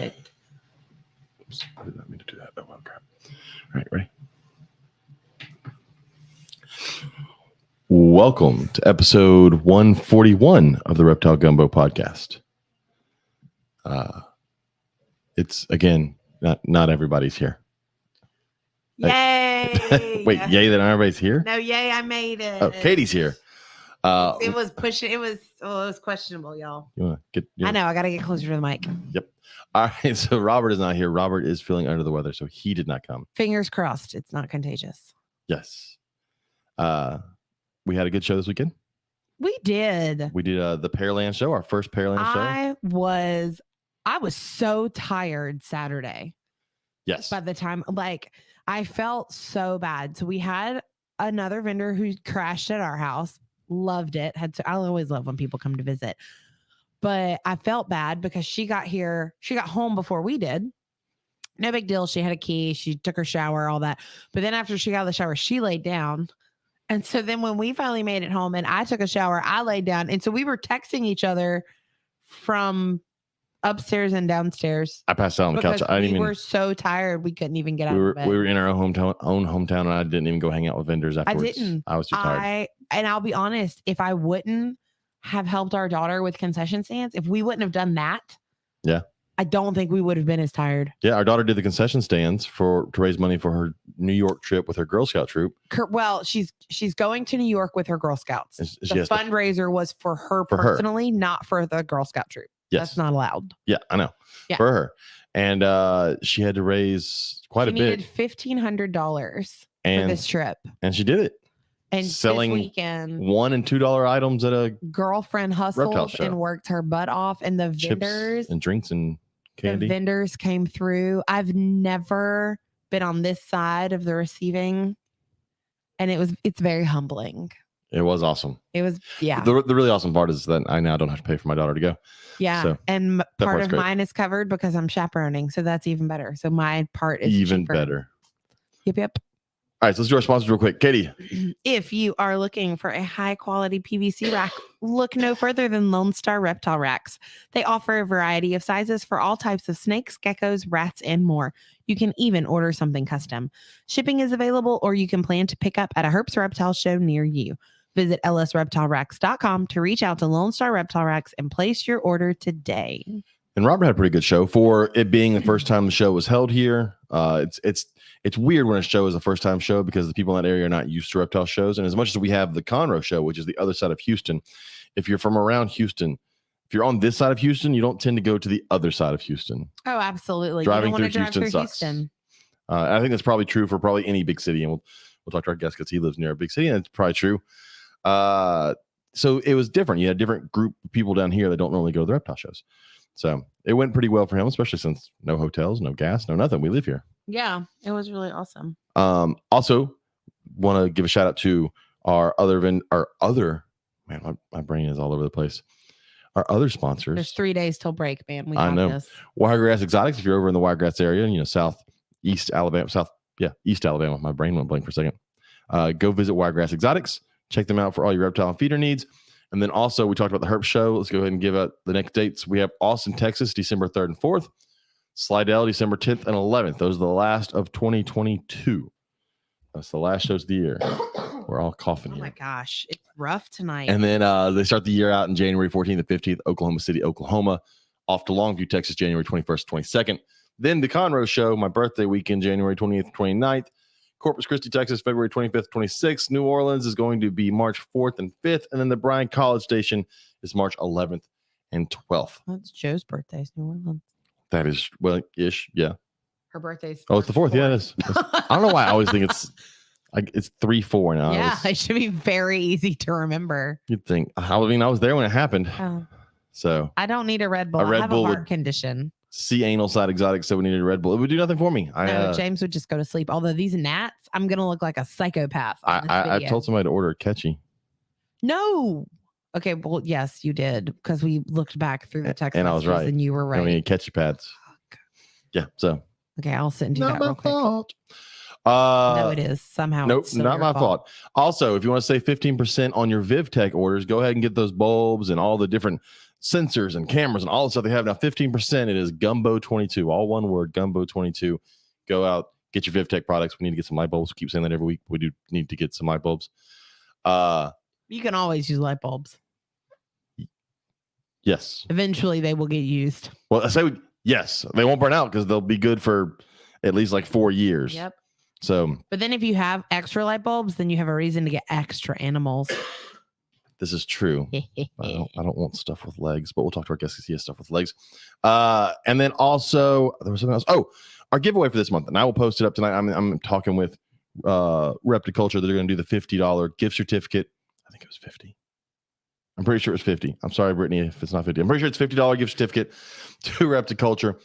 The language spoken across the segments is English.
Oops, I did not mean to do that. Oh, well, crap. All right, ready? Welcome to episode 141 of the Reptile Gumbo podcast. It's, again, not everybody's here. Yay! Wait, yay that everybody's here? No, yay, I made it. Oh, Katie's here. It was pushing. It was questionable, y'all. You wanna get, I know. I got to get closer to the mic. Yep. All right. So Robert is not here. Robert is feeling under the weather, so he did not come. Fingers crossed. It's not contagious. Yes. We had a good show this weekend. We did. We did the Pearland show, our first Pearland show. I was so tired Saturday. Yes. By the time, I felt so bad. So we had another vendor who crashed at our house. Loved it. I always love when people come to visit. But I felt bad because she got home before we did. No big deal. She had a key. She took her shower, all that. But then after she got out of the shower, she laid down. And so then when we finally made it home and I took a shower, I laid down. And so we were texting each other from upstairs and downstairs. I passed out on the couch. We were so tired we couldn't even get out of bed. We were in our own hometown, and I didn't even go hang out with vendors afterwards. I didn't. I was too tired. And I'll be honest, if I wouldn't have helped our daughter with concession stands, if we wouldn't have done that, I don't think we would have been as tired. Yeah, our daughter did the concession stands to raise money for her New York trip with her Girl Scout troop. Well, she's going to New York with her Girl Scouts. The fundraiser was for her personally, not for the Girl Scout troop. Yes. That's not allowed. Yeah, I know. Yeah. For her. And she had to raise quite a bit. She needed $1,500 for this trip. And she did it. And selling this weekend, $1 and $2 items at a girlfriend hustled and worked her butt off. And the vendors and drinks and candy. The vendors came through. I've never been on this side of the receiving. And it's very humbling. It was awesome. It was, yeah. The really awesome part is that I now don't have to pay for my daughter to go. Yeah. So and part of mine is covered because I'm chaperoning. So that's even better. So my part is even cheaper. Better. Yep. All right. So let's do our sponsors real quick. Katie. If you are looking for a high quality PVC rack, look no further than Lone Star Reptile Racks. They offer a variety of sizes for all types of snakes, geckos, rats, and more. You can even order something custom. Shipping is available, or you can plan to pick up at a Herbst Reptile show near you. Visit lsreptileracks.com to reach out to Lone Star Reptile Racks and place your order today. And Robert had a pretty good show for it being the first time the show was held here. It's weird when a show is a first time show because the people in that area are not used to reptile shows. And as much as we have the Conroe show, which is the other side of Houston, if you're from around Houston, if you're on this side of Houston, you don't tend to go to the other side of Houston. Oh, absolutely. Driving through Houston sucks. I think that's probably true for probably any big city. And we'll talk to our guest because he lives near a big city, and it's probably true. So it was different. You had a different group of people down here that don't normally go to the reptile shows. So it went pretty well for him, especially since no hotels, no gas, no nothing. We live here. Yeah, it was really awesome. Also want to give a shout out to our other man, my brain is all over the place. Our other sponsors. There's 3 days till break, man. I know. This. Wiregrass Exotics. If you're over in the Wiregrass area, East Alabama. My brain went blank for a second. Go visit Wiregrass Exotics. Check them out for all your reptile and feeder needs. And then also, we talked about the Herp Show. Let's go ahead and give out the next dates. We have Austin, Texas, December 3rd and 4th. Slidell, December 10th and 11th. Those are the last of 2022. That's the last shows of the year. We're all coughing here. Oh, my gosh. It's rough tonight. And then they start the year out in January 14th and 15th, Oklahoma City, Oklahoma. Off to Longview, Texas, January 21st, 22nd. Then the Conroe Show, my birthday weekend, January 20th, 29th. Corpus Christi, Texas, February 25th, 26th. New Orleans is going to be March 4th and 5th. And then the Bryan College Station is March 11th and 12th. That's Joe's birthday, New Orleans. That is, well-ish, yeah. Her birth's it's the 4th. Yeah, it is. I don't know why I always think it's 3-4 now. Yeah, it should be very easy to remember. You'd think. I was there when it happened. Oh. So. I don't need a Red Bull. I have a heart condition. See anal side exotic, so we needed a Red Bull. It would do nothing for me. No, James would just go to sleep. Although these gnats, I'm going to look like a psychopath. I told somebody to order a catchy. No. Okay, well, yes, you did. Because we looked back through the text and I was right. And you were right. I mean, catchy pads. Yeah, so. Okay, I'll sit and do that real quick. Fault. No, it is. Somehow. Nope, not my fault. Also, if you want to save 15% on your VivTech orders, go ahead and get those bulbs and all the different sensors and cameras and all the stuff they have now. 15%. It is Gumbo 22, all one word, Gumbo 22. Go out, get your VivTech products. We need to get some light bulbs. We keep saying that every week. We do need to get some light bulbs. You can always use light bulbs. Yes. Eventually they will get used. Well, I say yes. They won't burn out because they'll be good for at least like 4 years. Yep. So, but then if you have extra light bulbs, then you have a reason to get extra animals. This is true. I don't want stuff with legs, but we'll talk to our guests because he has stuff with legs. And then also there was something else. Oh, our giveaway for this month, and I will post it up tonight. I'm talking with Reptile Culture. They're going to do the $50 gift certificate. I think it was 50. I'm pretty sure it's 50. I'm sorry, Brittany, if it's not 50. I'm pretty sure it's $50 gift certificate to Reptile Culture.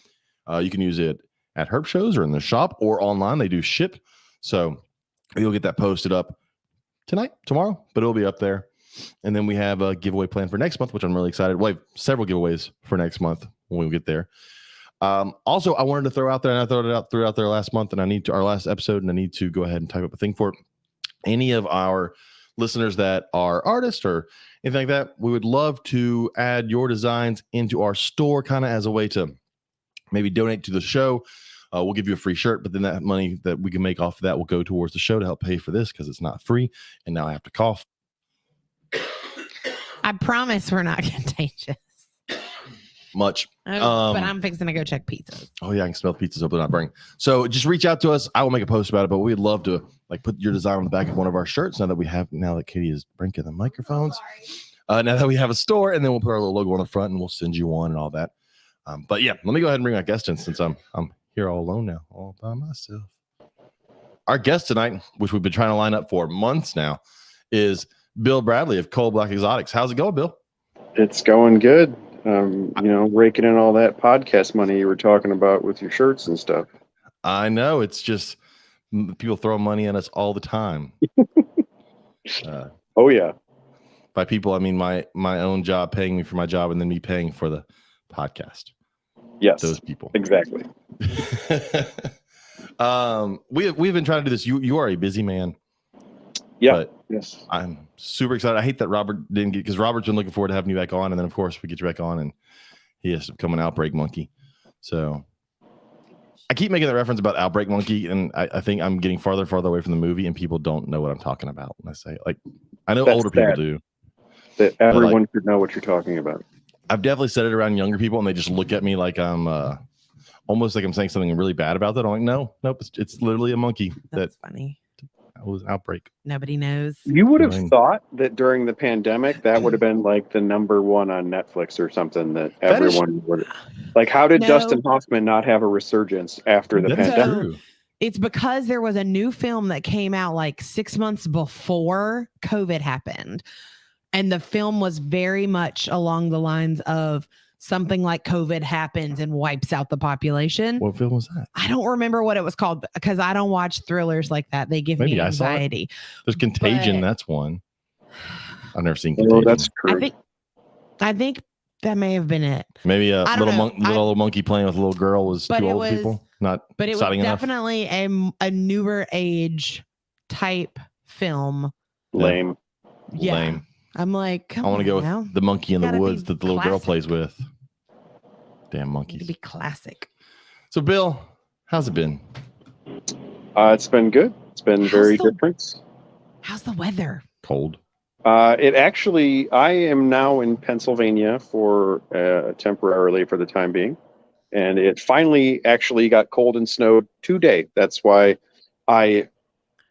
You can use it at herp shows or in the shop or online. They do ship. So you'll get that posted up tonight, tomorrow, but it'll be up there. And then we have a giveaway plan for next month, which I'm really excited. We have several giveaways for next month when we get there. Also, I wanted to throw out there, and I threw out there last month, and I need to our last episode, and I need to go ahead and type up a thing for it. Any of our listeners that are artists or anything like that, we would love to add your designs into our store, kind of as a way to maybe donate to the show. We'll give you a free shirt, but then that money that we can make off of that will go towards the show to help pay for this because it's not free. And now I have to cough. I promise we're not contagious. Much. But I'm fixing to go check pizzas. Oh yeah, I can smell the pizzas, hopefully not burning. So just reach out to us. I will make a post about it, but we'd love to like put your design on the back of one of our shirts now that Katie is brinking the microphones. Now that we have a store, and then we'll put our little logo on the front and we'll send you one and all that. But yeah, let me go ahead and bring our guest in since I'm here all alone now, all by myself. Our guest tonight, which we've been trying to line up for months now, is Bill Bradley of Cold Black Exotics. How's it going, Bill? It's going good. Raking in all that podcast money you were talking about with your shirts and stuff. I know. It's just people throw money at us all the time. Oh, yeah. By people, I mean my own job paying me for my job and then me paying for the podcast. Yes. Those people. Exactly. We've been trying to do this. You are a busy man. Yeah. Yes. I'm super excited. I hate that Robert didn't get, because Robert's been looking forward to having you back on, and then of course we get you back on, and he has to become an outbreak monkey. So I keep making that reference about outbreak monkey, and I think I'm getting farther and farther away from the movie, and people don't know what I'm talking about when I say it. Like, I know older people do. That everyone should know what you're talking about. I've definitely said it around younger people, and they just look at me like I'm almost like I'm saying something really bad about that. I'm like, nope, it's literally a monkey. That's funny. That was an outbreak. Nobody knows. You would have thought that during the pandemic, that would have been like the number one on Netflix or something that everyone would. Like, how did Dustin Hoffman not have a resurgence after the pandemic? So, it's because there was a new film that came out like 6 months before COVID happened. And the film was very much along the lines of something like COVID happens and wipes out the population. What film was that? I don't remember what it was called because I don't watch thrillers like that. They give me anxiety. There's Contagion. That's one. I've never seen Contagion. Oh, that's true. I think that may have been it. Maybe a little monkey playing with a little girl was too old people. But it was definitely a newer age type film. Lame. Yeah. Lame. I'm like, I want to go with the monkey in the woods that the little girl plays with. Damn monkeys. It'd be classic. So, Bill, how's it been? It's been good. It's been very different. How's the weather? Cold. I am now in Pennsylvania for temporarily for the time being. And it finally actually got cold and snowed today. That's why I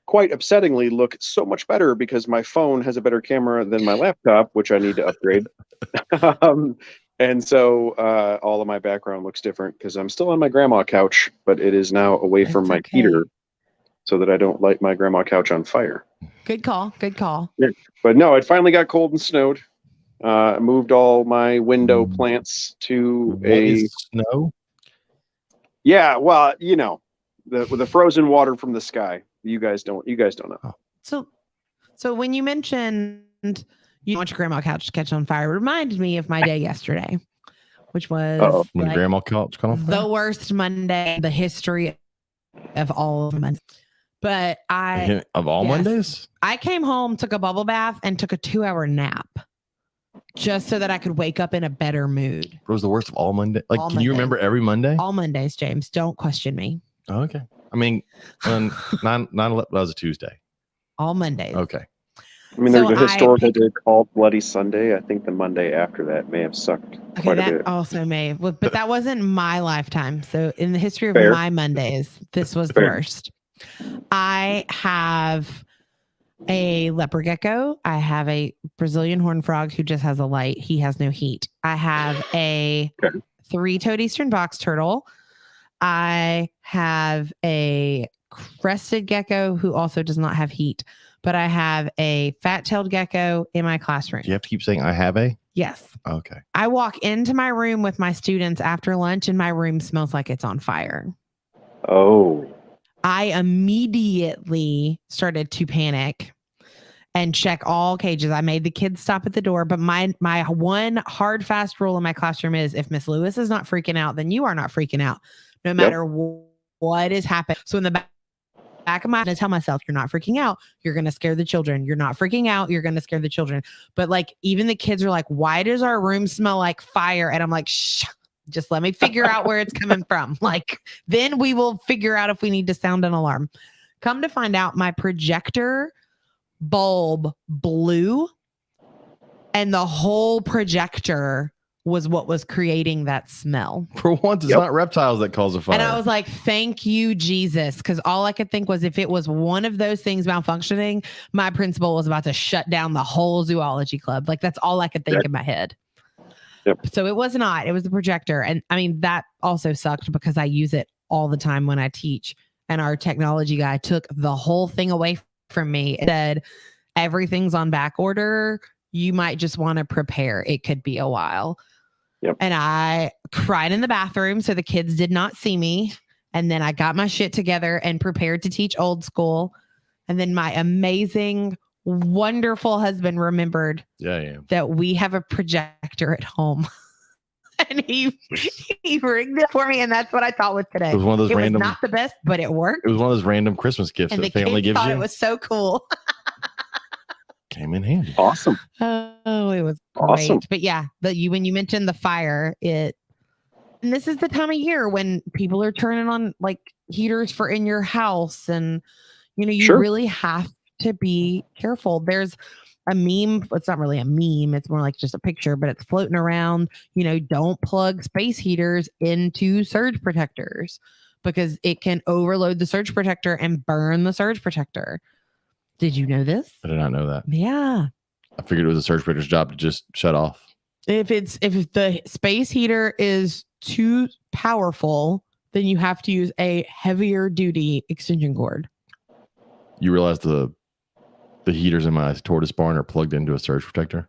quite upsettingly look so much better because my phone has a better camera than my laptop, which I need to upgrade. And so all of my background looks different because I'm still on my grandma couch, but it is now away from my heater so that I don't light my grandma couch on fire. Good call. Good call. Yeah. But no, it finally got cold and snowed. Moved all my window plants to snow. Yeah, well, the frozen water from the sky. You guys don't know. So when you mentioned you want your grandma couch to catch on fire, it reminded me of my day yesterday, which was when grandma couch caught on fire? The worst Monday in the history of all of Mondays. But Mondays? I came home, took a bubble bath, and took a 2-hour nap. just so that I could wake up in a better mood. It was the worst of all Monday. Like, All can you Mondays. remember every Monday? All Mondays, James. Don't question me. Oh, okay. I mean, on 9/11, that was a Tuesday. All Mondays. Okay. I mean, So there's a I historical picked- day called Bloody Sunday. I think the Monday after that may have sucked Okay, quite a that bit. also may, but that wasn't my lifetime. So in the history of Fair. my Mondays, this was the Fair. worst. I have a leopard gecko. I have a Brazilian horned frog who just has a light. He has no heat. I have a Okay. 3-toed eastern box turtle. I have a crested gecko who also does not have heat, but I have a fat-tailed gecko in my classroom. Do you have to keep saying I have a? Yes. Okay. I walk into my room with my students after lunch and my room smells like it's on fire. Oh, I immediately started to panic and check all cages. I made the kids stop at the door, but my one hard, fast rule in my classroom is if Miss Lewis is not freaking out, then you are not freaking out, no matter what is happening. So in the back of my head, I tell myself, you're not freaking out. You're going to scare the children. You're not freaking out. You're going to scare the children. But like, even the kids are like, why does our room smell like fire? And I'm like, shh. Just let me figure out where it's coming from. Like, then we will figure out if we need to sound an alarm. Come to find out, my projector bulb blew, and the whole projector was what was creating that smell. For once, it's not reptiles that cause a fire. And I was like, thank you, Jesus. Because all I could think was if it was one of those things malfunctioning, my principal was about to shut down the whole zoology club. Like, that's all I could think in my head. Yep. So it was not. It was the projector. And I mean, that also sucked because I use it all the time when I teach. And our technology guy took the whole thing away from me and said, everything's on back order. You might just want to prepare. It could be a while. Yep. And I cried in the bathroom so the kids did not see me. And then I got my shit together and prepared to teach old school. And then my amazing, wonderful husband remembered that we have a projector at home. And he rigged it for me, and that's what I thought was today. It was one of those random. Was not the best, but it worked. It was one of those random Christmas gifts And that the family kids gives thought you. it was so cool. Came in handy. awesome. Oh, it was great. Awesome. But yeah, when you mentioned the fire, and this is the time of year when people are turning on like heaters for in your house, and you really have to be careful. There's a meme. It's not really a meme. It's more like just a picture, but it's floating around. Don't plug space heaters into surge protectors because it can overload the surge protector and burn the surge protector. Did you know this? I did not know that. Yeah. I figured it was a surge protector's job to just shut off. If the space heater is too powerful, then you have to use a heavier duty extension cord. You realize the heaters in my tortoise barn are plugged into a surge protector?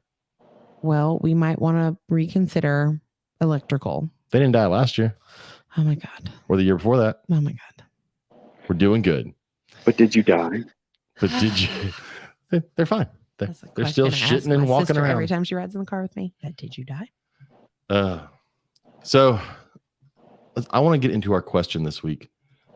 Well, we might want to reconsider electrical. They didn't die last year. Oh my God. Or the year before that. Oh my God. We're doing good. But did you die? But did you? They're fine. They're still shitting and walking around. Every time she rides in the car with me. Did you die? So I want to get into our question this week.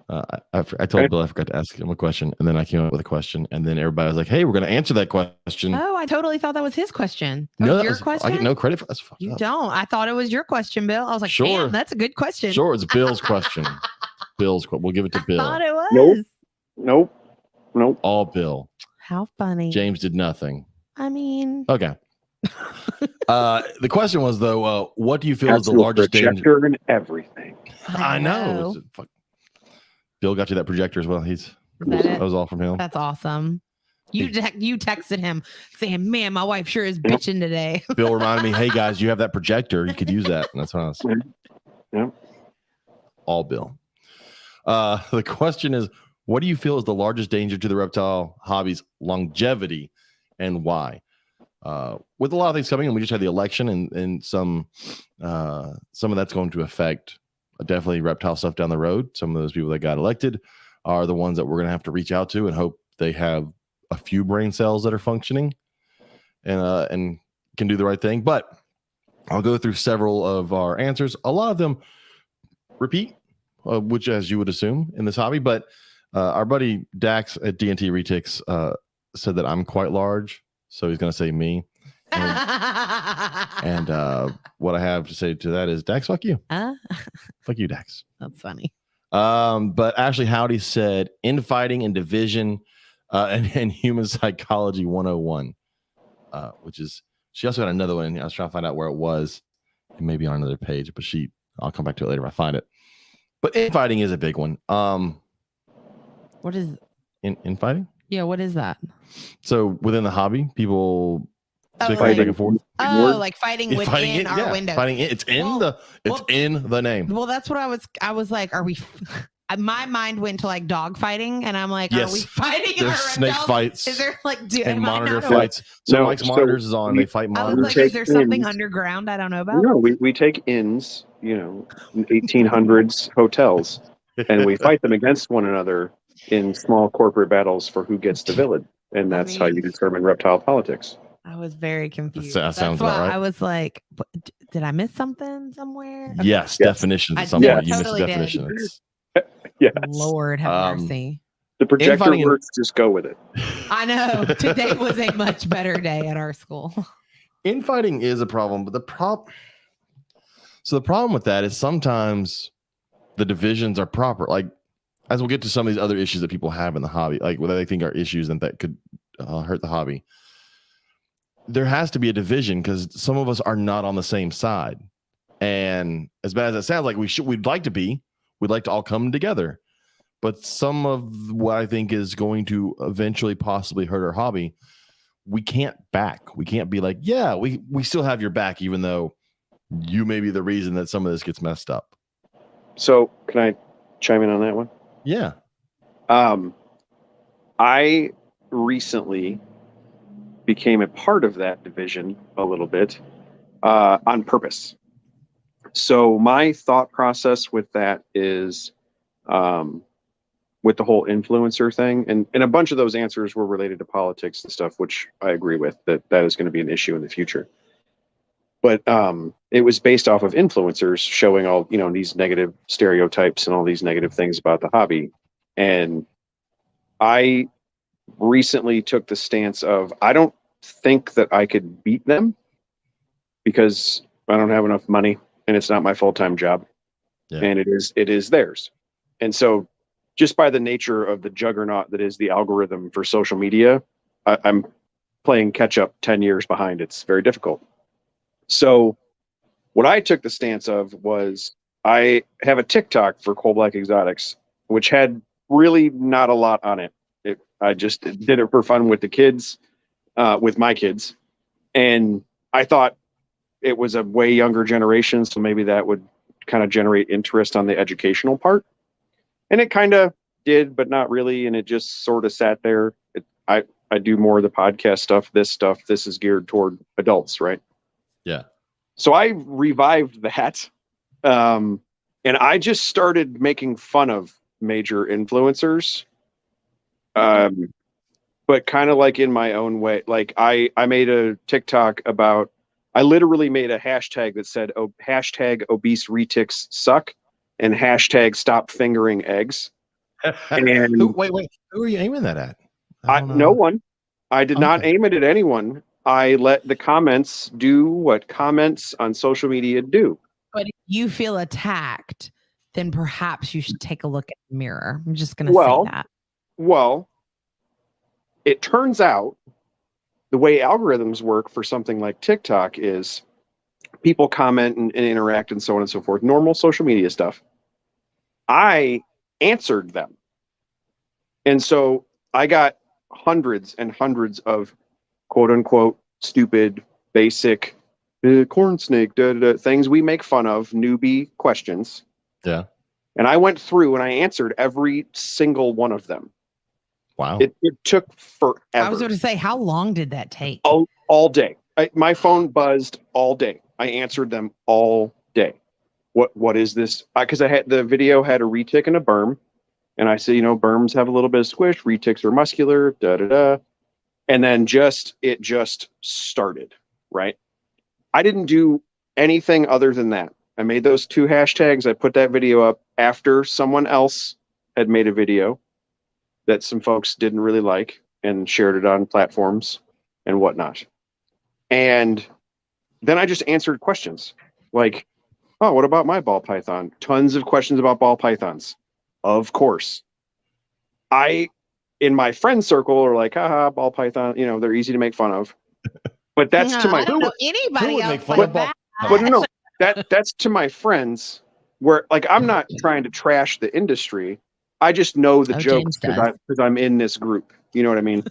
I told Bill I forgot to ask him a question, and then I came up with a question, and then everybody was like, "Hey, we're going to answer that question." Oh, I totally thought that was his question. No, your question. I get no credit for that. You don't. I thought it was your question, Bill. I was like, Sure. Damn, that's a good question. Sure, it's Bill's question. We'll give it to Bill. I thought it was. Nope. All Bill. How funny. James did nothing. I mean, okay. The question was though, what do you feel is the largest danger? And everything. I know. Bill got you that projector as well. That was all from him. That's awesome. You texted him saying, "Man, my wife sure is bitching today." Bill reminded me, "Hey guys, you have that projector. You could use that." And that's what I was. Yeah. All Bill. The question is, what do you feel is the largest danger to the reptile hobby's longevity, and why? With a lot of things coming in, we just had the election, and some of that's going to affect definitely reptile stuff down the road. Some of those people that got elected are the ones that we're going to have to reach out to and hope they have a few brain cells that are functioning and can do the right thing. But I'll go through several of our answers. A lot of them repeat, which as you would assume in this hobby. But our buddy Dax at D&T Retics said that I'm quite large. So he's going to say me. And what I have to say to that is, Dax, fuck you. Fuck you, Dax. That's funny. But Ashley Howdy said infighting and division and human psychology 101, which is, she also got another one. I was trying to find out where it was. It may be on another page, but I'll come back to it later if I find it. But infighting is a big one. What is infighting? Yeah, what is that? So within the hobby, people like, back and forth. Like fighting within our window. Fighting it's in the name. Well, that's what I was like, are we my mind went to like dog fighting, and I'm like, are we fighting? There's snake fights. Is there like and monitor fights? So Mike's monitors is on. They fight monitors. Like, is there something underground I don't know about? No, we take inns, 1800s hotels, and we fight them against one another in small corporate battles for who gets the village, and that's how you determine reptile politics. I was very confused. That sounds about right. I was like, did I miss something somewhere? Okay. Yes, definitions at some point. You missed the definition. Yes. Lord have mercy. The projector works, just go with it. I know. Today was a much better day at our school. Infighting is a problem, but the problem with that is sometimes the divisions are proper. Like, as we'll get to some of these other issues that people have in the hobby, like whether they think are issues and that could hurt the hobby. There has to be a division because some of us are not on the same side. And as bad as it sounds like we'd like to be, we'd like to all come together. But some of what I think is going to eventually possibly hurt our hobby, we can't back. We can't be like, yeah, we still have your back, even though you may be the reason that some of this gets messed up. So can I chime in on that one? Yeah. I recently became a part of that division a little bit on purpose. So my thought process with that is with the whole influencer thing, and a bunch of those answers were related to politics and stuff, which I agree with, that is going to be an issue in the future. But it was based off of influencers showing all, these negative stereotypes and all these negative things about the hobby. And I recently took the stance of, I don't think that I could beat them because I don't have enough money and it's not my full-time job. Yeah. And it is theirs. And so just by the nature of the juggernaut that is the algorithm for social media, I'm playing catch up 10 years behind. It's very difficult. So what I took the stance of was, I have a TikTok for Coal Black Exotics, which had really not a lot on it. I just did it for fun with the kids, with my kids. And I thought it was a way younger generation, so maybe that would kind of generate interest on the educational part. And it kind of did, but not really. And it just sort of sat there. I do more of the podcast stuff. This is geared toward adults, right? Yeah. So I revived that. And I just started making fun of major influencers. But kind of like in my own way. Like I made a TikTok about, I literally made a hashtag that said, hashtag obese retics suck and hashtag stop fingering eggs. And wait, who are you aiming that at? No one. I did not aim it at anyone. I let the comments do what comments on social media do. But if you feel attacked, then perhaps you should take a look at the mirror. I'm just going to say that. Well, it turns out the way algorithms work for something like TikTok is people comment and interact and so on and so forth. Normal social media stuff. I answered them. And so I got hundreds and hundreds of quote unquote stupid, basic corn snake things we make fun of, newbie questions. Yeah. And I went through and I answered every single one of them. Wow. It took forever. I was going to say, how long did that take? All day. My phone buzzed all day. I answered them all day. What is this? Because the video had a retic and a berm. And I said, berms have a little bit of squish. Retics are muscular. And then it just started, right? I didn't do anything other than that. I made those 2 hashtags. I put that video up after someone else had made a video that some folks didn't really like and shared it on platforms and whatnot. And then I just answered questions like, oh, what about my ball python? Tons of questions about ball pythons. Of course. In my friend circle are like, haha, ball python, they're easy to make fun of. But that's to my I don't know who anybody would else make fun like of ball that. but no, that's to my friends where like I'm not trying to trash the industry. I just know the Oh, jokes James does. because I'm in this group. You know what I mean?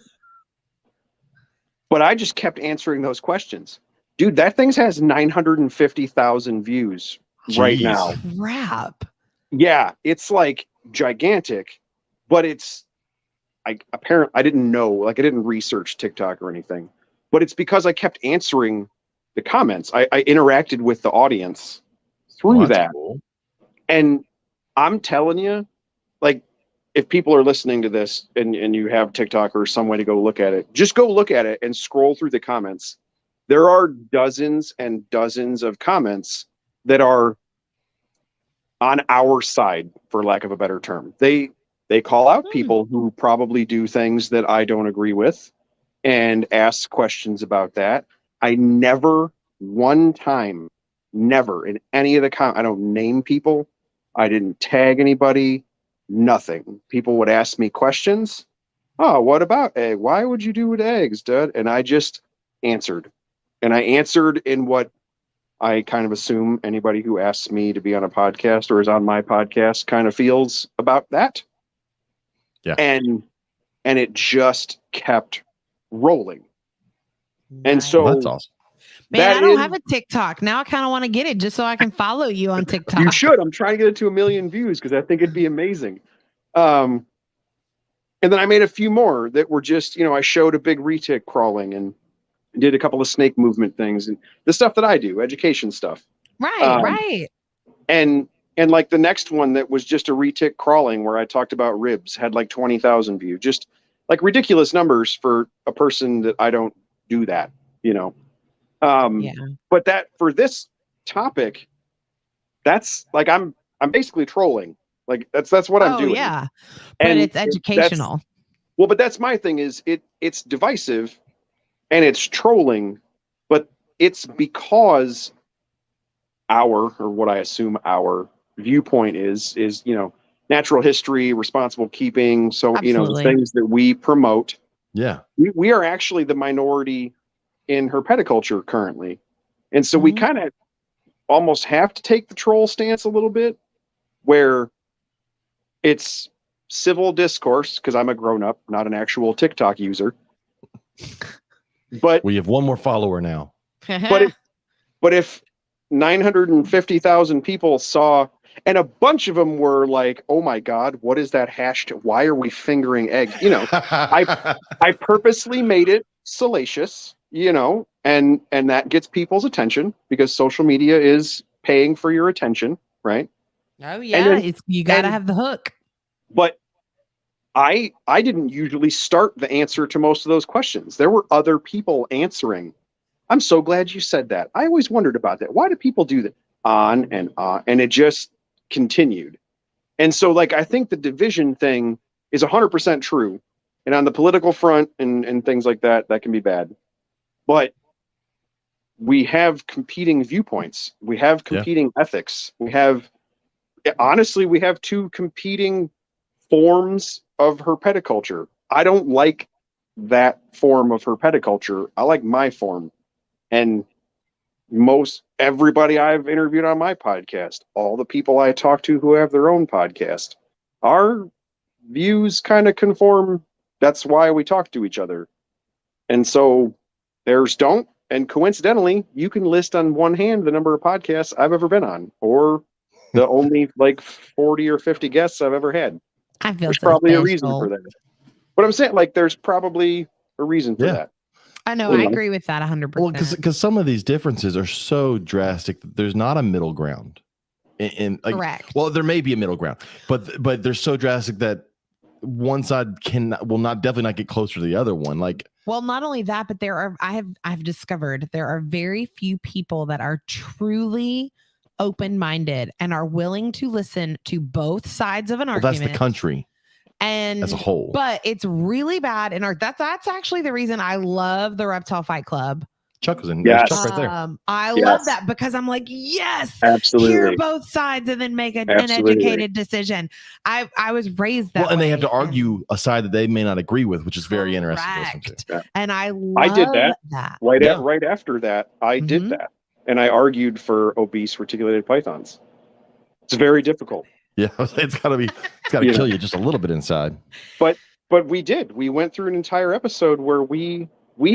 But I just kept answering those questions. Dude, that thing has 950,000 views right Jeez. now. Crap. Yeah, it's like gigantic, but it's apparently I didn't know, like I didn't research TikTok or anything, but it's because I kept answering the comments. I interacted with the audience through That's that. cool. And I'm telling you, like, if people are listening to this and you have TikTok or some way to go look at it, just go look at it and scroll through the comments. There are dozens and dozens of comments that are on our side, for lack of a better term. They call out people who probably do things that I don't agree with and ask questions about that. I never one time, never in any of the I don't name people. I didn't tag anybody, nothing. People would ask me questions. Oh, what about egg? Why would you do with eggs, Dad? And I just answered. And I answered in what I kind of assume anybody who asks me to be on a podcast or is on my podcast kind of feels about that. Yeah. And it just kept rolling. And so Well, that's awesome. Man, I don't have a TikTok. Now I kind of want to get it just so I can follow you on TikTok. You should. I'm trying to get it to 1 million views because I think it'd be amazing. And then I made a few more that were just, I showed a big retic crawling and did a couple of snake movement things and the stuff that I do, education stuff. Right. And like the next one that was just a retic crawling where I talked about ribs had like 20,000 views, just like ridiculous numbers for a person that I don't do that, But that for this topic, that's like I'm basically trolling. Like that's what I'm doing. Yeah, but it's educational. But that's my thing is it's divisive and it's trolling, but it's because what I assume our viewpoint is natural history, responsible keeping. So Absolutely. The things that we promote. Yeah, we are actually the minority in herpeticulture currently, and so we kind of almost have to take the troll stance a little bit, where it's civil discourse because I'm a grown-up, not an actual TikTok user. But we have one more follower now. but if 950,000 people saw, and a bunch of them were like, "Oh my God, what is that hashtag? Why are we fingering eggs?" I purposely made it salacious, and that gets people's attention because social media is paying for your attention, right? Oh yeah, you got to have the hook. But I didn't usually start the answer to most of those questions. There were other people answering. I'm so glad you said that. I always wondered about that. Why do people do that? On and on, and it just continued. And so, like, I think the division thing is 100% true. And on the political front and things like that, that can be bad. But we have competing viewpoints. We have competing ethics. We have two competing forms of herpeticulture. I don't like that form of herpeticulture. I like my form. And everybody I've interviewed on my podcast, all the people I talk to who have their own podcast, our views kind of conform. That's why we talk to each other. And so theirs don't. And coincidentally, you can list on one hand the number of podcasts I've ever been on, or the only like 40 or 50 guests I've ever had. I feel there's probably a reason for that. But I'm saying, like, there's probably a reason for that. I know. I agree with that 100%. Well, because some of these differences are so drastic that there's not a middle ground. Correct. Well, there may be a middle ground, but they're so drastic that one side will definitely not get closer to the other one. Like, well, not only that, but I've discovered there are very few people that are truly open-minded and are willing to listen to both sides of an argument. That's the country. And as a whole, but it's really bad in our that's actually the reason I love the Reptile Fight Club Chuck was in. Yes. Chuck right there. I Yes. love that because I'm like, yes, Absolutely. hear both sides and then make an educated decision. I was raised that way. And they have to argue a side that they may not agree with, which is very interesting. Correct. Yeah. And I did that. that. Right after that, I did that. And I argued for obese reticulated pythons. It's very difficult. Yeah, it's gotta kill you just a little bit inside. But we did. We went through an entire episode where we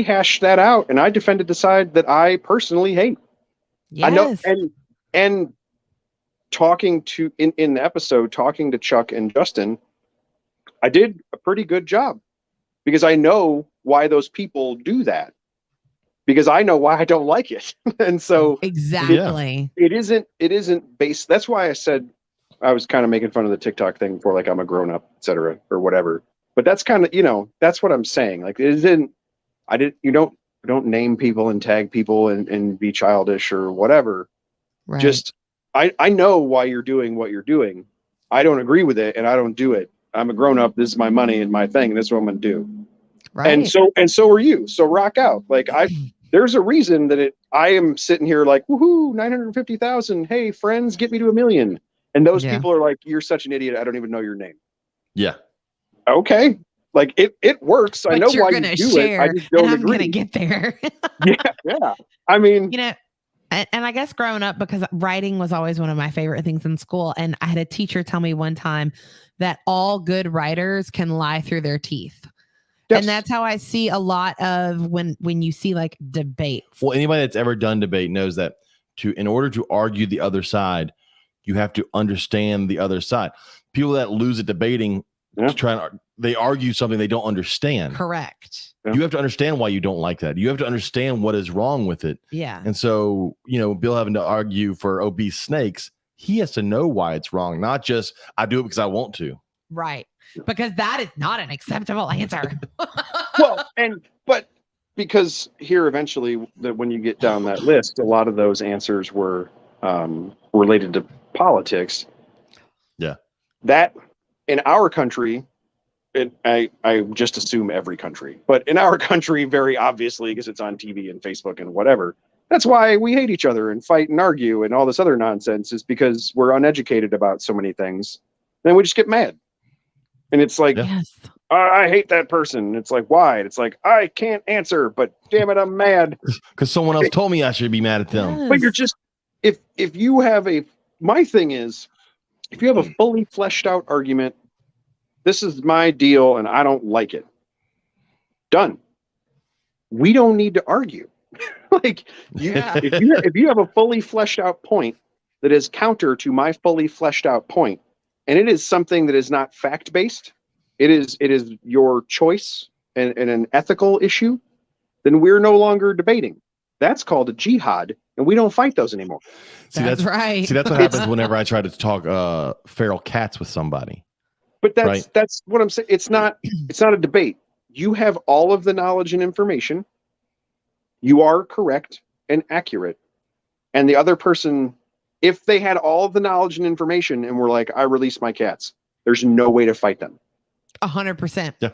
hashed that out, and I defended the side that I personally hate. Yes. I know, and talking to in the episode, talking to Chuck and Justin, I did a pretty good job because I know why those people do that. Because I know why I don't like it. And so exactly. It isn't based. That's why I said I was kind of making fun of the TikTok thing for like I'm a grown up, et cetera, or whatever. But that's kind of, that's what I'm saying. Like it isn't, you don't name people and tag people and be childish or whatever. Right. Just, I know why you're doing what you're doing. I don't agree with it and I don't do it. I'm a grown up. This is my money and my thing. And this is what I'm going to do. Right. And so are you. So rock out. Like there's a reason that I am sitting here like, woohoo, 950,000. Hey, friends, get me to 1 million. And those people are like, you're such an idiot. I don't even know your name. Yeah. Okay. Like it works. But I know why gonna you do share, it. I just don't and I'm agree. gonna get there. Yeah. I mean, and I guess growing up, because writing was always one of my favorite things in school. And I had a teacher tell me one time that all good writers can lie through their teeth. yes. And that's how I see a lot of when you see like debates. Well, anybody that's ever done debate knows that in order to argue the other side, you have to understand the other side. People that lose at debating they argue something they don't understand. Correct. Yeah. You have to understand why you don't like that. You have to understand what is wrong with it. Yeah. And so, Bill having to argue for obese snakes, he has to know why it's wrong, not just I do it because I want to. Right. Because that is not an acceptable answer. but because here eventually that when you get down that list, a lot of those answers were related to politics. Yeah. That in our country, I just assume every country, but in our country, very obviously, because it's on TV and Facebook and whatever, that's why we hate each other and fight and argue and all this other nonsense is because we're uneducated about so many things. Then we just get mad. And it's like, yes. I hate that person. It's like, why? It's like, I can't answer, but damn it, I'm mad. Because someone else told me I should be mad at them. Yes. But you're just, if you have my thing is, if you have a fully fleshed out argument, this is my deal and I don't like it. Done. We don't need to argue. Like, if you have a fully fleshed out point that is counter to my fully fleshed out point, and it is something that is not fact based, it is your choice and an ethical issue, then we're no longer debating. That's called a jihad, and we don't fight those anymore. That's right. See, that's what happens whenever I try to talk feral cats with somebody. But that's what I'm saying. It's not a debate. You have all of the knowledge and information. You are correct and accurate. And the other person, if they had all of the knowledge and information and were like, I release my cats, there's no way to fight them. 100%. Yeah.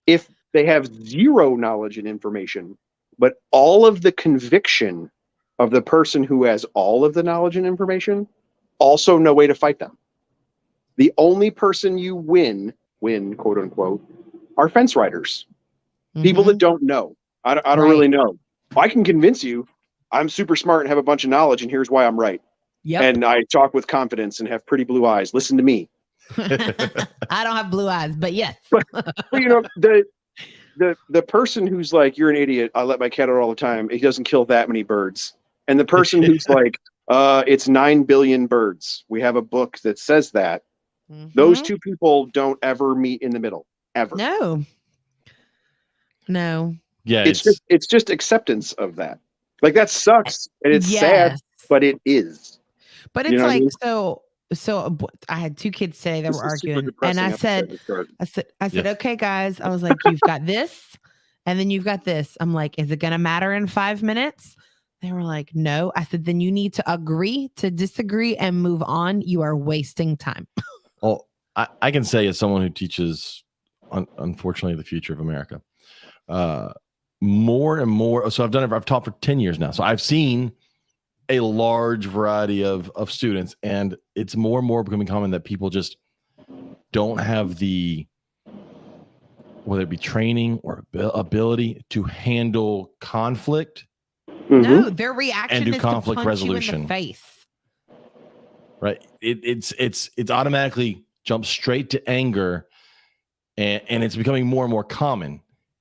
If they have zero knowledge and information, but all of the conviction of the person who has all of the knowledge and information, also no way to fight them. The only person you win, quote unquote, are fence riders. People that don't know. I don't really know. I can convince you I'm super smart and have a bunch of knowledge, and here's why I'm right. Yep. And I talk with confidence and have pretty blue eyes. Listen to me. I don't have blue eyes, but yes. but the person who's like, you're an idiot. I let my cat out all the time. He doesn't kill that many birds. And the person who's like, it's 9 billion birds. We have a book that says that. Those two people don't ever meet in the middle, ever. No. Yeah, it's just acceptance of that. Like that sucks and it's sad, but it is. But it's like so I had 2 kids today that were arguing, and I said, okay, guys. I was like, you've got this, and then you've got this. I'm like, is it gonna matter in 5 minutes? They were like, no. I said, then you need to agree to disagree and move on. You are wasting time. Well, I can say as someone who teaches, unfortunately, the future of America, more and more. So I've taught for 10 years now. So I've seen a large variety of students, and it's more and more becoming common that people just don't have the, whether it be training or ability to handle conflict. No, their reaction And do is conflict to punch resolution. you in the face. Right. It's automatically jumps straight to anger, and it's becoming more and more common.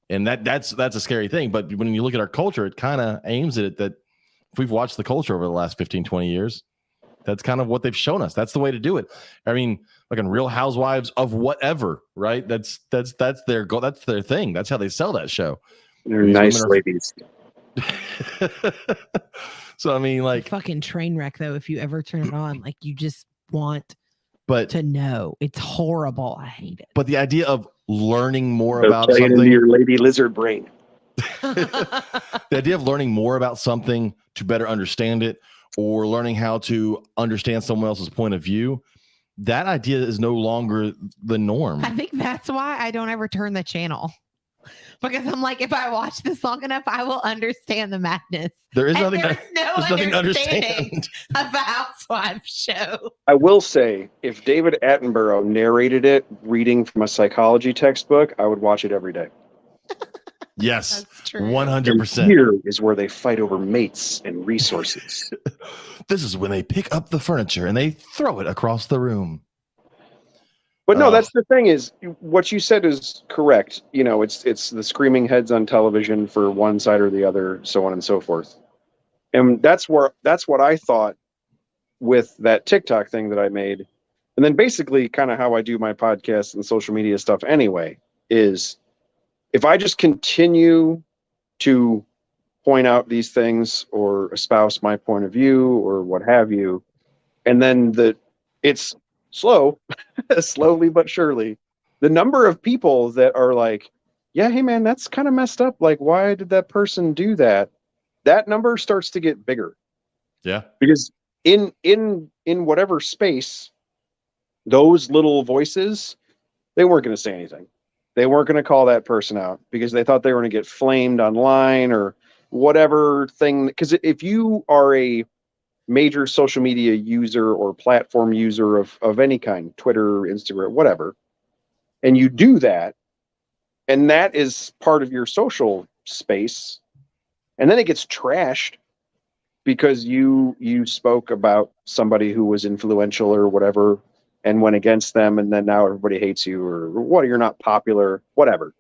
And that's a scary thing. But when you look at our culture, it kind of aims at it that if we've watched the culture over the last 15, 20 years, that's kind of what they've shown us. That's the way to do it. I mean, like in Real Housewives of whatever, right? That's their goal. That's their thing. That's how they sell that show. They're nice ladies. So I mean, like, fucking train wreck though. If you ever turn it on, like you just want to know. It's horrible. I hate it. But the idea of learning more about something, into your lady lizard brain. The idea of learning more about something to better understand it, or learning how to understand someone else's point of view, that idea is no longer the norm. I think that's why I don't ever turn the channel. Because I'm like, if I watch this long enough, I will understand the madness. There is nothing. There's nothing to understand of a housewife show. I will say, if David Attenborough narrated it, reading from a psychology textbook, I would watch it every day. Yes, That's true. 100%. Here is where they fight over mates and resources. This is when they pick up the furniture and they throw it across the room. But no, that's the thing is what you said is correct. You know, it's the screaming heads on television for one side or the other, so on and so forth. And that's what I thought with that TikTok thing that I made. And then basically kind of how I do my podcast and social media stuff anyway is if I just continue to point out these things or espouse my point of view or what have you, and then it's slowly but surely, the number of people that are like, yeah, hey man, that's kind of messed up. Like, why did that person do that? That number starts to get bigger. Yeah. Because in whatever space, those little voices, they weren't going to say anything. They weren't going to call that person out because they thought they were going to get flamed online or whatever thing. Because if you are a major social media user or platform user of any kind, Twitter, Instagram, whatever, and you do that, and that is part of your social space, and then it gets trashed because you spoke about somebody who was influential or whatever and went against them, and then now everybody hates you or what, you're not popular, whatever.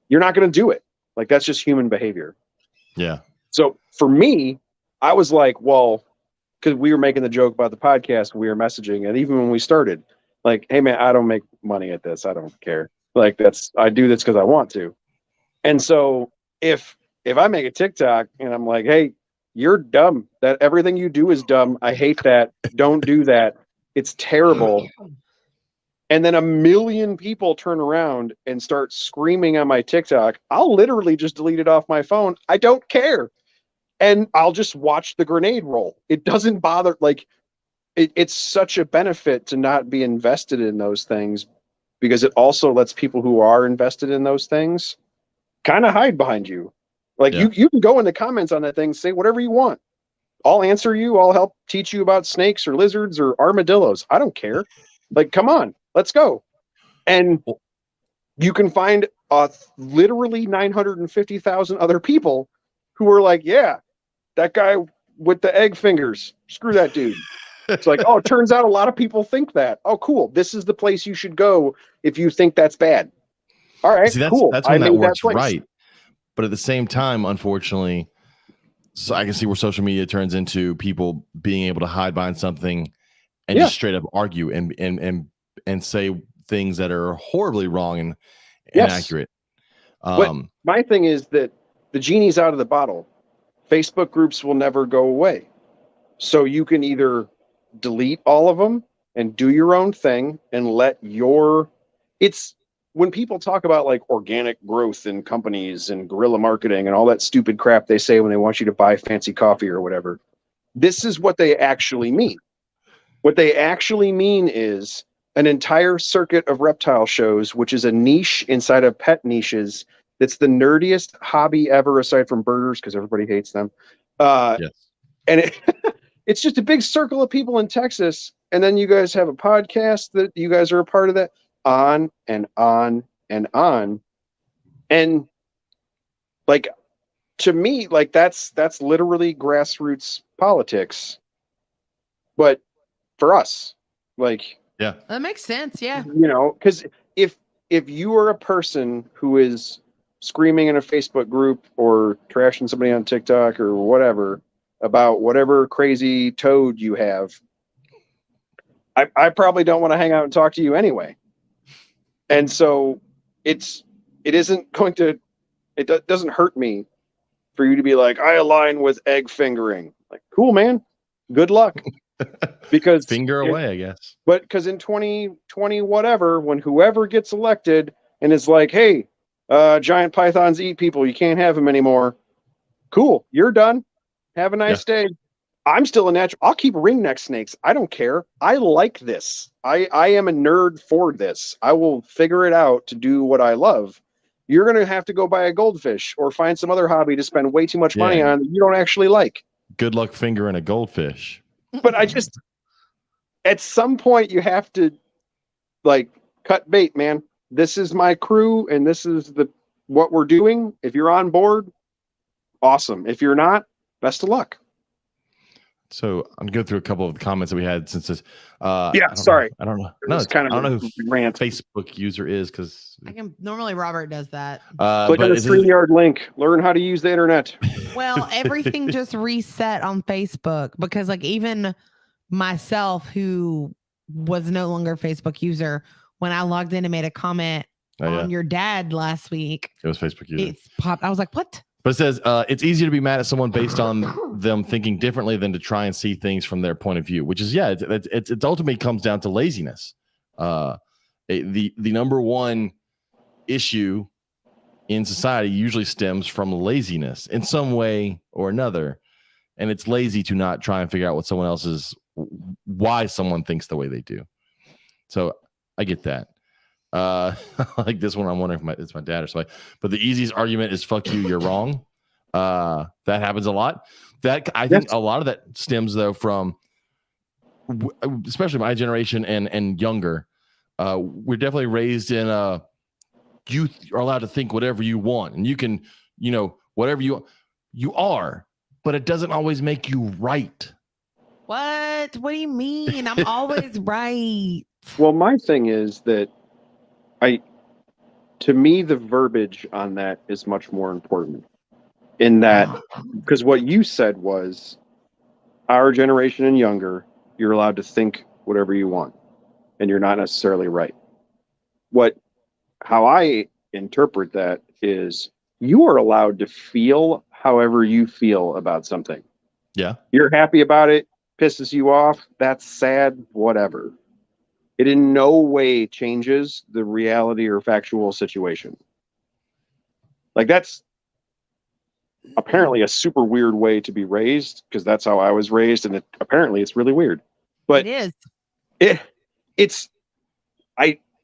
You're not going to do it. Like, that's just human behavior. Yeah. So for me, I was like, well, because we were making the joke about the podcast, we were messaging, and even when we started, like, hey man, I don't make money at this. I don't care. Like, I do this because I want to. And so if I make a TikTok and I'm like, hey, you're dumb. That everything you do is dumb. I hate that. Don't do that. It's terrible. And then 1 million people turn around and start screaming on my TikTok, I'll literally just delete it off my phone. I don't care. And I'll just watch the grenade roll. It doesn't bother. Like, it's such a benefit to not be invested in those things, because it also lets people who are invested in those things kind of hide behind you. Like, you can go in the comments on that thing, say whatever you want. I'll answer you. I'll help teach you about snakes or lizards or armadillos. I don't care. Like, come on, let's go. And you can find literally 950,000 other people who are like, yeah, that guy with the egg fingers, screw that dude. It's like, oh, it turns out a lot of people think that. Oh, cool. This is the place you should go if you think that's bad. All right, cool. That's when that works right. But at the same time, unfortunately, so I can see where social media turns into people being able to hide behind something and just straight up argue and say things that are horribly wrong and inaccurate. But my thing is that the genie's out of the bottle. Facebook groups will never go away. So you can either delete all of them and do your own thing and let it's when people talk about like organic growth in companies and guerrilla marketing and all that stupid crap they say when they want you to buy fancy coffee or whatever, this is what they actually mean. What they actually mean is an entire circuit of reptile shows, which is a niche inside of pet niches It's the nerdiest hobby ever, aside from burgers, because everybody hates them. Yes. And it's just a big circle of people in Texas. And then you guys have a podcast that you guys are a part of, that on and on and on. And like, to me, like that's literally grassroots politics. But for us, like, Yeah. That makes sense. Yeah. you know, because if you are a person who is screaming in a Facebook group or trashing somebody on TikTok or whatever about whatever crazy toad you have, I probably don't want to hang out and talk to you anyway. And so it isn't going to, it doesn't hurt me for you to be like, I align with egg fingering. Like, cool, man. Good luck. Because Finger away, I guess. But because in 2020, whatever, when whoever gets elected and is like, hey, giant pythons eat people, you can't have them anymore. Cool, you're done. Have a nice day. I'm still a natural. I'll keep ringneck snakes. I don't care. I like this. I am a nerd for this. I will figure it out to do what I love. You're going to have to go buy a goldfish or find some other hobby to spend way too much money on that you don't actually like. Good luck fingering a goldfish. But I just, at some point, you have to, like, cut bait, man. This is my crew, and this is what we're doing. If you're on board, awesome. If you're not, best of luck. So I'm gonna go through a couple of comments that we had since this. Sorry. I don't know. No, it's kind of I don't know who rant. Facebook user is because Normally Robert does that. Click on the StreamYard link. Learn how to use the internet. Well, everything just reset on Facebook because, like, even myself, who was no longer a Facebook user, when I logged in and made a comment on your dad last week, it was Facebook user. It's popped. I was like, what? But it says it's easier to be mad at someone based on them thinking differently than to try and see things from their point of view, which is, it ultimately comes down to laziness. The number one issue in society usually stems from laziness in some way or another. And it's lazy to not try and figure out why someone thinks the way they do. So I get that. Like this one, I'm wondering if it's my dad or somebody. But the easiest argument is "fuck you, you're wrong." That happens a lot. I think a lot of that stems though from, especially my generation and younger. We're definitely raised in you are allowed to think whatever you want, and you can, whatever you are, but it doesn't always make you right. What do you mean? I'm always right. Well, my thing is that to me, the verbiage on that is much more important. In that, because what you said was, our generation and younger, you're allowed to think whatever you want, and you're not necessarily right. How I interpret that is, you are allowed to feel however you feel about something. Yeah. You're happy about it, pisses you off, that's sad, whatever. It in no way changes the reality or factual situation. Like, that's apparently a super weird way to be raised, because that's how I was raised, and apparently it's really weird. But it is.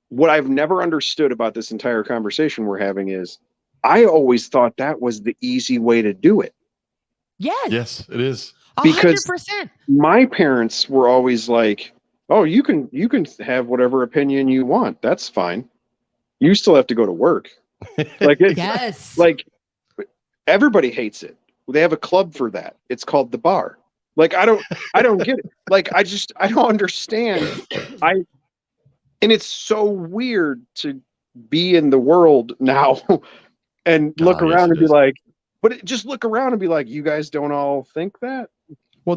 What I've never understood about this entire conversation we're having is, I always thought that was the easy way to do it. Yes, it is. Because 100%. My parents were always like, oh, you can have whatever opinion you want. That's fine. You still have to go to work. Like, yes. Like, everybody hates it. They have a club for that. It's called the bar. Like, I don't get it. Like, I don't understand. And it's so weird to be in the world now and look around and be like, just look around and be like, you guys don't all think that? You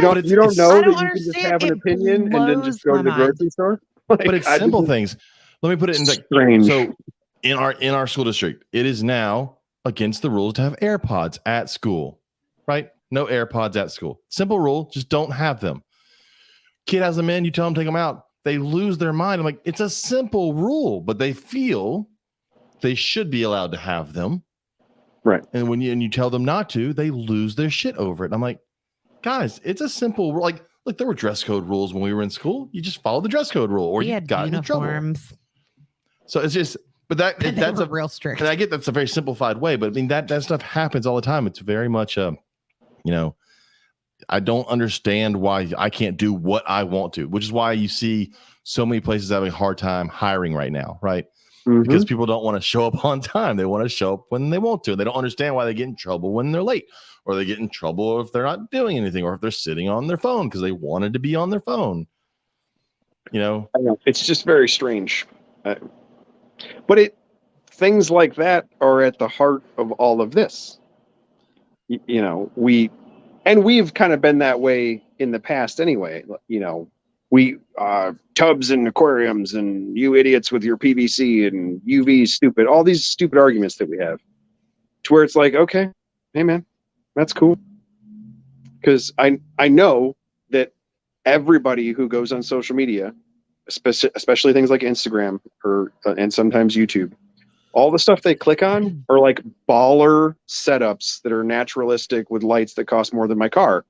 don't know that you can just have an opinion and then just go to the grocery store? Like, but it's simple things. Let me put it in strange. So in our school district, it is now against the rules to have AirPods at school, right? No AirPods at school. Simple rule, just don't have them. Kid has them in, you tell them take them out, they lose their mind. I'm like, it's a simple rule, but they feel they should be allowed to have them. Right. And when you tell them not to, they lose their shit over it. I'm like, guys, it's a simple rule. Like, look, there were dress code rules when we were in school. You just follow the dress code rule, or you got in trouble. Uniforms. So it's just, But that And they that's were a real strict. and I get that's a very simplified way, but I mean that stuff happens all the time. It's very much I don't understand why I can't do what I want to, which is why you see so many places having a hard time hiring right now, right? Because people don't want to show up on time. They want to show up when they want to. They don't understand why they get in trouble when they're late, or they get in trouble if they're not doing anything, or if they're sitting on their phone because they wanted to be on their phone. I know. It's just very strange. But things like that are at the heart of all of this. We've kind of been that way in the past anyway. We tubs and aquariums and you idiots with your PVC and UV stupid, all these stupid arguments that we have, to where it's like, okay, hey man, that's cool. Because I know that everybody who goes on social media, especially things like Instagram and sometimes YouTube, all the stuff they click on are like baller setups that are naturalistic with lights that cost more than my car.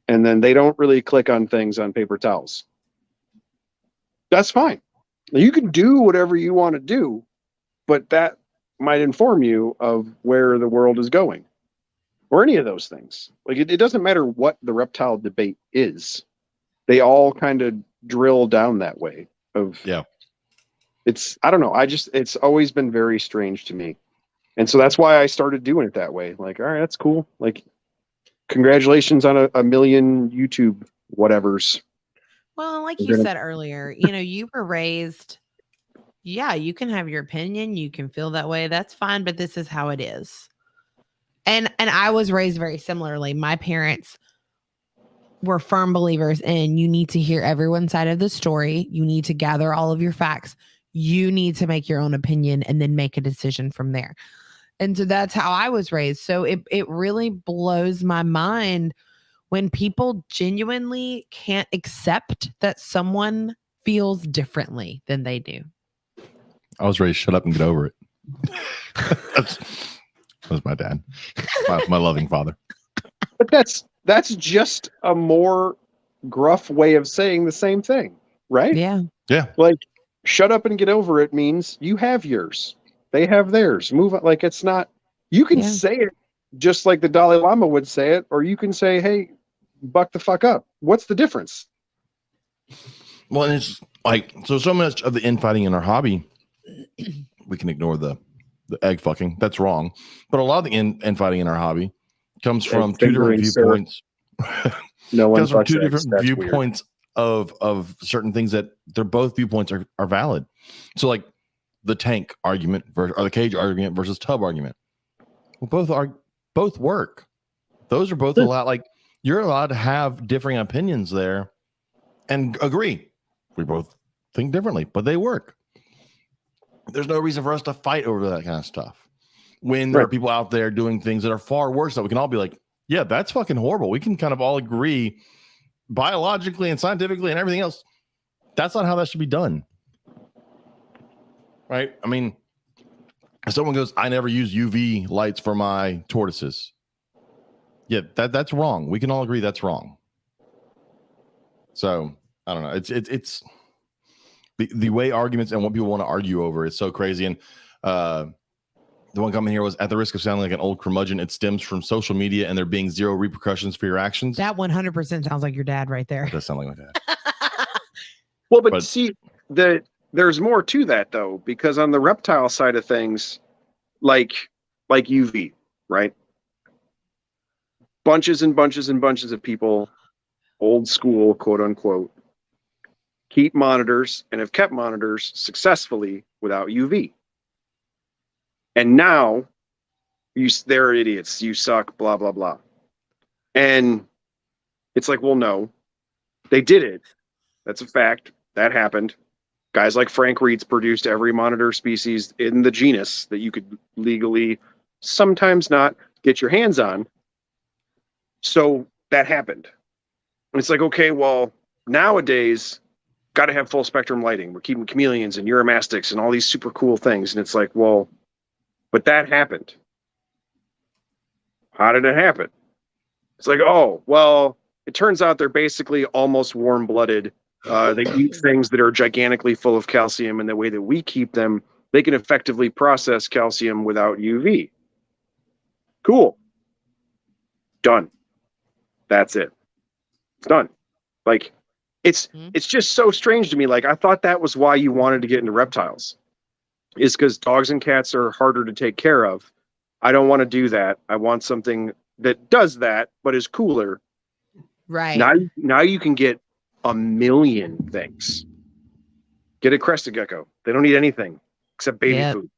And then they don't really click on things on paper towels. That's fine. You can do whatever you want to do, but that might inform you of where the world is going, or any of those things. Like it doesn't matter what the reptile debate is. They all kind of drill down that way of, I don't know. It's always been very strange to me. And so that's why I started doing it that way. Like, all right, that's cool. Like, congratulations on a million YouTube whatevers. Well, like you said earlier, you were raised, you can have your opinion, you can feel that way, that's fine, but this is how it is. And I was raised very similarly. My parents were firm believers in you need to hear everyone's side of the story, you need to gather all of your facts, you need to make your own opinion and then make a decision from there. And so that's how I was raised. So it really blows my mind when people genuinely can't accept that someone feels differently than they do. I was raised, shut up and get over it. That was my dad, my loving father. But that's just a more gruff way of saying the same thing, right? Yeah. Yeah. Like, shut up and get over it means you have yours. They have theirs. Move on. Like, it's not, you can say it just like the Dalai Lama would say it, or you can say, hey, buck the fuck up. What's the difference? Well, and it's like, so much of the infighting in our hobby, we can ignore the egg fucking. That's wrong. But a lot of the infighting in our hobby comes from two different viewpoints. No one comes from two eggs. different viewpoints of certain things that they're both viewpoints are valid. So like the tank argument or the cage argument versus tub argument. Well, both work. Those are both allowed. Like, you're allowed to have differing opinions there and agree. We both think differently, but they work. There's no reason for us to fight over that kind of stuff. When there are people out there doing things that are far worse, that we can all be like, yeah, that's fucking horrible. We can kind of all agree biologically and scientifically and everything else. That's not how that should be done. Right? I mean, if someone goes, I never use UV lights for my tortoises. Yeah, that's wrong. We can all agree that's wrong. So I don't know. It's the way arguments and what people want to argue over is so crazy. And the one comment here was, at the risk of sounding like an old curmudgeon, it stems from social media and there being zero repercussions for your actions. That 100% sounds like your dad right there. That does sound like my dad. Well, but see, there's more to that though, because on the reptile side of things, like UV, right? Bunches and bunches and bunches of people, old school, quote unquote, keep monitors and have kept monitors successfully without UV. And now they're idiots. You suck, blah, blah, blah. And it's like, well, no, they did it. That's a fact. That happened. Guys like Frank Reitz produced every monitor species in the genus that you could legally, sometimes not, get your hands on. So that happened. And it's like, okay, well, nowadays, got to have full spectrum lighting. We're keeping chameleons and uromastics and all these super cool things. And it's like, well, but that happened. How did it happen? It's like, oh, well, it turns out they're basically almost warm-blooded. They eat things that are gigantically full of calcium, and the way that we keep them, they can effectively process calcium without UV. Cool. Done. That's it. It's done. Like, it's just so strange to me. Like, I thought that was why you wanted to get into reptiles, is because dogs and cats are harder to take care of. I don't want to do that. I want something that does that, but is cooler. Right. Now you can get a million things. Get a crested gecko. They don't need anything except baby food.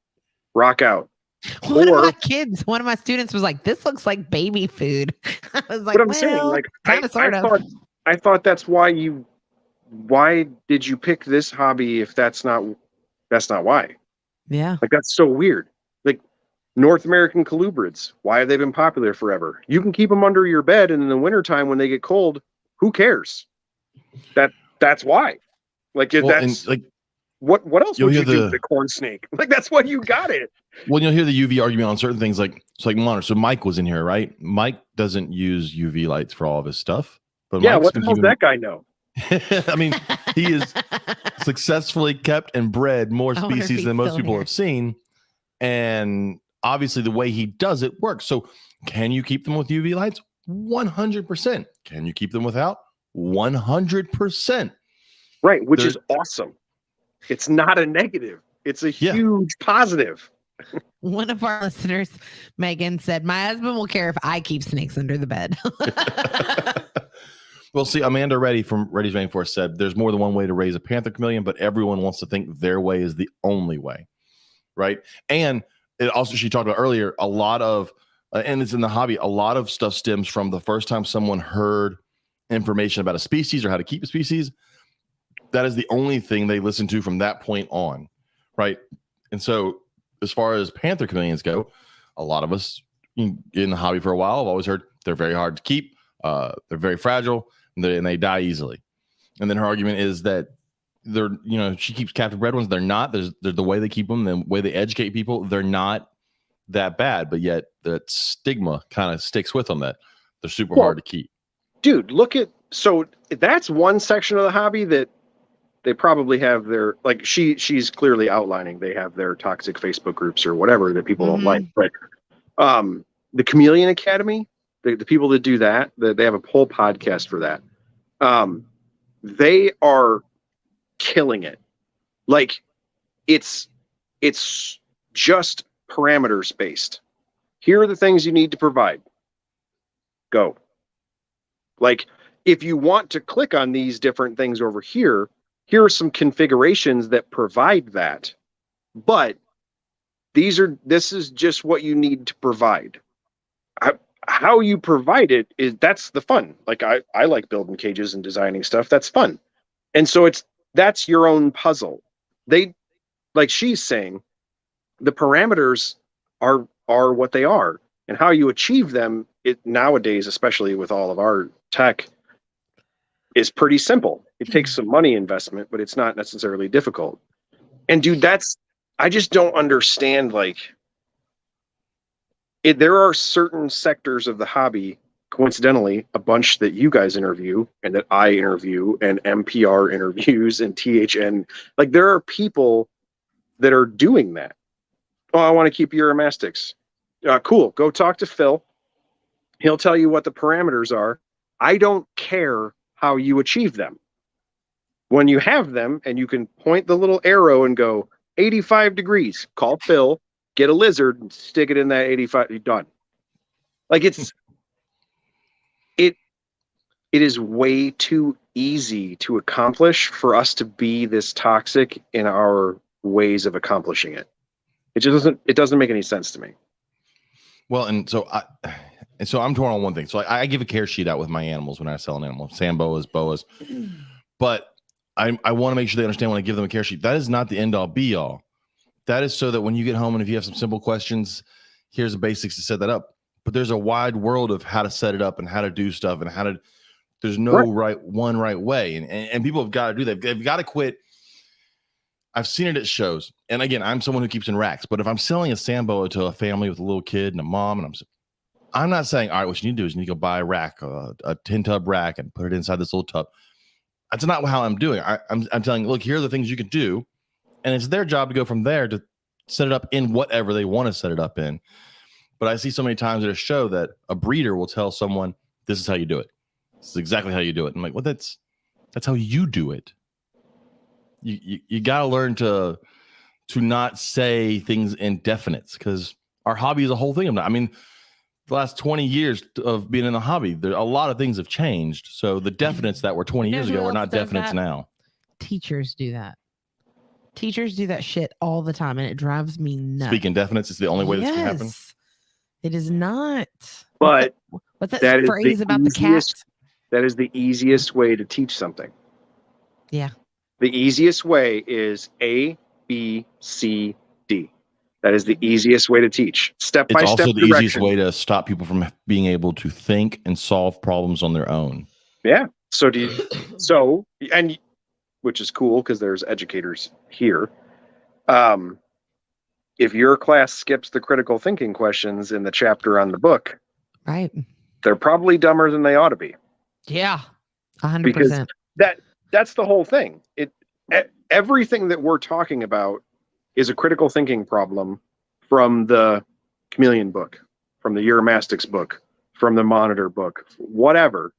Rock out. One of my students was like, "This looks like baby food." I was like, "But I'm saying, like, I thought that's why did you pick this hobby if that's not why?" Yeah. Like, that's so weird. Like, North American colubrids, why have they been popular forever? You can keep them under your bed, and in the wintertime when they get cold, who cares? That's why. Like, what else would you do with a corn snake? Like, that's why you got it. Well, you'll hear the UV argument on certain things, like monitor. So Mike was in here, right? Mike doesn't use UV lights for all of his stuff. But yeah, what the hell does that guy know? I mean, he has successfully kept and bred more species than most people have seen. And obviously the way he does it works. So can you keep them with UV lights? 100%. Can you keep them without? 100%. Right, which is awesome. It's not a negative. It's a huge positive. One of our listeners, Megan, said, "My husband will care if I keep snakes under the bed." Well, see, Amanda Reddy from Reddy's Rainforest said there's more than one way to raise a panther chameleon, but everyone wants to think their way is the only way, right? And it also, she talked about earlier, a lot of, and it's in the hobby, a lot of stuff stems from the first time someone heard information about a species or how to keep a species. That is the only thing they listen to from that point on, right? And so as far as panther chameleons go, a lot of us in the hobby for a while have always heard they're very hard to keep. They're very fragile and they die easily. And then her argument is that they're, she keeps captive bred ones. They're not. They're the way they keep them, the way they educate people. They're not that bad, but yet that stigma kind of sticks with them that they're super hard to keep. Dude, so that's one section of the hobby that they probably have their, like, she's clearly outlining, they have their toxic Facebook groups or whatever that people don't like. But the Chameleon Academy, the people that do that, they have a whole podcast for that. They are killing it. Like, it's just parameters based. Here are the things you need to provide. Go. Like, if you want to click on these different things over here, here are some configurations that provide that. But this is just what you need to provide. How you provide it that's the fun. Like, I like building cages and designing stuff. That's fun. And so that's your own puzzle. Like she's saying, the parameters are what they are, and how you achieve them nowadays, especially with all of our tech, is pretty simple. It takes some money investment, but it's not necessarily difficult. And dude, I just don't understand, like, there are certain sectors of the hobby, coincidentally, a bunch that you guys interview and that I interview and NPR interviews and THN, like, there are people that are doing that. Oh, I want to keep Uromastics. Cool. Go talk to Phil. He'll tell you what the parameters are. I don't care how you achieve them. When you have them and you can point the little arrow and go 85 degrees, call Phil, get a lizard and stick it in that 85, you're done. Like, it is way too easy to accomplish for us to be this toxic in our ways of accomplishing it. It doesn't make any sense to me. Well, and so I'm torn on one thing. So I give a care sheet out with my animals when I sell an animal, boas, but I want to make sure they understand when I give them a care sheet, that is not the end all be all. That is so that when you get home and if you have some simple questions, here's the basics to set that up. But there's a wide world of how to set it up and how to do stuff and there's no right way. And people have got to do that. They've got to quit. I've seen it at shows. And again, I'm someone who keeps in racks, but if I'm selling a Samboa to a family with a little kid and a mom, and I'm not saying, all right, what you need to do is you need to go buy a rack, a 10 tub rack, and put it inside this little tub. That's not how I'm doing. I'm telling, look, here are the things you can do. And it's their job to go from there to set it up in whatever they want to set it up in. But I see so many times at a show that a breeder will tell someone, this is how you do it. This is exactly how you do it. I'm like, well, that's how you do it. You got to learn to not say things in definites, because our hobby is a whole thing. I mean, the last 20 years of being in the hobby, there a lot of things have changed. So the definites that were 20 years ago are not definites now. Teachers do that. Teachers do that shit all the time, and it drives me nuts. Speaking definites is the only way this can happen. It is not. But what's that phrase about the cat? That is the easiest way to teach something. Yeah. The easiest way is A, B, C, D. That is the easiest way to teach. Step by step. It's also the easiest way to stop people from being able to think and solve problems on their own. Yeah. And which is cool because there's educators here. If your class skips the critical thinking questions in the chapter on the book, right, they're probably dumber than they ought to be. Yeah, 100%. Because that's the whole thing. Everything that we're talking about is a critical thinking problem from the Chameleon book, from the Uromastyx book, from the Monitor book, whatever.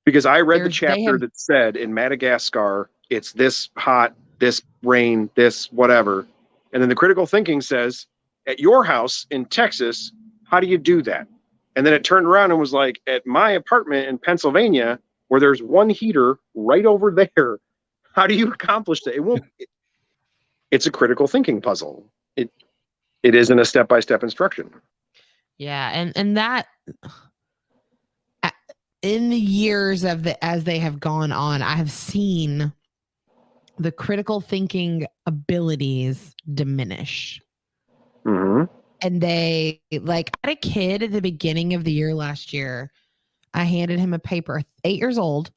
Because I read the chapter that said in Madagascar, it's this hot, this rain, this whatever. And then the critical thinking says, at your house in Texas, how do you do that? And then it turned around and was like, at my apartment in Pennsylvania, where there's one heater right over there, how do you accomplish that? It's a critical thinking puzzle. It isn't a step-by-step instruction. Yeah, and that in the years as they have gone on, I have seen the critical thinking abilities diminish. Mm-hmm. And they, like, I had a kid at the beginning of the year last year. I handed him a paper, 8 years old,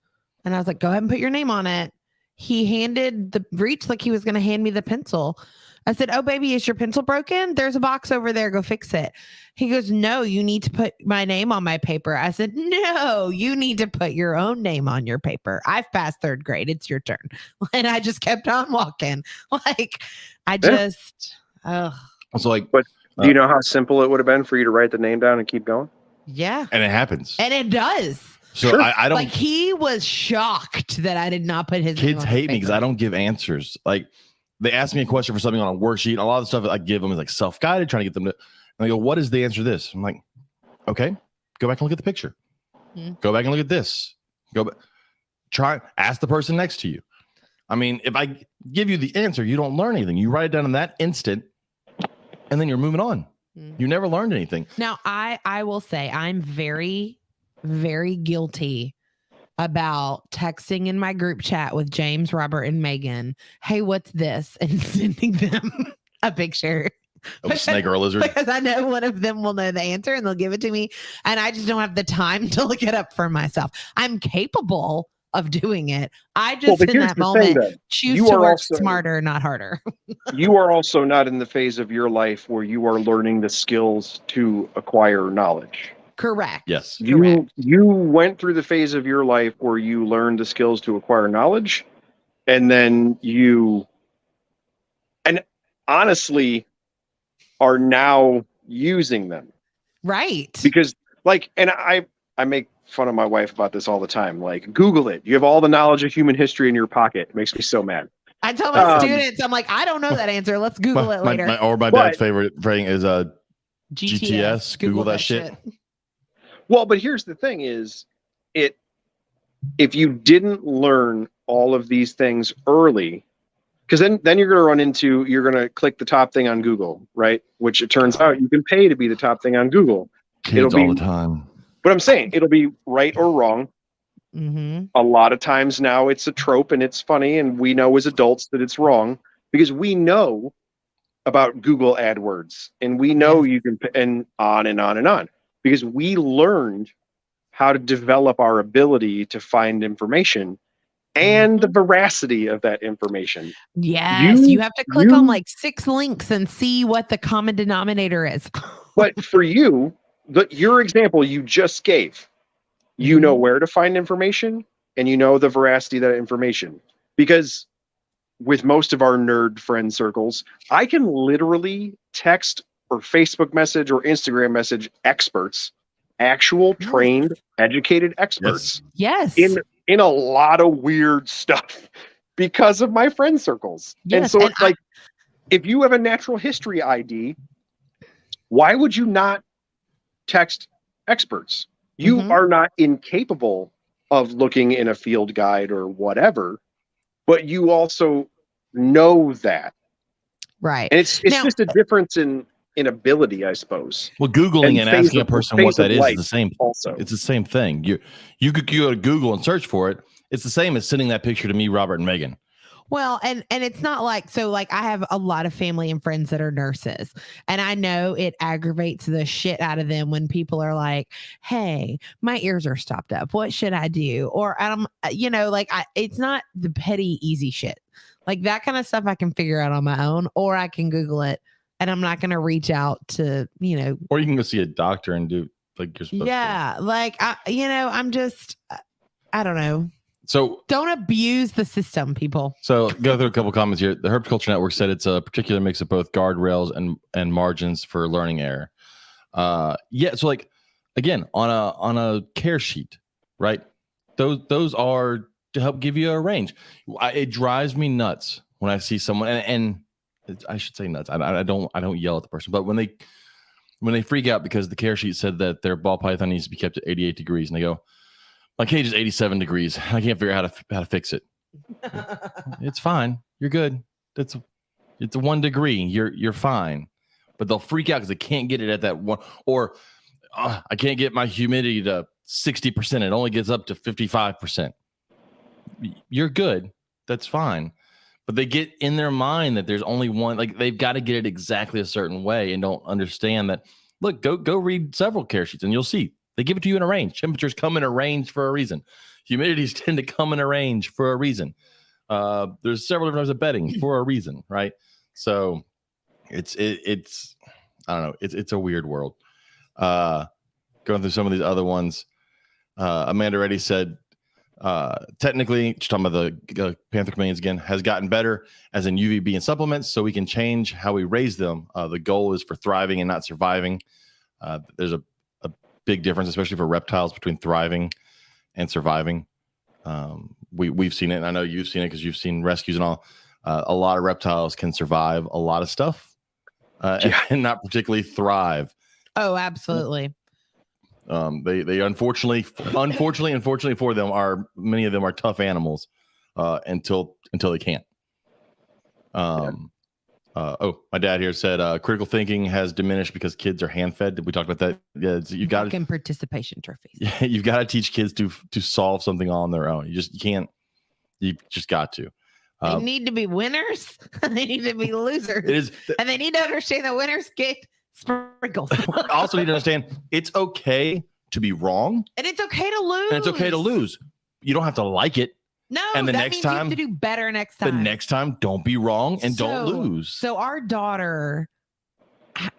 and I was like, go ahead and put your name on it. He handed the reach like he was going to hand me the pencil. I said, oh, baby, is your pencil broken? There's a box over there. Go fix it. He goes, no, you need to put my name on my paper. I said, no, you need to put your own name on your paper. I've passed 3rd grade. It's your turn. And I just kept on walking. Like, I just, but do you know how simple it would have been for you to write the name down and keep going? Yeah. And it happens. And it does. So sure. I don't, like, he was shocked that I did not put his kids hate me because I don't give answers. Like, they ask me a question for something on a worksheet. A lot of the stuff I give them is like self-guided, trying to get them to, and they go, what is the answer to this? I'm like, okay, go back and look at the picture. Go back and look at this. Ask the person next to you. I mean, if I give you the answer, you don't learn anything. You write it down in that instant, and then you're moving on. You never learned anything. Now, I will say I'm very, very guilty about texting in my group chat with James, Robert, and Megan, hey, what's this? And sending them a picture. Of a snake or a lizard? Because I know one of them will know the answer and they'll give it to me. And I just don't have the time to look it up for myself. I'm capable of doing it. I just, in that moment, choose to work smarter, not harder. You are also not in the phase of your life where you are learning the skills to acquire knowledge. Correct. Yes. You went through the phase of your life where you learned the skills to acquire knowledge, and then you, and honestly, are now using them. Right. Because, like, and I make fun of my wife about this all the time. Like, Google it. You have all the knowledge of human history in your pocket. It makes me so mad. I tell my students, I'm like, I don't know that answer. Let's Google it later. My dad's favorite thing is GTS. Google that shit. Well, but here's the thing is, if you didn't learn all of these things early, because then you're going to click the top thing on Google, right? Which it turns out you can pay to be the top thing on Google. Kids all the time. But I'm saying it'll be right or wrong. Mm-hmm. A lot of times now it's a trope and it's funny, and we know as adults that it's wrong because we know about Google AdWords and we know you can, and on and on and on. Because we learned how to develop our ability to find information and the veracity of that information. Yes, you have to click on like 6 links and see what the common denominator is. But for you, your example you just gave, you know where to find information and you know the veracity of that information. Because with most of our nerd friend circles, I can literally text or Facebook message or Instagram message experts, actual trained, educated experts Yes. in a lot of weird stuff because of my friend circles. Yes, And so and it's like, if you have a natural history ID, why would you not text experts? You Mhm. are not incapable of looking in a field guide or whatever, but you also know that. Right. And it's Now- just a difference in ability, I suppose. Well, Googling and phase asking a of- person phase what that of is life the same. also. It's the same thing. You could go to Google and search for it. It's the same as sending that picture to me, Robert and Megan. Well, and it's not like, so like I have a lot of family and friends that are nurses, and I know it aggravates the shit out of them when people are like, "Hey, my ears are stopped up. What should I do?" Or it's not the petty easy shit. Like that kind of stuff I can figure out on my own, or I can Google it, and I'm not going to reach out to, Or you can go see a doctor and do like you're supposed to. Yeah, like I'm just, I don't know. So don't abuse the system, people. So go through a couple comments here. The Herp Culture Network said it's a particular mix of both guardrails and margins for learning error. Yeah. So like again, on a care sheet, right? Those are to help give you a range. It drives me nuts when I see someone, and I should say nuts. I don't yell at the person, but when they freak out because the care sheet said that their ball python needs to be kept at 88 degrees, and they go, "My cage is 87 degrees. I can't figure out how to fix it." It's fine. You're good. It's 1 degree. You're fine. But they'll freak out because they can't get it at that one. Or I can't get my humidity to 60%. It only gets up to 55%. You're good. That's fine. But they get in their mind that there's only one. Like they've got to get it exactly a certain way and don't understand that. Look, go read several care sheets and you'll see. They give it to you in a range. Temperatures come in a range for a reason. Humidities tend to come in a range for a reason. There's several different types of bedding for a reason, right? So it's I don't know. It's a weird world. Going through some of these other ones, Amanda Reddy said, technically, just talking about the panther chameleons again, has gotten better as in UVB and supplements, so we can change how we raise them. The goal is for thriving and not surviving. There's a big difference, especially for reptiles, between thriving and surviving. We've seen it, and I know you've seen it because you've seen rescues and all. A lot of reptiles can survive a lot of stuff and not particularly thrive. Oh, absolutely. They unfortunately for them many of them are tough animals until they can't. My dad here said critical thinking has diminished because kids are hand fed. We talked about that. Yeah, you got to participation trophies. Yeah, you've got to teach kids to solve something on their own. You can't. You just got to. They need to be winners. They need to be losers. And they need to understand that winners get sprinkles. Also need to understand it's okay to be wrong. And it's okay to lose. And it's okay to lose. You don't have to like it. No, and the that next means time, you have to do better next time. The next time, don't be wrong and don't lose. So our daughter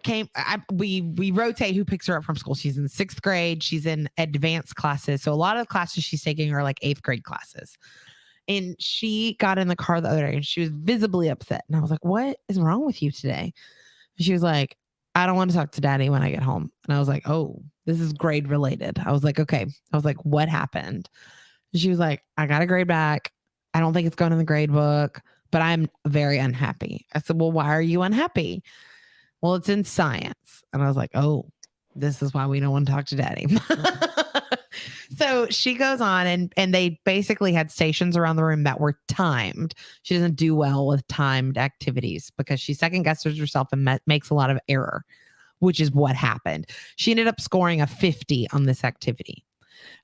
came, we rotate who picks her up from school. She's in 6th grade. She's in advanced classes. So a lot of the classes she's taking are like 8th grade classes. And she got in the car the other day and she was visibly upset. And I was like, "What is wrong with you today?" And she was like, "I don't want to talk to daddy when I get home." And I was like, "Oh, this is grade related." I was like, "Okay." I was like, "What happened?" And she was like, "I got a grade back. I don't think it's going in the grade book, but I'm very unhappy." I said, "Well, why are you unhappy?" "Well, it's in science." And I was like, "Oh, this is why we don't want to talk to daddy." So she goes on and they basically had stations around the room that were timed. She doesn't do well with timed activities because she second guesses herself and makes a lot of error, which is what happened. She ended up scoring a 50 on this activity.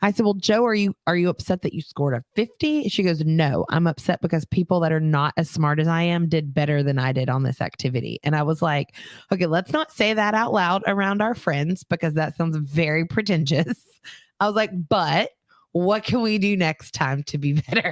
I said, "Well, Joe, are you upset that you scored a 50? She goes, "No, I'm upset because people that are not as smart as I am did better than I did on this activity." And I was like, "Okay, let's not say that out loud around our friends because that sounds very pretentious." I was like, "But what can we do next time to be better?"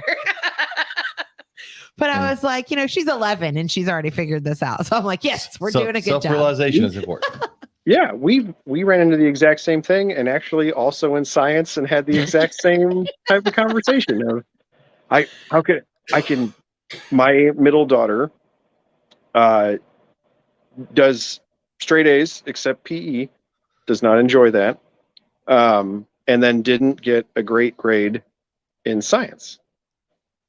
But I was like, she's 11 and she's already figured this out. So I'm like, yes, we're doing a good job. Self-realization is important. Yeah, we ran into the exact same thing, and actually also in science, and had the exact same type of conversation of, I can my middle daughter does straight A's except PE, does not enjoy that, and then didn't get a great grade in science.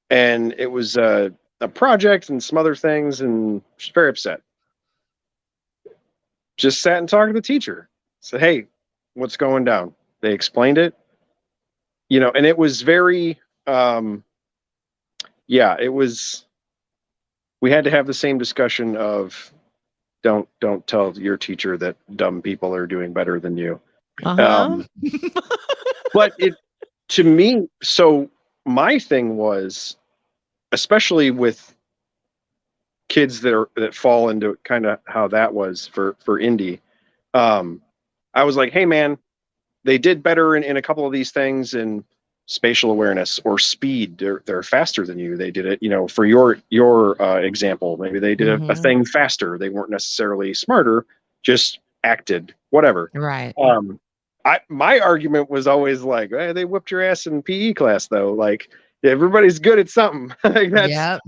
And it was a project and some other things, and she's very upset. Just sat and talked to the teacher. Said, "Hey, what's going down?" They explained it, and it was very, it was. We had to have the same discussion of, don't tell your teacher that dumb people are doing better than you. Uh-huh. But to me, so my thing was, especially with kids that fall into kind of how that was for Indy, I was like, hey man, they did better in a couple of these things in spatial awareness or speed. They're faster than you. They did it, for your example, maybe they did a thing faster. They weren't necessarily smarter, just acted, whatever. Right. My argument was always like, hey, they whipped your ass in PE class though. Like everybody's good at something. Like that's,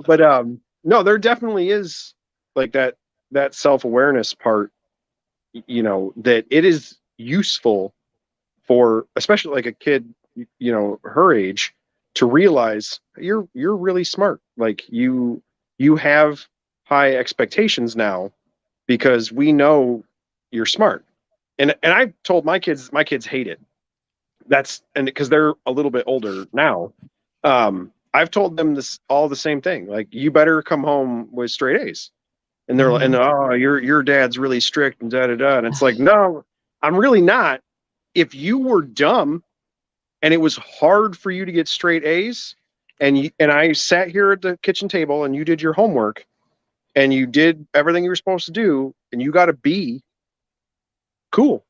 but no, there definitely is like that self-awareness part, that it is useful for, especially like a kid, her age, to realize you're really smart. Like you have high expectations now because we know you're smart. And I told my kids hate it. And because they're a little bit older now, I've told them this all the same thing. Like, you better come home with straight A's. And they're and your dad's really strict and da da da. And it's like, no, I'm really not. If you were dumb and it was hard for you to get straight A's, and I sat here at the kitchen table and you did your homework and you did everything you were supposed to do and you got a B, cool.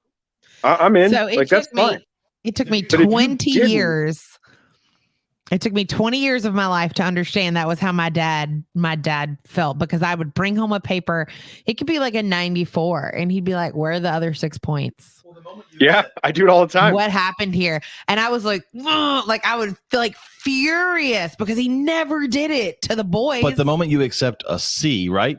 I'm in. So that's fine. It took me 20 years. It took me 20 years of my life to understand that was how my dad felt, because I would bring home a paper. It could be like a 94 and he'd be like, where are the other 6 points? Yeah, I do it all the time. What happened here? And I was like, I would feel like furious because he never did it to the boys. But the moment you accept a C, right?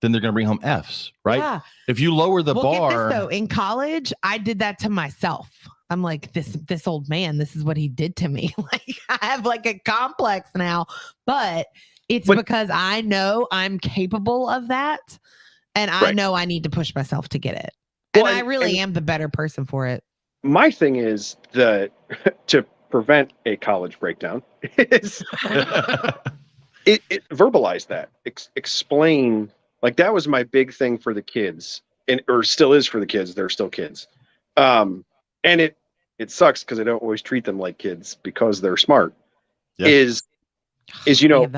Then they're going to bring home Fs, right? Yeah. If you lower the bar. Get this, though. In college, I did that to myself. I'm like, this old man, this is what he did to me. Like, I have like a complex now, but it's because I know I'm capable of that. And I know I need to push myself to get it. And I really am the better person for it. My thing is to prevent a college breakdown is it verbalize that, explain. Like, that was my big thing for the kids, or still is for the kids. They're still kids. And it sucks because I don't always treat them like kids because they're smart. Yeah. Is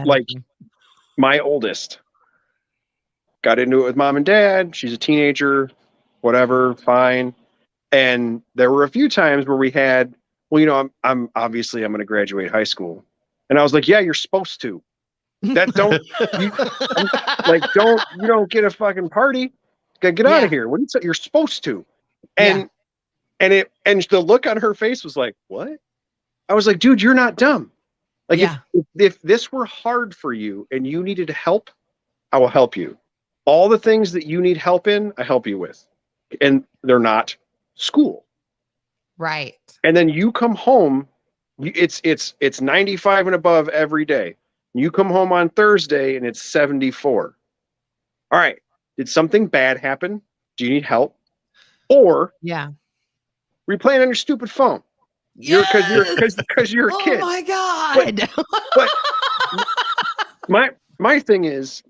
like my oldest got into it with mom and dad. She's a teenager, whatever, fine. And there were a few times where we had, I'm obviously I'm going to graduate high school, and I was like, yeah, you're supposed to. That you don't get a fucking party. Get out of here. What do you say? You're supposed to. And the look on her face was like, what? I was like, dude, you're not dumb. Like, if this were hard for you and you needed help, I will help you. All the things that you need help in, I help you with. And they're not school. Right. And then you come home, it's 95 and above every day. You come home on Thursday and it's 74. All right. Did something bad happen? Do you need help? Or were you playing on your stupid phone? Because you're a kid. Oh my God. But my thing is,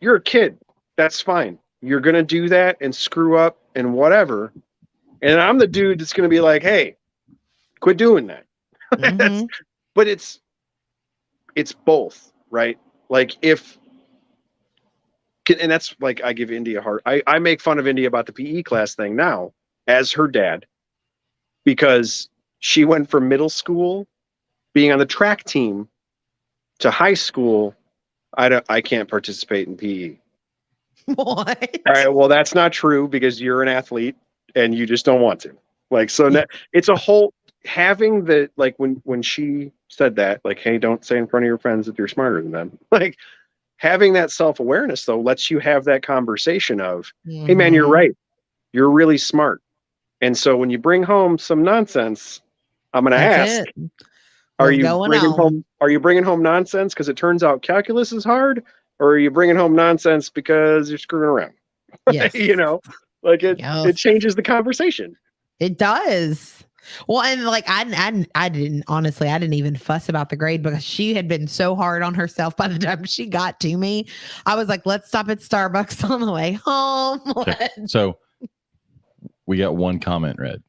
you're a kid. That's fine. You're gonna do that and screw up and whatever. And I'm the dude that's gonna be like, hey, quit doing that. Mm-hmm. But it's both. Right? Like, and that's like, I give Indy a hard, I make fun of Indy about the PE class thing now as her dad, because she went from middle school being on the track team to high school. I can't participate in PE. What? All right. Well, that's not true, because you're an athlete and you just don't want to. Like, so it's a whole, having the, like, when she said that, like, hey, don't say in front of your friends that you're smarter than them. Like, having that self-awareness though lets you have that conversation of, hey man, you're Mhm. right. You're really smart. And so when you bring home some nonsense, I'm going to That's ask, it. What's going on? are you bringing home nonsense because it turns out calculus is hard, or are you bringing home nonsense because you're screwing around? Yes. You know, like it Yes. changes the conversation. It does. Well, and like I didn't honestly, I didn't even fuss about the grade because she had been so hard on herself by the time she got to me. I was like, let's stop at Starbucks on the way home. Okay. So we got one comment read.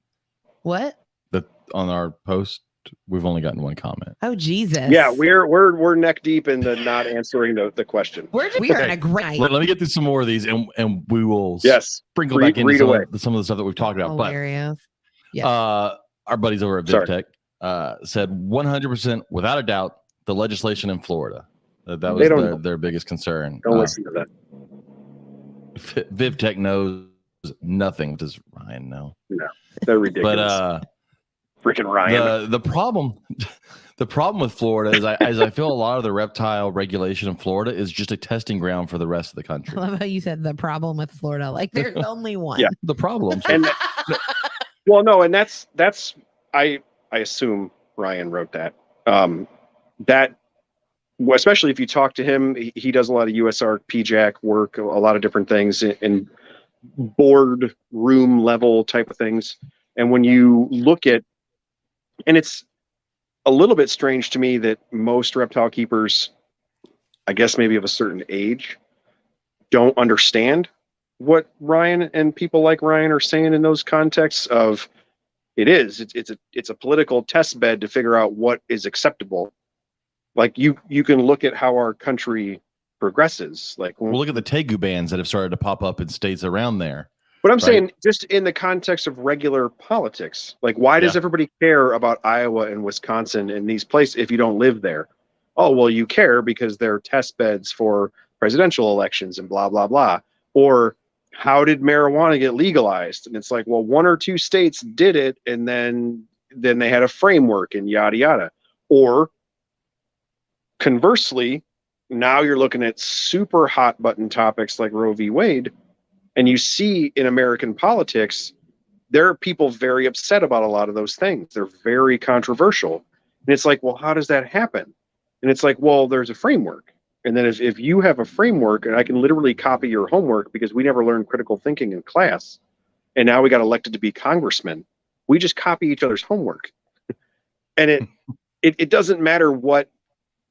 What? That on our post, we've only gotten one comment. Oh Jesus. Yeah, we're neck deep in the not answering the question. We are in a great Let me get through some more of these, and we will sprinkle Read back into away. some of the stuff that we've talked about. hilarious. But our buddies over at Sorry. VivTech said 100% without a doubt the legislation in Florida. That They was don't their biggest concern. Don't listen to that. VivTech knows nothing. Does Ryan know? No, they're ridiculous. But freaking Ryan. the problem with Florida is I feel a lot of the reptile regulation in Florida is just a testing ground for the rest of the country. I love how you said the problem with Florida. Like there's only one. Yeah. The problems. And well, no, and that's I assume Ryan wrote that. That especially if you talk to him, he does a lot of USR PJAC work, a lot of different things in board room level type of things. And when you look at, and it's a little bit strange to me that most reptile keepers, I guess maybe of a certain age, don't understand what Ryan and people like Ryan are saying in those contexts of it's a political test bed to figure out what is acceptable. Like you can look at how our country progresses. Like we'll look at the Tegu bans that have started to pop up in states around there. But I'm saying just in the context of regular politics, like why does everybody care about Iowa and Wisconsin and these places if you don't live there? Oh, well, you care because they're test beds for presidential elections and blah, blah, blah. Or how did marijuana get legalized? And it's like, well, one or two states did it and then they had a framework and yada, yada. Or conversely, now you're looking at super hot button topics like Roe v. Wade. And you see in American politics, there are people very upset about a lot of those things. They're very controversial. And it's like, well, how does that happen? And it's like, well, there's a framework. And then if you have a framework, and I can literally copy your homework because we never learned critical thinking in class. And now we got elected to be congressmen. We just copy each other's homework. And it doesn't matter what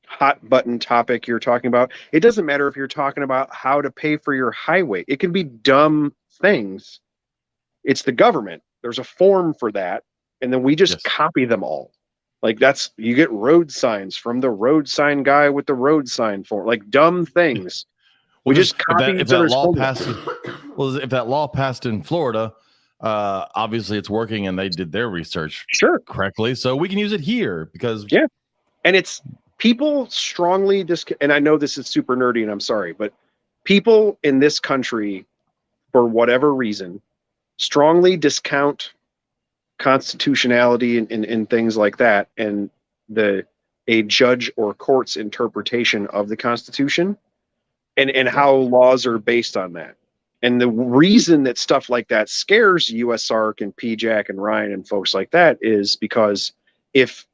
hot button topic you're talking about. It doesn't matter if you're talking about how to pay for your highway. It can be dumb things. It's the government. There's a form for that. And then we just copy them all. Like you get road signs from the road sign guy with the road sign form, like dumb things. We just copy each other's law passed. Well, if that law passed in Florida, obviously it's working and they did their research correctly. So we can use it here because and it's people strongly and I know this is super nerdy and I'm sorry, but people in this country, for whatever reason, strongly discount constitutionality and things like that and a judge or court's interpretation of the Constitution and how laws are based on that. And the reason that stuff like that scares USARC and PJAC and Ryan and folks like that is because if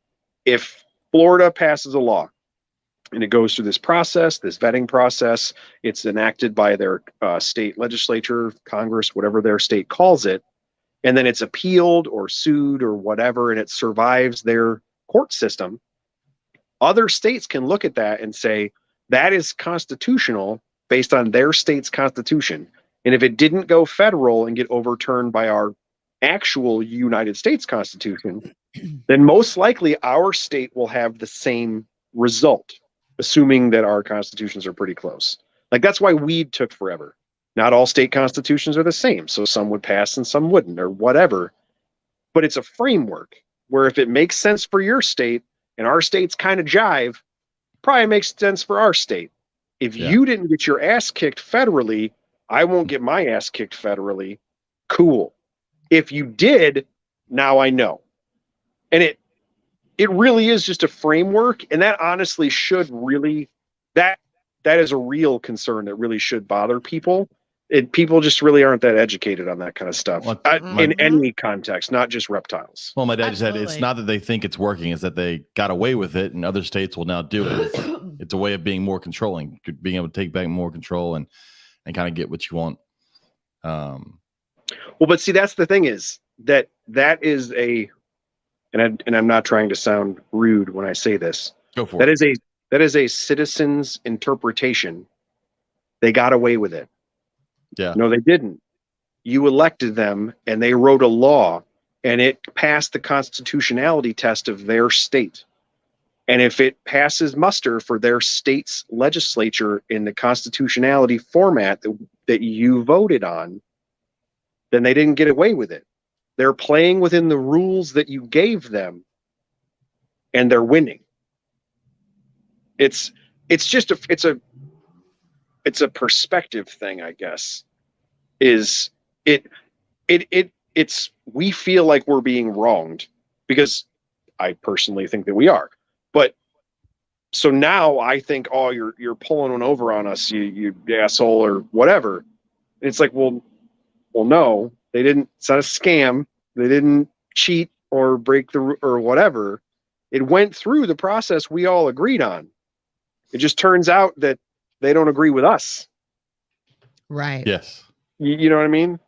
Florida passes a law and it goes through this process, this vetting process, it's enacted by their state legislature, Congress, whatever their state calls it, and then it's appealed or sued or whatever, and it survives their court system, other states can look at that and say, that is constitutional based on their state's constitution. And if it didn't go federal and get overturned by our actual United States Constitution, then most likely our state will have the same result, assuming that our constitutions are pretty close. Like that's why weed took forever. Not all state constitutions are the same. So some would pass and some wouldn't or whatever. But it's a framework where if it makes sense for your state and our states kind of jive, probably makes sense for our state. If you didn't get your ass kicked federally, I won't get my ass kicked federally. Cool. If you did, now I know. And it really is just a framework, and that honestly should really that is a real concern that really should bother people. People just really aren't that educated on that kind of stuff in any context, not just reptiles. Well, my dad just said it's not that they think it's working; it's that they got away with it, and other states will now do it. It's a way of being more controlling, being able to take back more control and kind of get what you want. Well, but see, that's the thing is that is a, and I'm not trying to sound rude when I say this. Go for it. That is a citizen's interpretation. They got away with it. Yeah. No, they didn't. You elected them, and they wrote a law, and it passed the constitutionality test of their state. And if it passes muster for their state's legislature in the constitutionality format that you voted on, then they didn't get away with it. They're playing within the rules that you gave them, and they're winning. It's just a perspective thing, I guess. It's we feel like we're being wronged, because I personally think that we are. But so now I think, oh, you're pulling one over on us, you asshole, or whatever. And it's like, well, no, they didn't. It's not a scam. They didn't cheat or break the or whatever. It went through the process we all agreed on. It just turns out that they don't agree with us. Right. Yes. You know what I mean?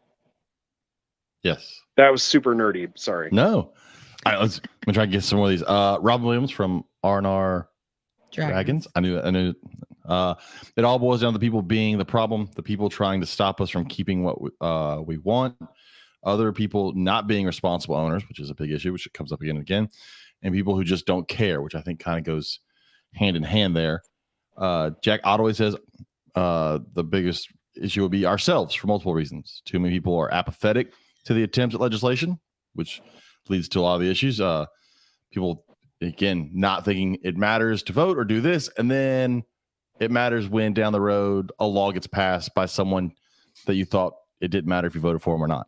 Yes. That was super nerdy. Sorry. No. All right, I'm gonna try to get some more of these. Robin Williams from R&R Dragons. I knew. It all boils down to the people being the problem, the people trying to stop us from keeping what we want, other people not being responsible owners, which is a big issue, which comes up again and again, and people who just don't care, which I think kind of goes hand in hand there. Jack Ottaway says the biggest issue would be ourselves for multiple reasons. Too many people are apathetic to the attempts at legislation, which leads to a lot of the issues. People, again, not thinking it matters to vote or do this, and then it matters when down the road a law gets passed by someone that you thought it didn't matter if you voted for them or not.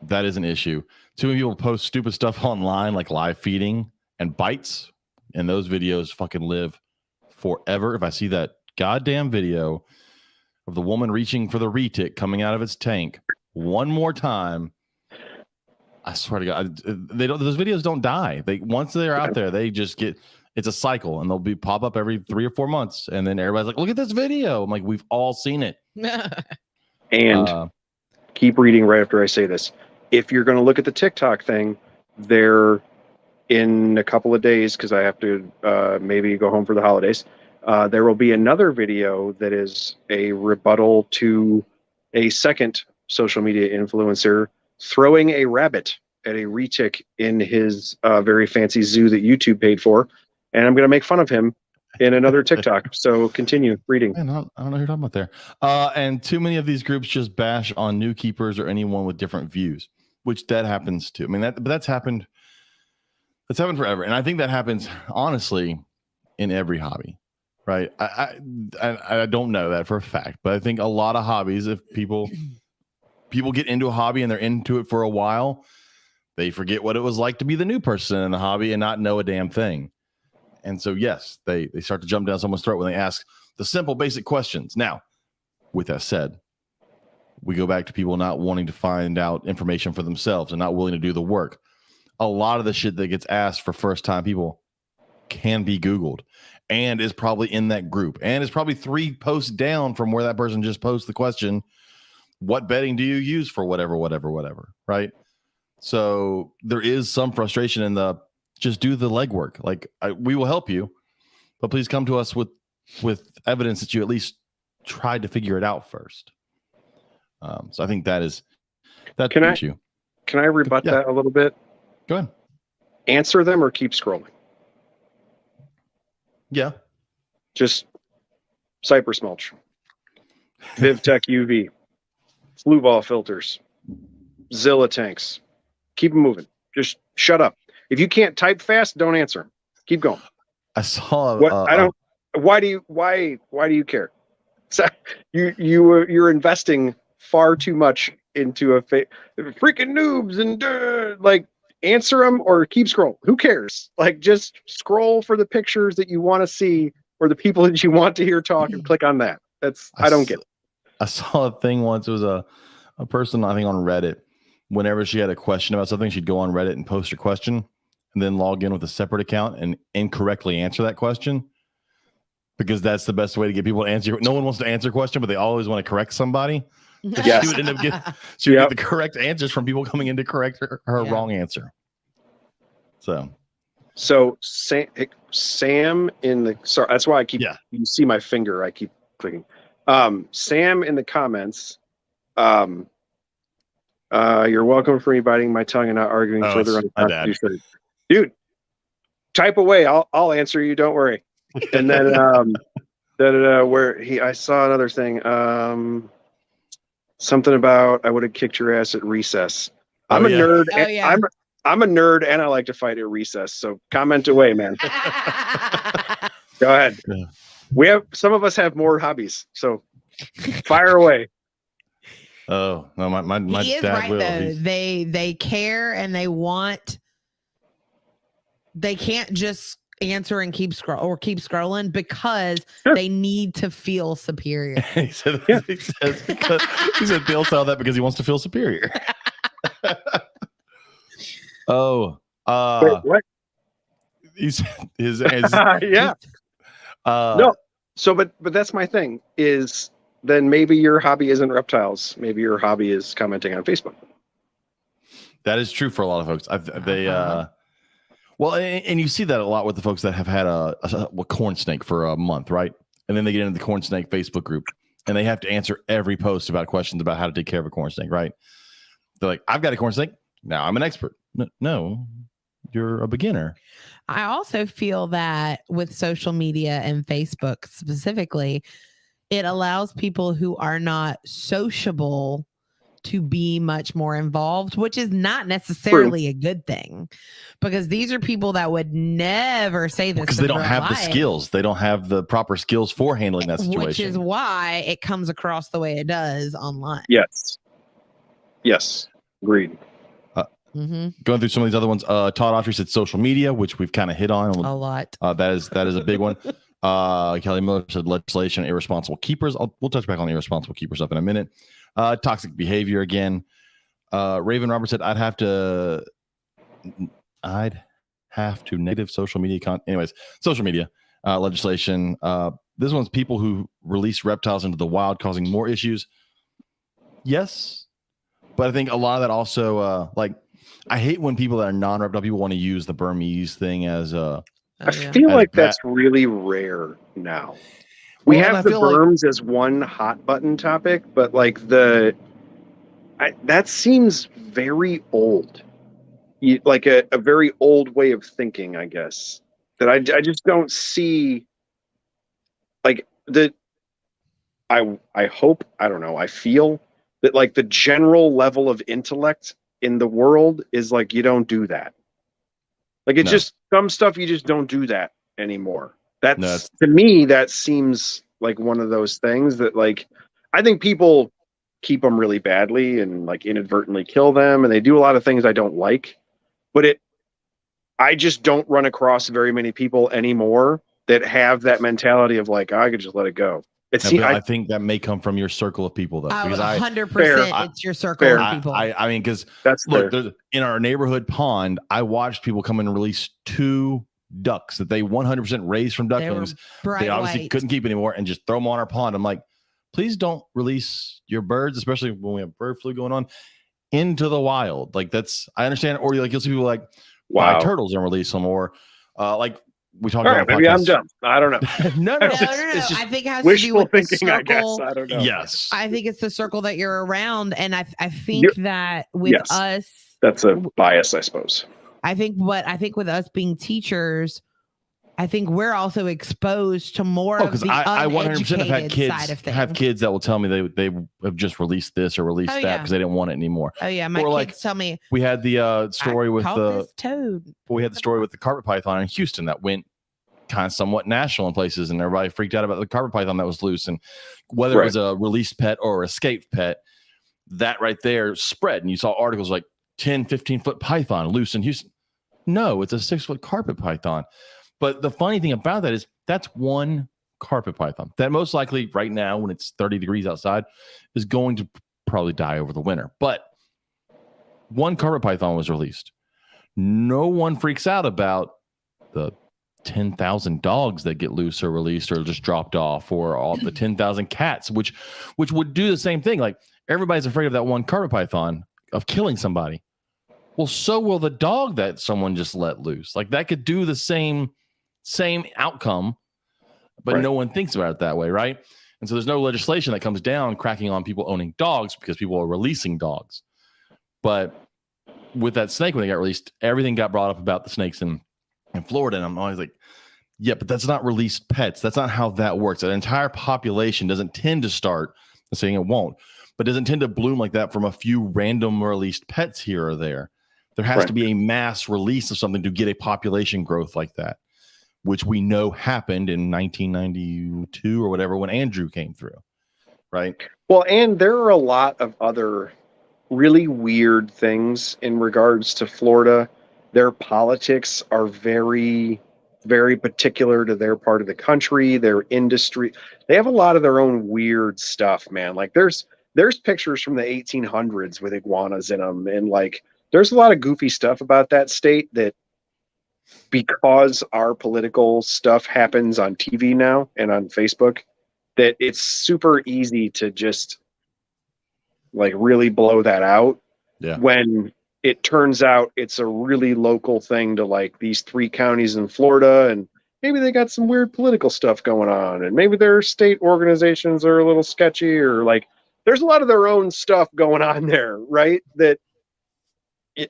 That is an issue. Too many people post stupid stuff online, like live feeding and bites, and those videos fucking live forever. If I see that goddamn video of the woman reaching for the retic coming out of its tank one more time, I swear to God, those videos don't die. Once they're out there, they just get, it's a cycle, and they'll be pop up every 3 or 4 months, and then everybody's like, look at this video. I'm like, we've all seen it. And keep reading right after I say this. If you're going to look at the TikTok thing, they're in a couple of days, because I have to maybe go home for the holidays. There will be another video that is a rebuttal to a second social media influencer throwing a rabbit at a retic in his very fancy zoo that YouTube paid for. And I'm going to make fun of him in another TikTok. So continue reading. Man, I don't know who you're talking about there. And too many of these groups just bash on new keepers or anyone with different views, which that happens too. I mean, that's happened. That's happened forever. And I think that happens, honestly, in every hobby, right? I don't know that for a fact, but I think a lot of hobbies, if people get into a hobby and they're into it for a while, they forget what it was like to be the new person in the hobby and not know a damn thing. And so, yes, they start to jump down someone's throat when they ask the simple, basic questions. Now, with that said, we go back to people not wanting to find out information for themselves and not willing to do the work. A lot of the shit that gets asked for first-time people can be Googled and is probably in that group and is probably 3 posts down from where that person just posed the question, what bedding do you use for whatever, right? So there is some frustration in the just do the legwork. Like, we will help you, but please come to us with evidence that you at least tried to figure it out first. So I think that's the issue. Can I rebut that a little bit? Go ahead. Answer them or keep scrolling. Yeah. Just cypress mulch, VivTech UV, flue ball filters, Zilla tanks. Keep them moving. Just shut up. If you can't type fast, don't answer. Keep going. I saw. Why do you care? So you're investing far too much into freaking noobs and like answer them or keep scrolling. Who cares? Like, just scroll for the pictures that you want to see or the people that you want to hear talk and click on that. I don't get it. I saw a thing once. It was a person, I think, on Reddit. Whenever she had a question about something, she'd go on Reddit and post her question and then log in with a separate account and incorrectly answer that question, because that's the best way to get people to answer. No one wants to answer a question, but they always want to correct somebody. Yes. She would end up get the correct answers from people coming in to correct her wrong answer. So Sam in the, sorry, that's why I keep, you see my finger, I keep clicking. Sam in the comments, you're welcome for me biting my tongue and not arguing further on the Constitution. Dude, type away. I'll answer you. Don't worry. And then I saw another thing. Something about I would have kicked your ass at recess. I'm a nerd. I'm a nerd, and I like to fight at recess. So comment away, man. Go ahead. Some of us have more hobbies, so fire away. Oh no, my he is dad right will. though. They care and they want. They can't just answer and keep scrolling because they need to feel superior. he said Bill saw that because he wants to feel superior. Wait, what? His yeah. No. So, but that's my thing is then maybe your hobby isn't reptiles. Maybe your hobby is commenting on Facebook. That is true for a lot of folks. Well, and you see that a lot with the folks that have had a corn snake for a month, right? And then they get into the corn snake Facebook group and they have to answer every post about questions about how to take care of a corn snake, right? They're like, I've got a corn snake. Now I'm an expert. No, you're a beginner. I also feel that with social media and Facebook specifically, it allows people who are not sociable to be much more involved, which is not necessarily a good thing, because these are people that would never say this because they don't have the skills. They don't have the proper skills for handling that situation, which is why it comes across the way it does online. Yes. Agreed. Going through some of these other ones, Todd Autry said social media, which we've kind of hit on a lot. That is a big one. Kelly Miller said legislation, irresponsible keepers. We'll touch back on the irresponsible keeper stuff in a minute. Toxic behavior again. Raven Roberts said I'd have to negative social media anyways, social media legislation. This one's people who release reptiles into the wild causing more issues. Yes, but I think a lot of that also I hate when people that are non-reptile people want to use the Burmese thing as I feel like that's really rare now. We have the berms as one hot button topic, but that seems very old. Like a very old way of thinking, I guess. That I just don't see I hope, I don't know, I feel that the general level of intellect in the world is you don't do that. Just some stuff you just don't do that anymore. To me, that seems like one of those things that I think people keep them really badly and inadvertently kill them, and they do a lot of things I don't like. But I just don't run across very many people anymore that have that mentality of I could just let it go. I think that may come from your circle of people, though. Because 100%, it's your circle of people. I mean, because look, in our neighborhood pond, I watched people come in and release 2 ducks that they 100% raised from ducklings. They obviously couldn't keep anymore and just throw them on our pond. I'm like, please don't release your birds, especially when we have bird flu going on, into the wild. I understand. Or you'll see people buy turtles and release them, or we talked about. Maybe I'm dumb. I don't know. No. I think it has to do with thinking, the circle. I guess. I don't know. Yes. I think it's the circle that you're around, and I think that with us, that's a bias, I suppose. I think with us being teachers, I think we're also exposed to more of the I 100% have had side of things. Have kids that will tell me they have just released this or released that because they didn't want it anymore. Oh yeah, my kids tell me. We had the story with the toad. We had the story with the carpet python in Houston that went kind of somewhat national in places, and everybody freaked out about the carpet python that was loose, and whether it was a released pet or escaped pet, that right there spread, and you saw articles like 10, 15-foot python loose in Houston. No, it's a 6-foot carpet python. But the funny thing about that is that's one carpet python that most likely right now, when it's 30 degrees outside, is going to probably die over the winter. But one carpet python was released. No one freaks out about the 10,000 dogs that get loose or released or just dropped off, or all the 10,000 cats, which would do the same thing. Like, everybody's afraid of that one carpet python of killing somebody. Well, so will the dog that someone just let loose. Like, that could do the same outcome, but no one thinks about it that way, right? And so there's no legislation that comes down cracking on people owning dogs because people are releasing dogs. But with that snake, when they got released, everything got brought up about the snakes in Florida. And I'm always like, yeah, but that's not released pets. That's not how that works. An entire population doesn't tend to start, I'm saying it won't, but doesn't tend to bloom like that from a few random released pets here or there. There has to be a mass release of something to get a population growth like that, which we know happened in 1992 or whatever when Andrew came through, right? Well, and there are a lot of other really weird things in regards to Florida. Their politics are very, very particular to their part of the country, their industry. They have a lot of their own weird stuff, man. Like, there's pictures from the 1800s with iguanas in them, and like, there's a lot of goofy stuff about that state that, because our political stuff happens on TV now and on Facebook, that it's super easy to just like really blow that out. Yeah. When it turns out it's a really local thing to like these 3 counties in Florida, and maybe they got some weird political stuff going on, and maybe their state organizations are a little sketchy, or like there's a lot of their own stuff going on there, right? That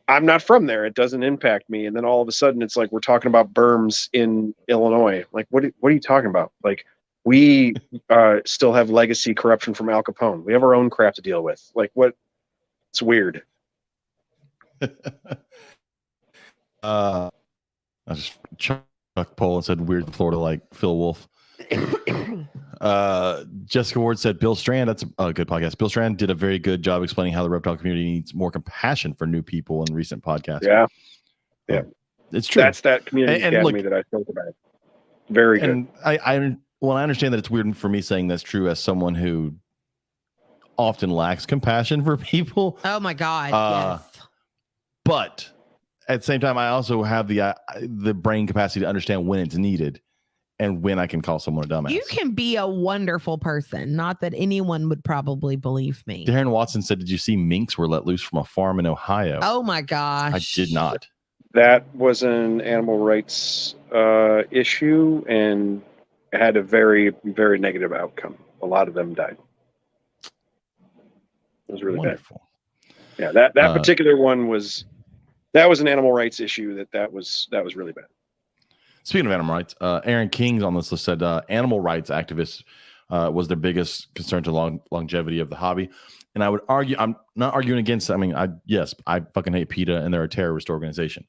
I'm not from there. It doesn't impact me. And then all of a sudden it's like, we're talking about berms in Illinois. Like, what are you talking about? Like, we still have legacy corruption from Al Capone. We have our own crap to deal with. Like, what? It's weird. I just Chuck Poland said weird Florida like Phil Wolf. Jessica Ward said Bill Strand, that's a good podcast. Bill Strand did a very good job explaining how the reptile community needs more compassion for new people in recent podcasts. Yeah, it's true. That's that community academy that I spoke about. Very good. And I understand that it's weird for me saying that's true as someone who often lacks compassion for people. Oh my God, yes. But at the same time, I also have the brain capacity to understand when it's needed and when I can call someone a dumbass. You can be a wonderful person. Not that anyone would probably believe me. Darren Watson said, did you see minks were let loose from a farm in Ohio? Oh my gosh. I did not. That was an animal rights issue, and had a very, very negative outcome. A lot of them died. It was really Wonderful. Bad. Yeah, that particular one was an animal rights issue that was really bad. Speaking of animal rights, Aaron King's on this list said animal rights activists was their biggest concern to longevity of the hobby. And I would argue, I'm not arguing against it. I mean, I fucking hate PETA and they're a terrorist organization,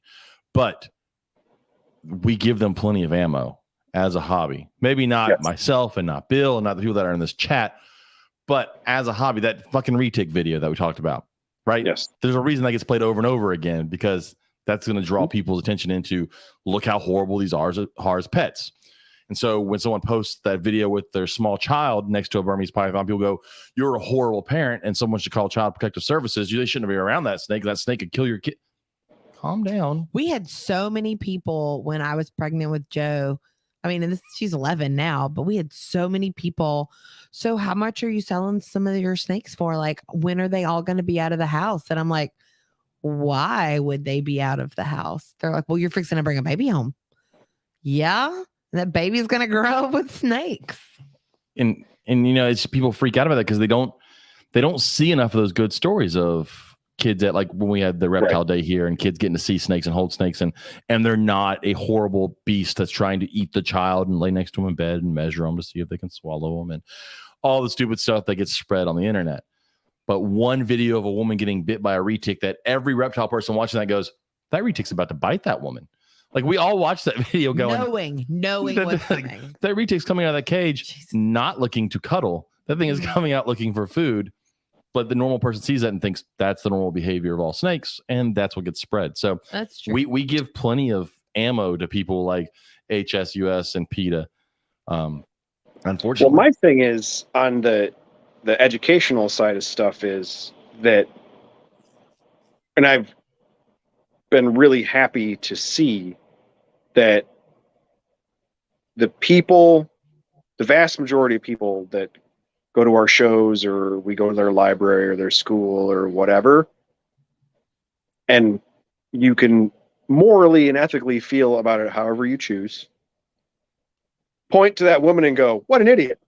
but we give them plenty of ammo as a hobby. Maybe not myself and not Bill and not the people that are in this chat, but as a hobby, that fucking retic video that we talked about, right? Yes. There's a reason that gets played over and over again, because that's going to draw people's attention into, look how horrible these are as pets. And so when someone posts that video with their small child next to a Burmese python, people go, you're a horrible parent and someone should call Child Protective Services. They shouldn't be around that snake. That snake could kill your kid. Calm down. We had so many people when I was pregnant with Joe. I mean, she's 11 now, but we had so many people. So how much are you selling some of your snakes for? Like, when are they all going to be out of the house? And I'm like, why would they be out of the house? They're like, well, you're fixing to bring a baby home. Yeah. That baby's going to grow up with snakes. And it's people freak out about that because they don't see enough of those good stories of kids at, like, when we had the reptile day here and kids getting to see snakes and hold snakes and they're not a horrible beast that's trying to eat the child and lay next to them in bed and measure them to see if they can swallow them and all the stupid stuff that gets spread on the internet. But one video of a woman getting bit by a retic that every reptile person watching that goes, that retic's about to bite that woman. Like, we all watched that video going, knowing what's coming. That retic's coming out of that cage, not looking to cuddle. That thing is coming out looking for food. but the normal person sees that and thinks that's the normal behavior of all snakes, and that's what gets spread. So That's true. we give plenty of ammo to people like HSUS and PETA. Unfortunately, Well, my thing is on the educational side of stuff is that, and I've been really happy to see that the vast majority of people that go to our shows or we go to their library or their school or whatever, and you can morally and ethically feel about it however you choose, point to that woman and go, what an idiot.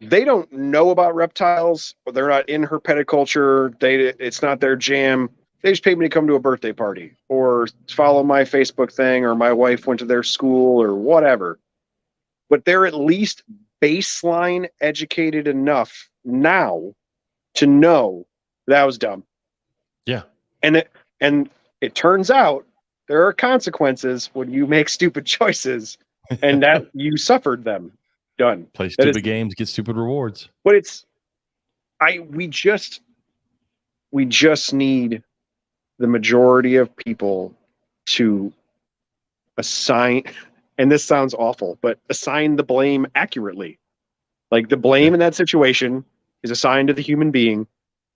They don't know about reptiles, or they're not in herpetoculture. It's not their jam. They just paid me to come to a birthday party or follow my Facebook thing, or my wife went to their school or whatever. But they're at least baseline educated enough now to know that was dumb. yeah. And it turns out there are consequences when you make stupid choices, and that you suffered them. Done. Play stupid games, get stupid rewards. But we just need the majority of people to assign, and this sounds awful, but assign the blame accurately. Like the blame in that situation is assigned to the human being,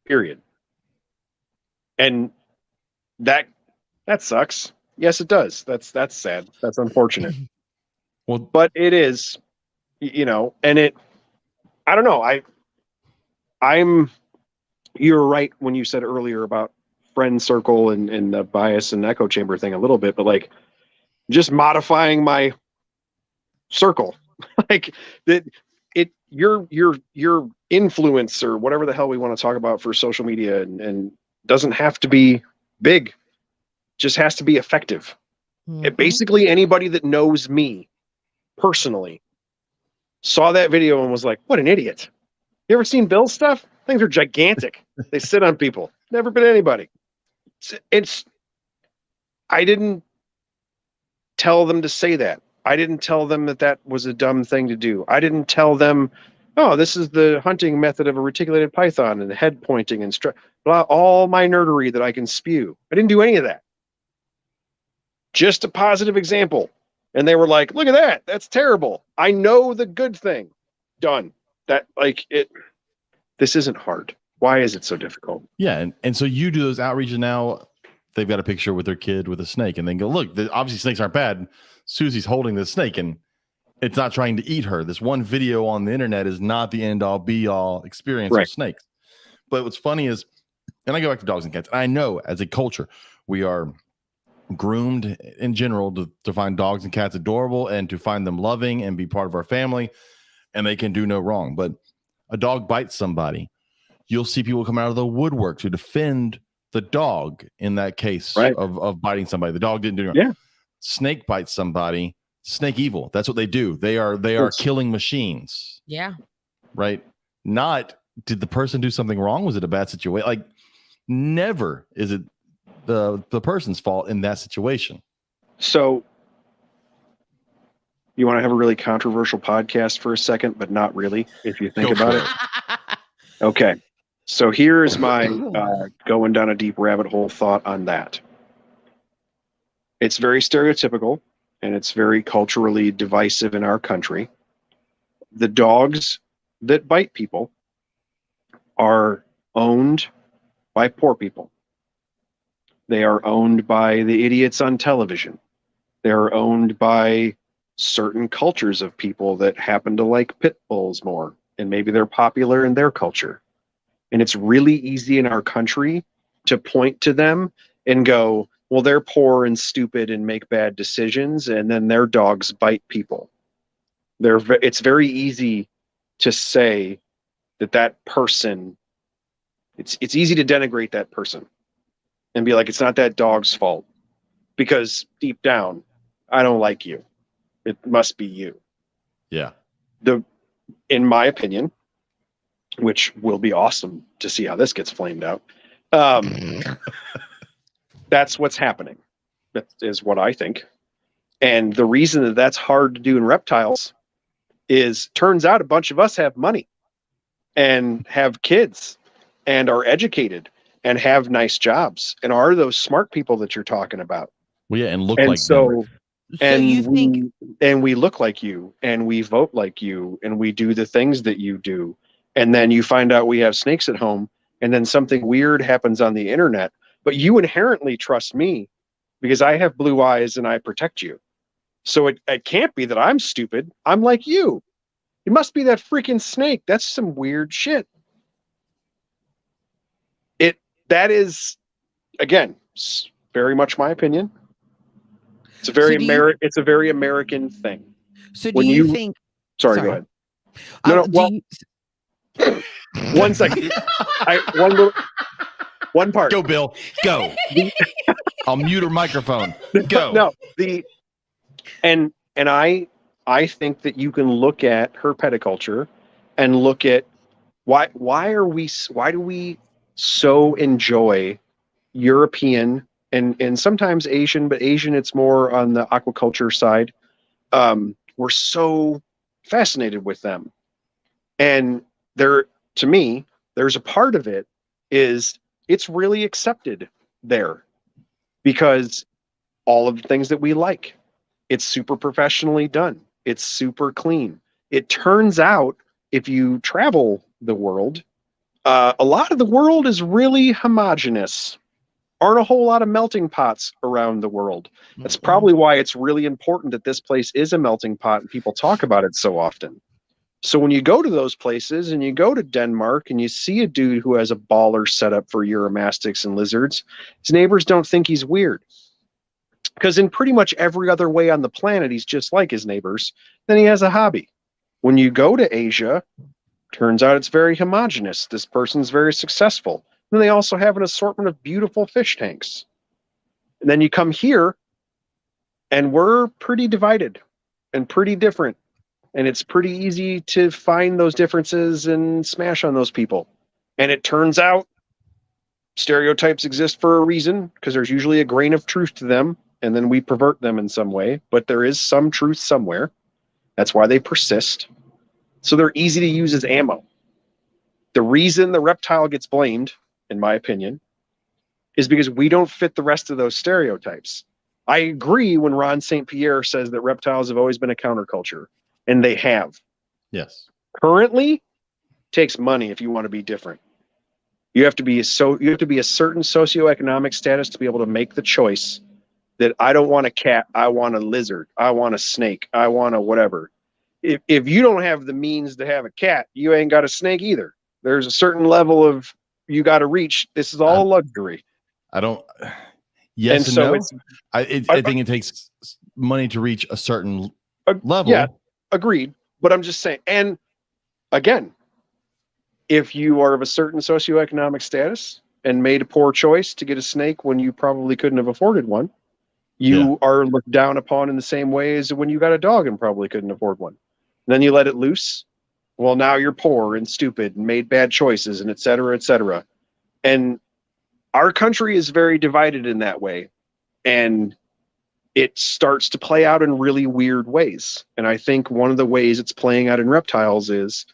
period. And that sucks. Yes, it does. That's sad. That's unfortunate. Well, but it is, and I don't know. You're right when you said earlier about friend circle and the bias and echo chamber thing a little bit, but like just modifying my circle, like that, your influence or whatever the hell we want to talk about for social media and doesn't have to be big, just has to be effective. Mhm. Basically anybody that knows me personally saw that video and was like, what an idiot. You ever seen Bill's stuff? Things are gigantic. They sit on people. Never been anybody. I didn't tell them to say that. I didn't tell them that was a dumb thing to do. I didn't tell them, oh, this is the hunting method of a reticulated python and head pointing and all my nerdery that I can spew. I didn't do any of that. Just a positive example. And they were like, look at that. That's terrible. I know the good thing. Done. This isn't hard. Why is it so difficult? Yeah. And so you do those outreaches now. They've got a picture with their kid with a snake and then go, look, obviously snakes aren't bad. Susie's holding this snake and it's not trying to eat her. This one video on the internet is not the end all be all experience with snakes. But what's funny is, and I go back to dogs and cats. I know as a culture, we are groomed in general to find dogs and cats adorable and to find them loving and be part of our family, and they can do no wrong. But a dog bites somebody, you'll see people come out of the woodwork to defend the dog in that case of biting somebody. The dog didn't do anything. Yeah. Snake bites somebody, snake evil. That's what they do. They are killing machines. Yeah. Right? Not did the person do something wrong? Was it a bad situation? Like never is it the person's fault in that situation. So you want to have a really controversial podcast for a second, but not really, if you think about it. Okay. So here's my going down a deep rabbit hole thought on that. It's very stereotypical and it's very culturally divisive in our country. The dogs that bite people are owned by poor people. They are owned by the idiots on television. They are owned by certain cultures of people that happen to like pit bulls more, and maybe they're popular in their culture. And it's really easy in our country to point to them and go, well, they're poor and stupid and make bad decisions, and then their dogs bite people. It's very easy to say that person, it's easy to denigrate that person and be like, it's not that dog's fault, because deep down, I don't like you. It must be you. Yeah. In my opinion, which will be awesome to see how this gets flamed out. That's what's happening. That is what I think. And the reason that that's hard to do in reptiles is turns out a bunch of us have money. and have kids and are educated and have nice jobs and are those smart people that you're talking about. Well, yeah, and look And like them. so, So you think we look like you, and we vote like you, and we do the things that you do. And then you find out we have snakes at home, and then something weird happens on the internet, but you inherently trust me because I have blue eyes and I protect you. So it can't be that I'm stupid. I'm like you. It must be that freaking snake. That's some weird shit. That is, again, very much my opinion. It's a very it's a very American thing. So do you think? Sorry, go ahead. No, well, one second. One part. Go, Bill. Go. I'll mute her microphone. Go. No, and I think that you can look at herpeticulture and look at why do we so enjoy European and sometimes Asian, but Asian it's more on the aquaculture side. We're so fascinated with them. And to me, there's a part of it is it's really accepted there because all of the things that we like, it's super professionally done. It's super clean. It turns out if you travel the world, a lot of the world is really homogenous. Aren't a whole lot of melting pots around the world. That's probably why it's really important that this place is a melting pot and people talk about it so often. So when you go to those places and you go to Denmark and you see a dude who has a baller setup for Uromastyx and lizards, his neighbors don't think he's weird. Because in pretty much every other way on the planet, he's just like his neighbors. Then he has a hobby. When you go to Asia, turns out it's very homogenous. This person's very successful. And they also have an assortment of beautiful fish tanks. And then you come here, and we're pretty divided and pretty different. And it's pretty easy to find those differences and smash on those people. And it turns out stereotypes exist for a reason, because there's usually a grain of truth to them, and then we pervert them in some way. But there is some truth somewhere. That's why they persist. So they're easy to use as ammo. The reason the reptile gets blamed, in my opinion, is because we don't fit the rest of those stereotypes. I agree when Ron St. Pierre says that reptiles have always been a counterculture, and they have. Yes. Currently, takes money if you want to be different. You have to be a certain socioeconomic status to be able to make the choice that I don't want a cat, I want a lizard, I want a snake, I want a whatever. If you don't have the means to have a cat, you ain't got a snake either. There's a certain level of you got to reach. This is all luxury. I don't. Yes and no. I think it takes money to reach a certain level. Yeah, agreed. But I'm just saying. And again, if you are of a certain socioeconomic status and made a poor choice to get a snake when you probably couldn't have afforded one, you are looked down upon in the same way as when you got a dog and probably couldn't afford one. And then you let it loose. Well, now you're poor and stupid and made bad choices and et cetera, et cetera. And our country is very divided in that way. And it starts to play out in really weird ways. And I think one of the ways it's playing out in reptiles is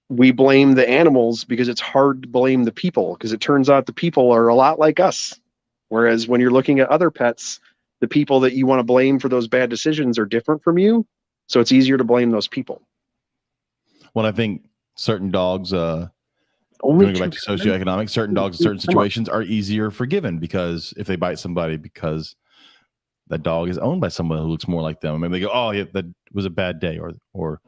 we blame the animals because it's hard to blame the people, because it turns out the people are a lot like us. Whereas when you're looking at other pets, the people that you want to blame for those bad decisions are different from you. So it's easier to blame those people. Well, I think certain dogs, going back to socioeconomic, certain dogs in certain situations are easier forgiven because if they bite somebody because that dog is owned by someone who looks more like them. I mean, they go, oh, yeah, that was a bad day, or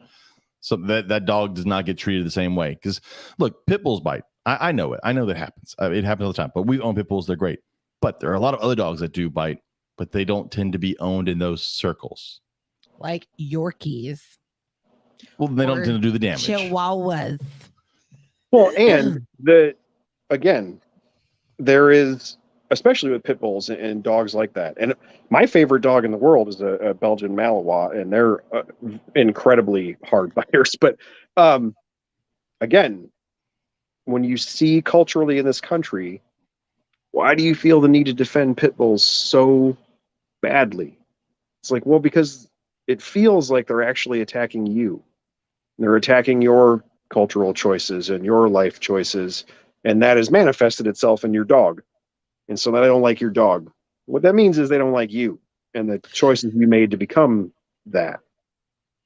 so that dog does not get treated the same way. Because look, pit bulls bite. I know it. I know that happens. It happens all the time. But we own pit bulls. They're great. But there are a lot of other dogs that do bite, but they don't tend to be owned in those circles. Like Yorkies. Well, they don't tend to do the damage. Chihuahuas. Well, and there is, especially with pit bulls and dogs like that. And my favorite dog in the world is a Belgian Malinois, and they're incredibly hard biters. But again, when you see culturally in this country, why do you feel the need to defend pit bulls so badly? It's like, well, because it feels like they're actually attacking you. They're attacking your cultural choices and your life choices, and that has manifested itself in your dog. And so that I don't like your dog. What that means is they don't like you and the choices you made to become that.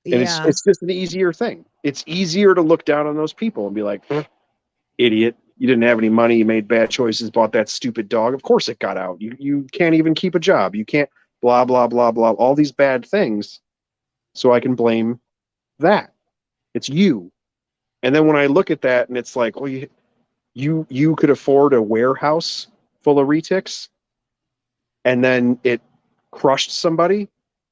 And Yeah. it's just an easier thing. It's easier to look down on those people and be like, idiot, you didn't have any money, you made bad choices, bought that stupid dog. Of course it got out. You can't even keep a job. You can't blah blah blah blah, all these bad things. So I can blame that. It's you. And then when I look at that and it's like, well, you could afford a warehouse full of retics and then it crushed somebody.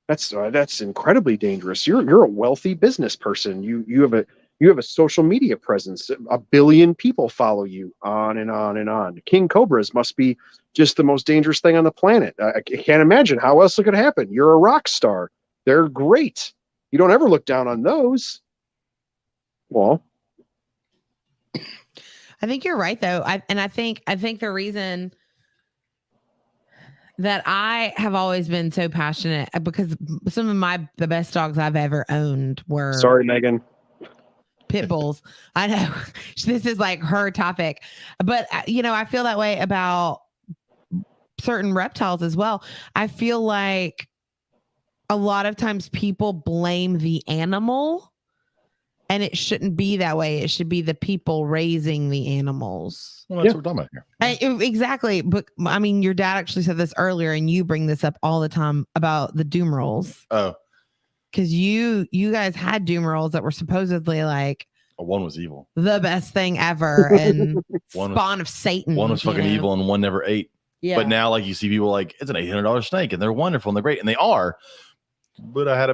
That's incredibly dangerous. You're a wealthy business person. You have a social media presence. 1 billion people follow you, on and on and on. King cobras must be just the most dangerous thing on the planet. I can't imagine how else it could happen. You're a rock star. They're great. You don't ever look down on those. Well, I think you're right though. I think the reason that I have always been so passionate because some of the best dogs I've ever owned were sorry, Megan. pit bulls. I know this is like her topic, but I feel that way about certain reptiles as well. I feel like a lot of times people blame the animal, and it shouldn't be that way. It should be the people raising the animals. Well, that's what we're talking about here. Exactly. But I mean, your dad actually said this earlier, and you bring this up all the time about the doom rolls. Oh, because you guys had doom rolls that were supposedly like one was evil, the best thing ever, and spawn of Satan. One was fucking evil, and one never ate. Yeah. But now, like, you see people like, it's an $800 snake, and they're wonderful and they're great, and they are. But I had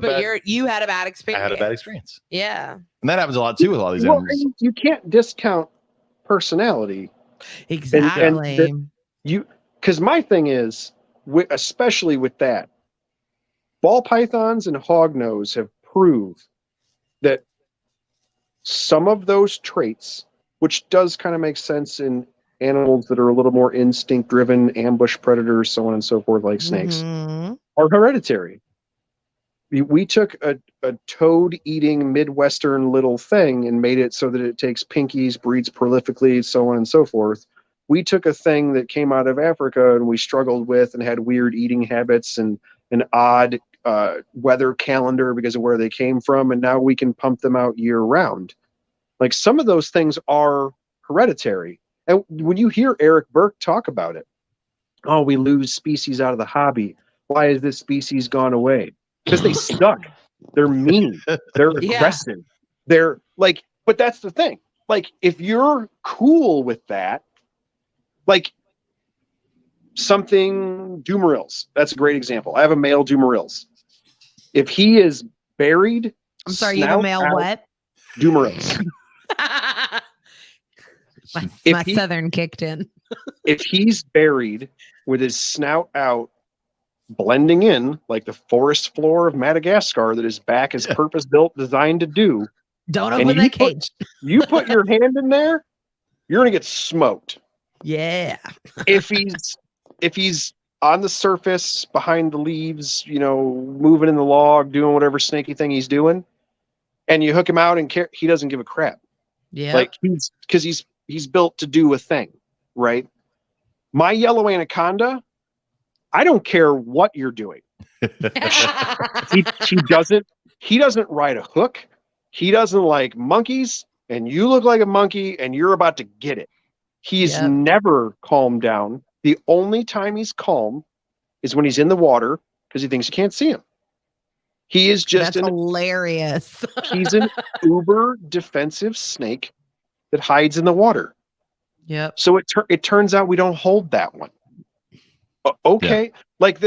you had a bad experience. I had a bad experience. Yeah. And that happens a lot too with a lot of these animals. You can't discount personality. Exactly. Because my thing is, especially with that, ball pythons and hognose have proved that some of those traits, which does kind of make sense in animals that are a little more instinct driven, ambush predators, so on and so forth, like snakes, are hereditary. We took a toad eating Midwestern little thing and made it so that it takes pinkies, breeds prolifically, so on and so forth. We took a thing that came out of Africa and we struggled with and had weird eating habits and an odd weather calendar because of where they came from. And now we can pump them out year round. Like, some of those things are hereditary. And when you hear Eric Burke talk about it, oh, we lose species out of the hobby. Why has this species gone away? Because they suck. They're mean. They're aggressive. They're like, but that's the thing. Like, if you're cool with that, like something Dumoril's, that's a great example. I have a male Dumoril's. If he is buried, I'm sorry, you have a male what? Dumoril's. my southern kicked in. If he's buried with his snout out, blending in like the forest floor of Madagascar that his back is purpose-built, designed to do. Don't open that cage. You put your hand in there, you're gonna get smoked. Yeah. If he's on the surface behind the leaves, moving in the log, doing whatever snaky thing he's doing, and you hook him out and he doesn't give a crap. Yeah. Like, he's built to do a thing, right? My yellow anaconda, I don't care what you're doing. he doesn't ride a hook. He doesn't like monkeys, and you look like a monkey and you're about to get it. He's never calmed down. The only time he's calm is when he's in the water because he thinks you can't see him. He is just hilarious. He's an uber defensive snake that hides in the water. Yep. So it turns out we don't hold that one. Okay. Yeah. Like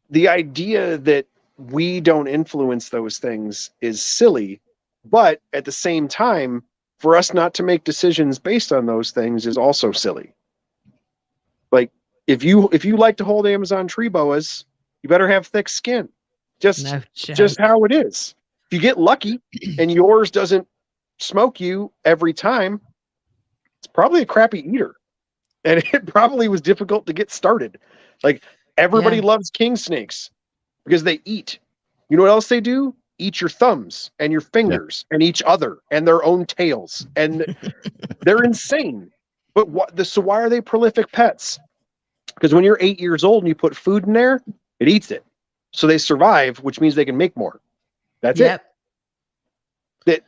the idea that we don't influence those things is silly, but at the same time, for us not to make decisions based on those things is also silly. Like, if you like to hold Amazon tree boas, you better have thick skin. Just how it is. If you get lucky and yours doesn't smoke you every time, it's probably a crappy eater. And it probably was difficult to get started. Like, everybody loves king snakes because they eat. You know what else they do? eat your thumbs and your fingers and each other and their own tails, and they're insane. But so why are they prolific pets? Because when you're 8 years old and you put food in there, it eats it. So they survive, which means they can make more. That's it. That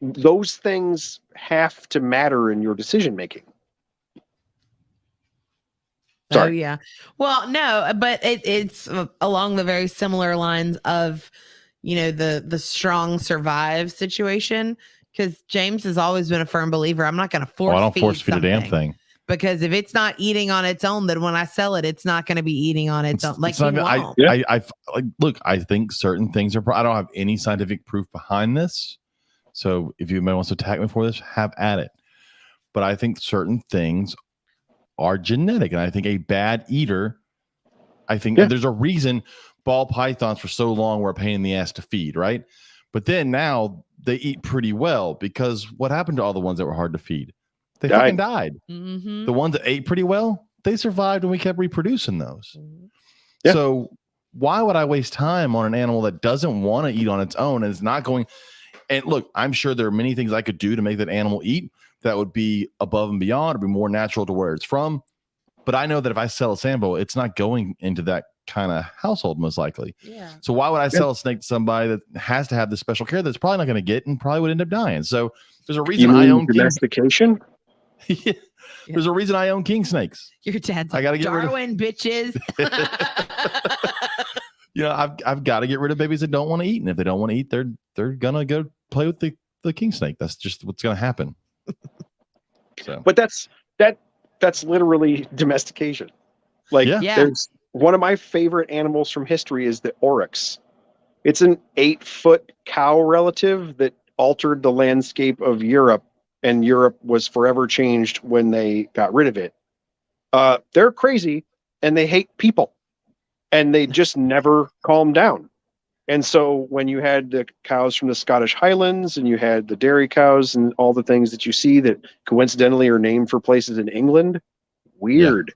those things have to matter in your decision making. Sorry. Oh yeah. Well, no, but it's along the very similar lines of, the strong survive situation. Because James has always been a firm believer. I'm not going to force. I don't force feed a damn thing. Because if it's not eating on its own, then when I sell it, it's not going to be eating on its own. Like, look, I think certain things are. I don't have any scientific proof behind this. So if you wants to attack me for this, have at it. But I think certain things are genetic, and I think a bad eater. I think there's a reason ball pythons for so long were a pain in the ass to feed, right? But then now they eat pretty well, because what happened to all the ones that were hard to feed? They fucking died. Mm-hmm. The ones that ate pretty well, they survived, and we kept reproducing those. Yeah. So why would I waste time on an animal that doesn't want to eat on its own and is not going? And look, I'm sure there are many things I could do to make that animal eat that would be above and beyond, or be more natural to where it's from. But I know that if I sell a sambo, it's not going into that kind of household, most likely. Yeah. So why would I sell a snake to somebody that has to have this special care that's probably not going to get and probably would end up dying? So there's a reason I own domestication. Yeah. There's a reason I own king snakes. Your dad's I gotta get Darwin, bitches. I've got to get rid of babies that don't want to eat, and if they don't want to eat, they're gonna go play with the king snake. That's just what's gonna happen. So, but that's literally domestication. Like, there's one of my favorite animals from history is the oryx. It's an 8-foot cow relative that altered the landscape of Europe, and Europe was forever changed when they got rid of it. They're crazy, and they hate people, and they just never calm down. And so when you had the cows from the Scottish Highlands, and you had the dairy cows and all the things that you see that coincidentally are named for places in England, weird.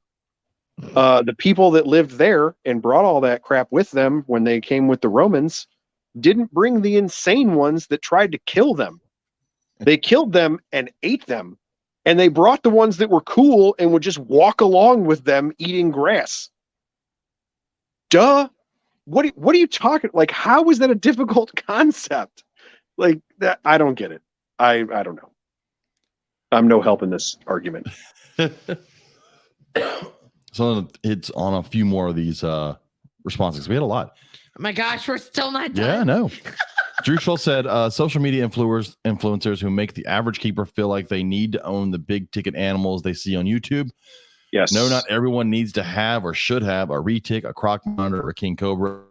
Yeah. The people that lived there and brought all that crap with them when they came with the Romans didn't bring the insane ones that tried to kill them. They killed them and ate them. And they brought the ones that were cool and would just walk along with them eating grass. Duh. What are you talking? Like, how is that a difficult concept? Like that, I don't get it. I don't know. I'm no help in this argument. So it's on a few more of these responses. We had a lot. Oh my gosh, we're still not done. Yeah, no. Drew Schultz said, social media influencers who make the average keeper feel like they need to own the big ticket animals they see on YouTube. Yes. No, not everyone needs to have or should have a retic, a croc monitor, or a king cobra.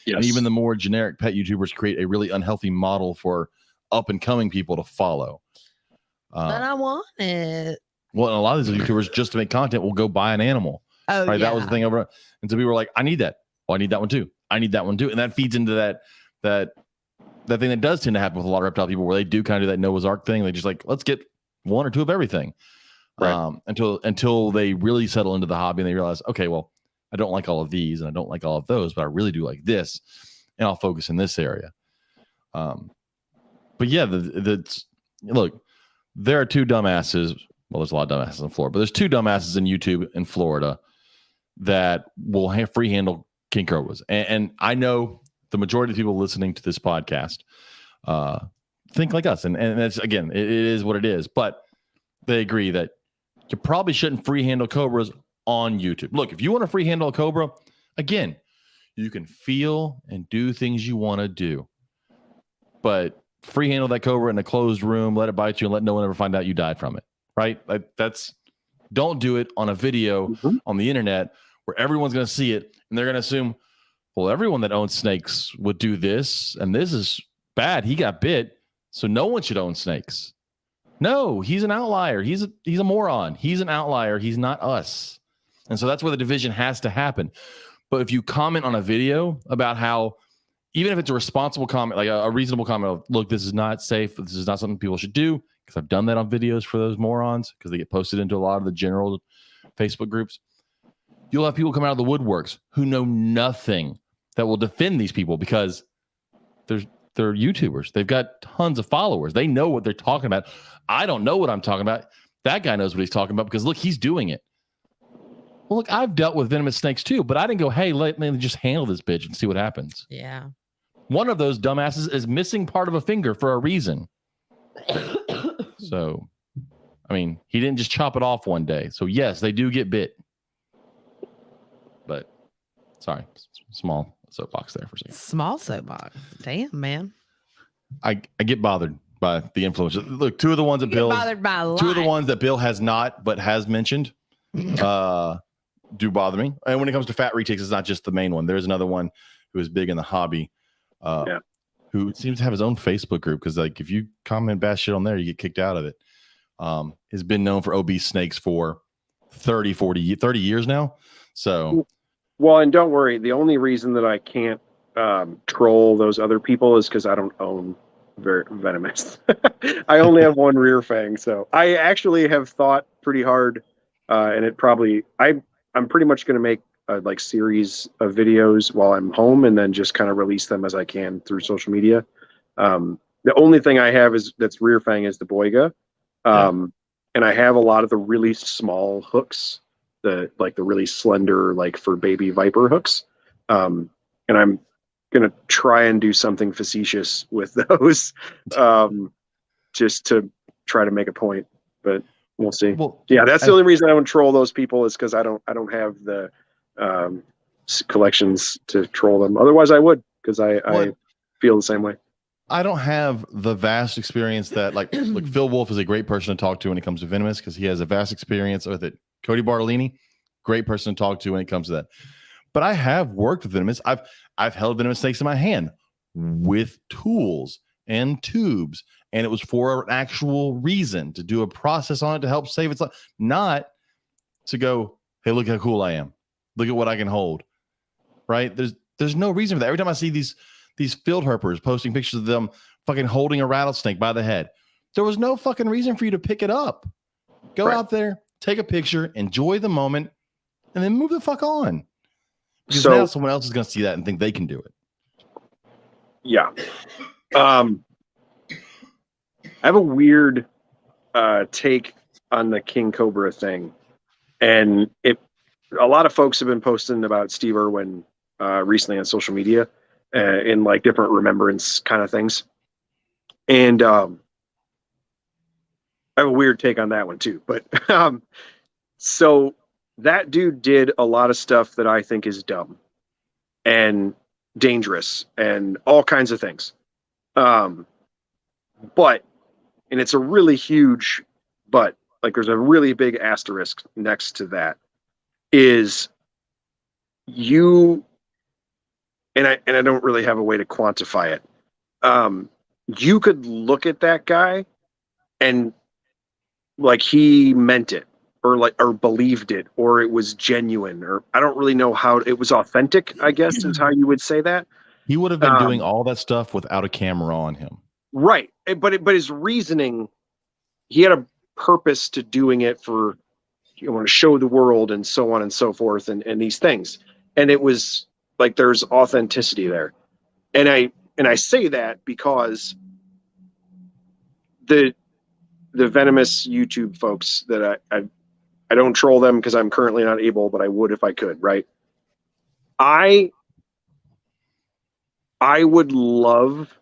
Yes. And even the more generic pet YouTubers create a really unhealthy model for up and coming people to follow. But I want it. Well, and a lot of these YouTubers, just to make content, will go buy an animal. Oh, right? Yeah. That was the thing over. And so people were like, I need that. Oh, I need that one too. I need that one too. And that feeds into that thing that does tend to happen with a lot of reptile people, where they do kind of do that Noah's Ark thing. They just like, let's get one or two of everything. Right. Until they really settle into the hobby and they realize, okay, well, I don't like all of these and I don't like all of those, but I really do like this, and I'll focus in this area. But yeah, look, there are two dumbasses. Well, there's a lot of dumbasses in Florida, but there's two dumbasses in YouTube in Florida that will free handle king cobras, and I know the majority of people listening to this podcast think like us, and that's, again, it is what it is, but they agree that you probably shouldn't free handle cobras on YouTube. Look, if you want to free handle a cobra, again, you can feel and do things you want to do, but free handle that cobra in a closed room, let it bite you, and let no one ever find out you died from it. Right? Like, don't do it on a video on the internet where everyone's going to see it and they're going to assume, well, everyone that owns snakes would do this, and this is bad. He got bit, so no one should own snakes. No, he's an outlier. He's a moron. He's an outlier. He's not us. And so that's where the division has to happen. But if you comment on a video about how, even if it's a responsible comment, like a reasonable comment of, look, this is not safe, this is not something people should do, because I've done that on videos for those morons, because they get posted into a lot of the general Facebook groups, you'll have people come out of the woodworks who know nothing that will defend these people, because they're YouTubers. They've got tons of followers. They know what they're talking about. I don't know what I'm talking about. That guy knows what he's talking about because look, he's doing it. Well, look, I've dealt with venomous snakes too, but I didn't go, hey, let me just handle this bitch and see what happens. Yeah. One of those dumbasses is missing part of a finger for a reason. So, I mean, he didn't just chop it off one day. So, yes, they do get bit. But, sorry, small soapbox there for a second. Small soapbox. Damn, man. I get bothered by the influence. Look, two of the ones that Bill has not, but has mentioned, do bother me. And when it comes to fat retakes, it's not just the main one. There's another one who is big in the hobby, who seems to have his own Facebook group because, like, if you comment bad shit on there, you get kicked out of it. Has been known for obese snakes for 30 years now. So, well, and don't worry, the only reason that I can't troll those other people is because I don't own venomous. I only have one rear fang, so I actually have thought pretty hard, and it probably I'm pretty much going to make a like series of videos while I'm home, and then just kind of release them as I can through social media. The only thing I have that's rear fang is the Boiga, and I have a lot of the really small hooks, the really slender, like for baby viper hooks, and I'm gonna try and do something facetious with those, just to try to make a point, but we'll see. Well, yeah, that's the only reason I don't troll those people is because I don't have the collections to troll them. Otherwise, I would, because I feel the same way. I don't have the vast experience that look, Phil Wolf is a great person to talk to when it comes to venomous because he has a vast experience with it. Cody Bartolini, great person to talk to when it comes to that. But I have worked with venomous. I've held venomous snakes in my hand with tools and tubes, and it was for an actual reason to do a process on it to help save its life, not to go, hey, look how cool I am. Look at what I can hold. Right? There's no reason for that. Every time I see these field herpers posting pictures of them fucking holding a rattlesnake by the head, there was no fucking reason for you to pick it up. Go out there, take a picture, enjoy the moment, and then move the fuck on. Because now someone else is going to see that and think they can do it. Yeah. I have a weird take on the King Cobra thing. And a lot of folks have been posting about Steve Irwin recently on social media in like different remembrance kind of things. And I have a weird take on that one too. But so that dude did a lot of stuff that I think is dumb and dangerous and all kinds of things. But, and it's a really huge but, like there's a really big asterisk next to that, is you, and I don't really have a way to quantify it. You could look at that guy and like he meant it, or believed it, or it was genuine, or I don't really know how it was authentic, I guess is how you would say that. He would have been doing all that stuff without a camera on him. Right. But his reasoning, he had a purpose to doing it for, you want to show the world and so on and so forth and these things. And it was like, there's authenticity there. And I say that because the venomous YouTube folks that I don't troll them because I'm currently not able, but I would if I could, right? I would love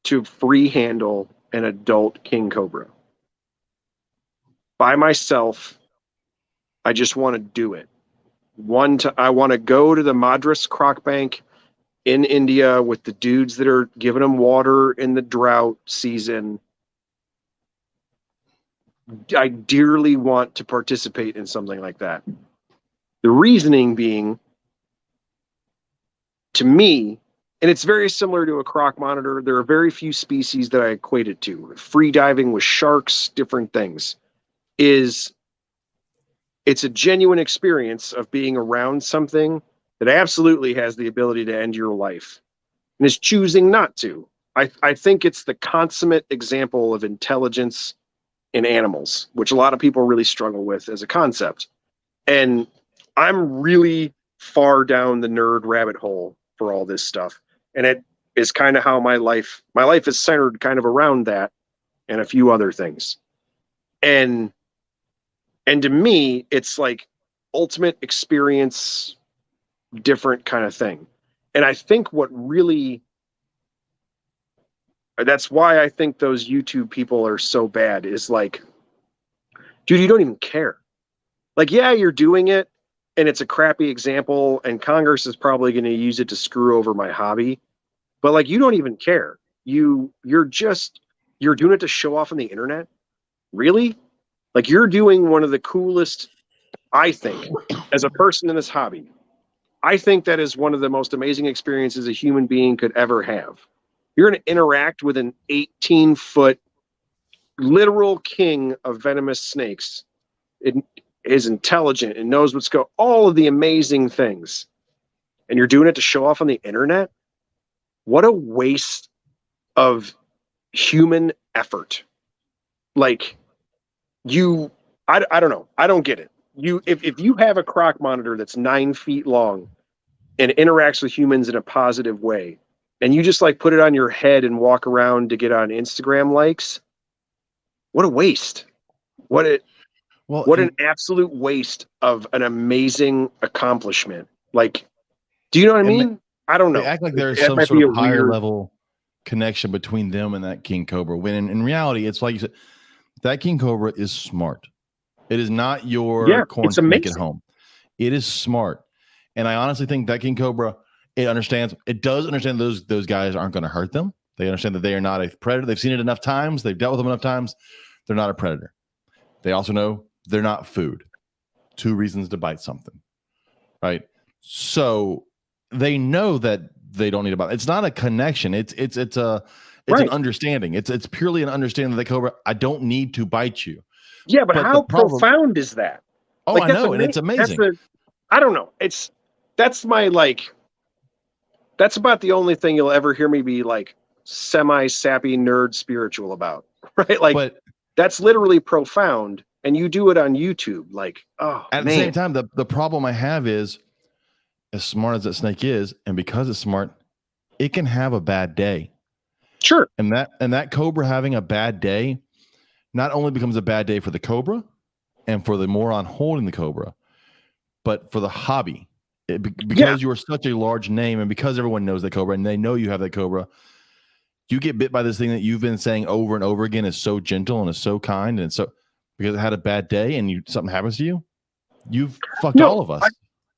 to free handle an adult king cobra by myself. I just want to do it. I want to go to the Madras Croc Bank in India with the dudes that are giving them water in the drought season. I dearly want to participate in something like that. The reasoning being, to me, and it's very similar to a croc monitor, there are very few species that I equate it to. Free diving with sharks, different things. It's a genuine experience of being around something that absolutely has the ability to end your life and is choosing not to. I think it's the consummate example of intelligence in animals, which a lot of people really struggle with as a concept. And I'm really far down the nerd rabbit hole for all this stuff. And is kind of how my life is centered kind of around that and a few other things. And to me, it's like ultimate experience, different kind of thing. And I think that's why I think those YouTube people are so bad, is like, dude, you don't even care. Like, yeah, you're doing it and it's a crappy example and Congress is probably going to use it to screw over my hobby, but like, you don't even care. You're doing it to show off on the internet. Really? Like, you're doing one of the coolest, I think, as a person in this hobby, I think that is one of the most amazing experiences a human being could ever have. You're going to interact with an 18-foot literal king of venomous snakes. It is intelligent and knows what's going, all of the amazing things. And you're doing it to show off on the internet? What a waste of human effort. Like, I don't know. I don't get it. If you have a croc monitor that's 9 feet long and interacts with humans in a positive way, and you just like put it on your head and walk around to get on Instagram likes, what a waste. What an absolute waste of an amazing accomplishment. Like, do you know what I mean? I don't know. They act like there's some sort of higher level connection between them and that king cobra, when in reality, it's like you said, that king cobra is smart. It is not your corn to make it home. It is smart. And I honestly think that king cobra, it does understand those guys aren't going to hurt them. They understand that they are not a predator. They've seen it enough times. They've dealt with them enough times. They're not a predator. They also know they're not food. 2 reasons to bite something, right? So they know that they don't need to bite. It's not a connection. It's an understanding. It's purely an understanding of the cobra. I don't need to bite you. Yeah, but how profound is that? Oh, like, I know, and it's amazing. I don't know. That's about the only thing you'll ever hear me be like semi-sappy nerd spiritual about, right? Like, but that's literally profound, and you do it on YouTube. Like, at the same time, the problem I have is, as smart as that snake is, and because it's smart, it can have a bad day. Sure. And that cobra having a bad day not only becomes a bad day for the cobra and for the moron holding the cobra, but for the hobby. Because you are such a large name, and because everyone knows that cobra and they know you have that cobra, you get bit by this thing that you've been saying over and over again is so gentle and is so kind, and so because it had a bad day and something happens to you, you've fucked all of us.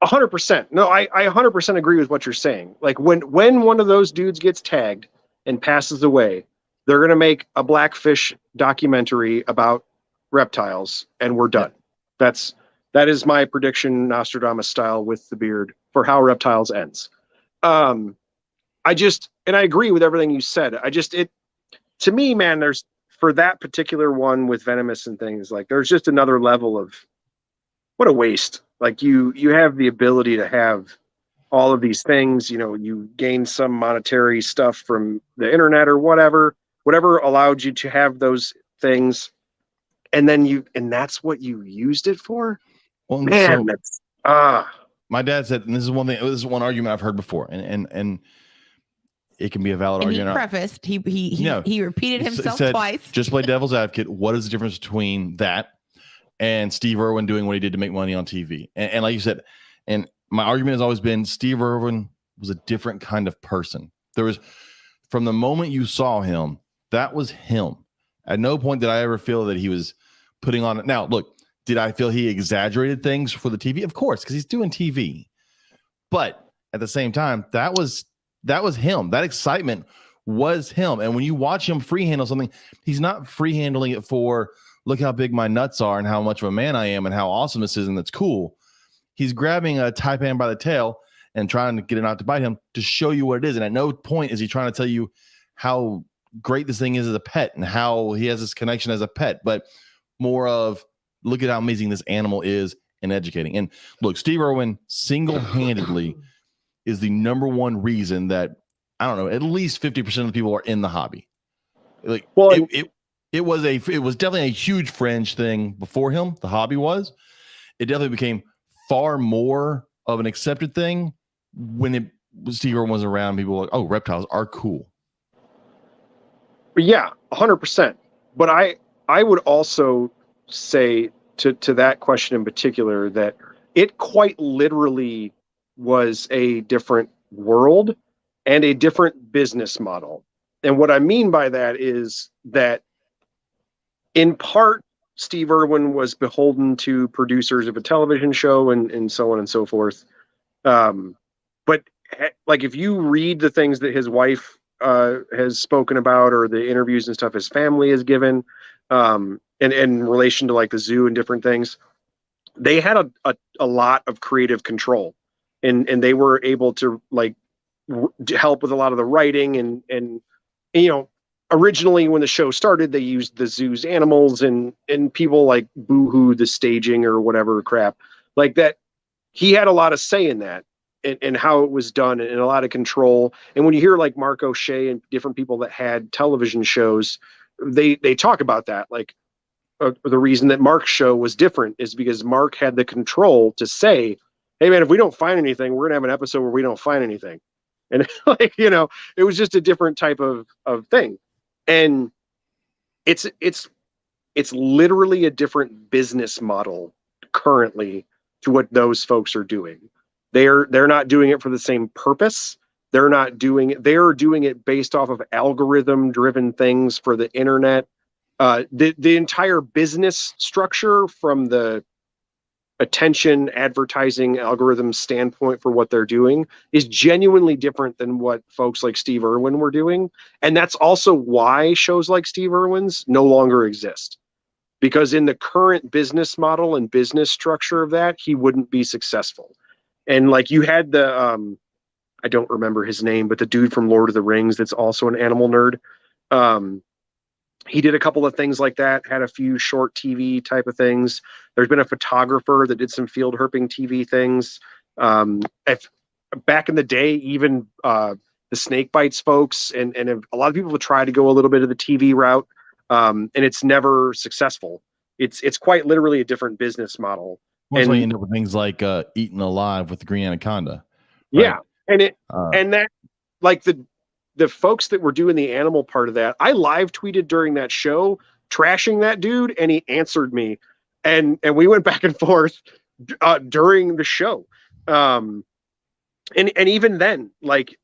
100%. No, I 100% agree with what you're saying. Like, when one of those dudes gets tagged and passes away, they're going to make a Blackfish documentary about reptiles, and we're done. Yeah. That is my prediction, Nostradamus style, with the beard, for how reptiles ends. And I agree with everything you said. To me, man, there's, for that particular one with venomous and things, like, there's just another level of, what a waste. Like, you have the ability to have all of these things, you gain some monetary stuff from the internet or whatever allowed you to have those things. And then that's what you used it for? Well, man, my dad said, and this is one argument I've heard before, and it can be a valid argument. He prefaced, he repeated himself twice. Just play devil's advocate. What is the difference between that and Steve Irwin doing what he did to make money on TV? And like you said, and my argument has always been, Steve Irwin was a different kind of person. There was, from the moment you saw him, that was him. At no point did I ever feel that he was putting on it. Now, look, did I feel he exaggerated things for the TV? Of course, because he's doing TV. But at the same time, that was him. That excitement was him. And when you watch him free handle something, he's not free handling it for, look how big my nuts are and how much of a man I am and how awesome this is and that's cool. He's grabbing a taipan by the tail and trying to get it not to bite him to show you what it is. And at no point is he trying to tell you how great this thing is as a pet and how he has this connection as a pet, but more of, look at how amazing this animal is, and educating. And look, Steve Irwin single-handedly is the number one reason that, I don't know, at least 50% of the people are in the hobby. Like, well, it was definitely a huge fringe thing before him. The hobby was. It definitely became far more of an accepted thing when Steve Irwin wasn't around, people were like, oh, reptiles are cool. But yeah, 100%. But I would also say to that question in particular that it quite literally was a different world and a different business model. And what I mean by that is that in part, Steve Irwin was beholden to producers of a television show and so on and so forth. But like, if you read the things that his wife has spoken about, or the interviews and stuff his family has given, and in relation to like the zoo and different things, they had a lot of creative control, and they were able to like help with a lot of the writing and you know, originally when the show started, they used the zoo's animals, and people like boohoo the staging or whatever crap like that. He had a lot of say in that, and how it was done, and a lot of control. And when you hear like Mark O'Shea and different people that had television shows, they talk about that. Like, the reason that Mark's show was different is because Mark had the control to say, hey man, if we don't find anything, we're gonna have an episode where we don't find anything. And like, you know, it was just a different type of thing. And it's literally a different business model currently to what those folks are doing. They're not doing it for the same purpose. They're doing it based off of algorithm driven things for the internet. The entire business structure, from the attention advertising algorithm standpoint for what they're doing, is genuinely different than what folks like Steve Irwin were doing. And that's also why shows like Steve Irwin's no longer exist, because in the current business model and business structure of that, he wouldn't be successful. And like, you had the I don't remember his name, but the dude from Lord of the Rings that's also an animal nerd. He did a couple of things like that, had a few short TV type of things. There's been a photographer that did some field herping TV things. Back in the day, even the snake bites folks, and a lot of people have tried to go a little bit of the TV route, and it's never successful. It's quite literally a different business model. That's why you end up with things like Eaten Alive with the Green Anaconda. Right? Yeah, and that, like, the folks that were doing the animal part of that, I live tweeted during that show trashing that dude, and he answered me, and we went back and forth during the show, and even then, like,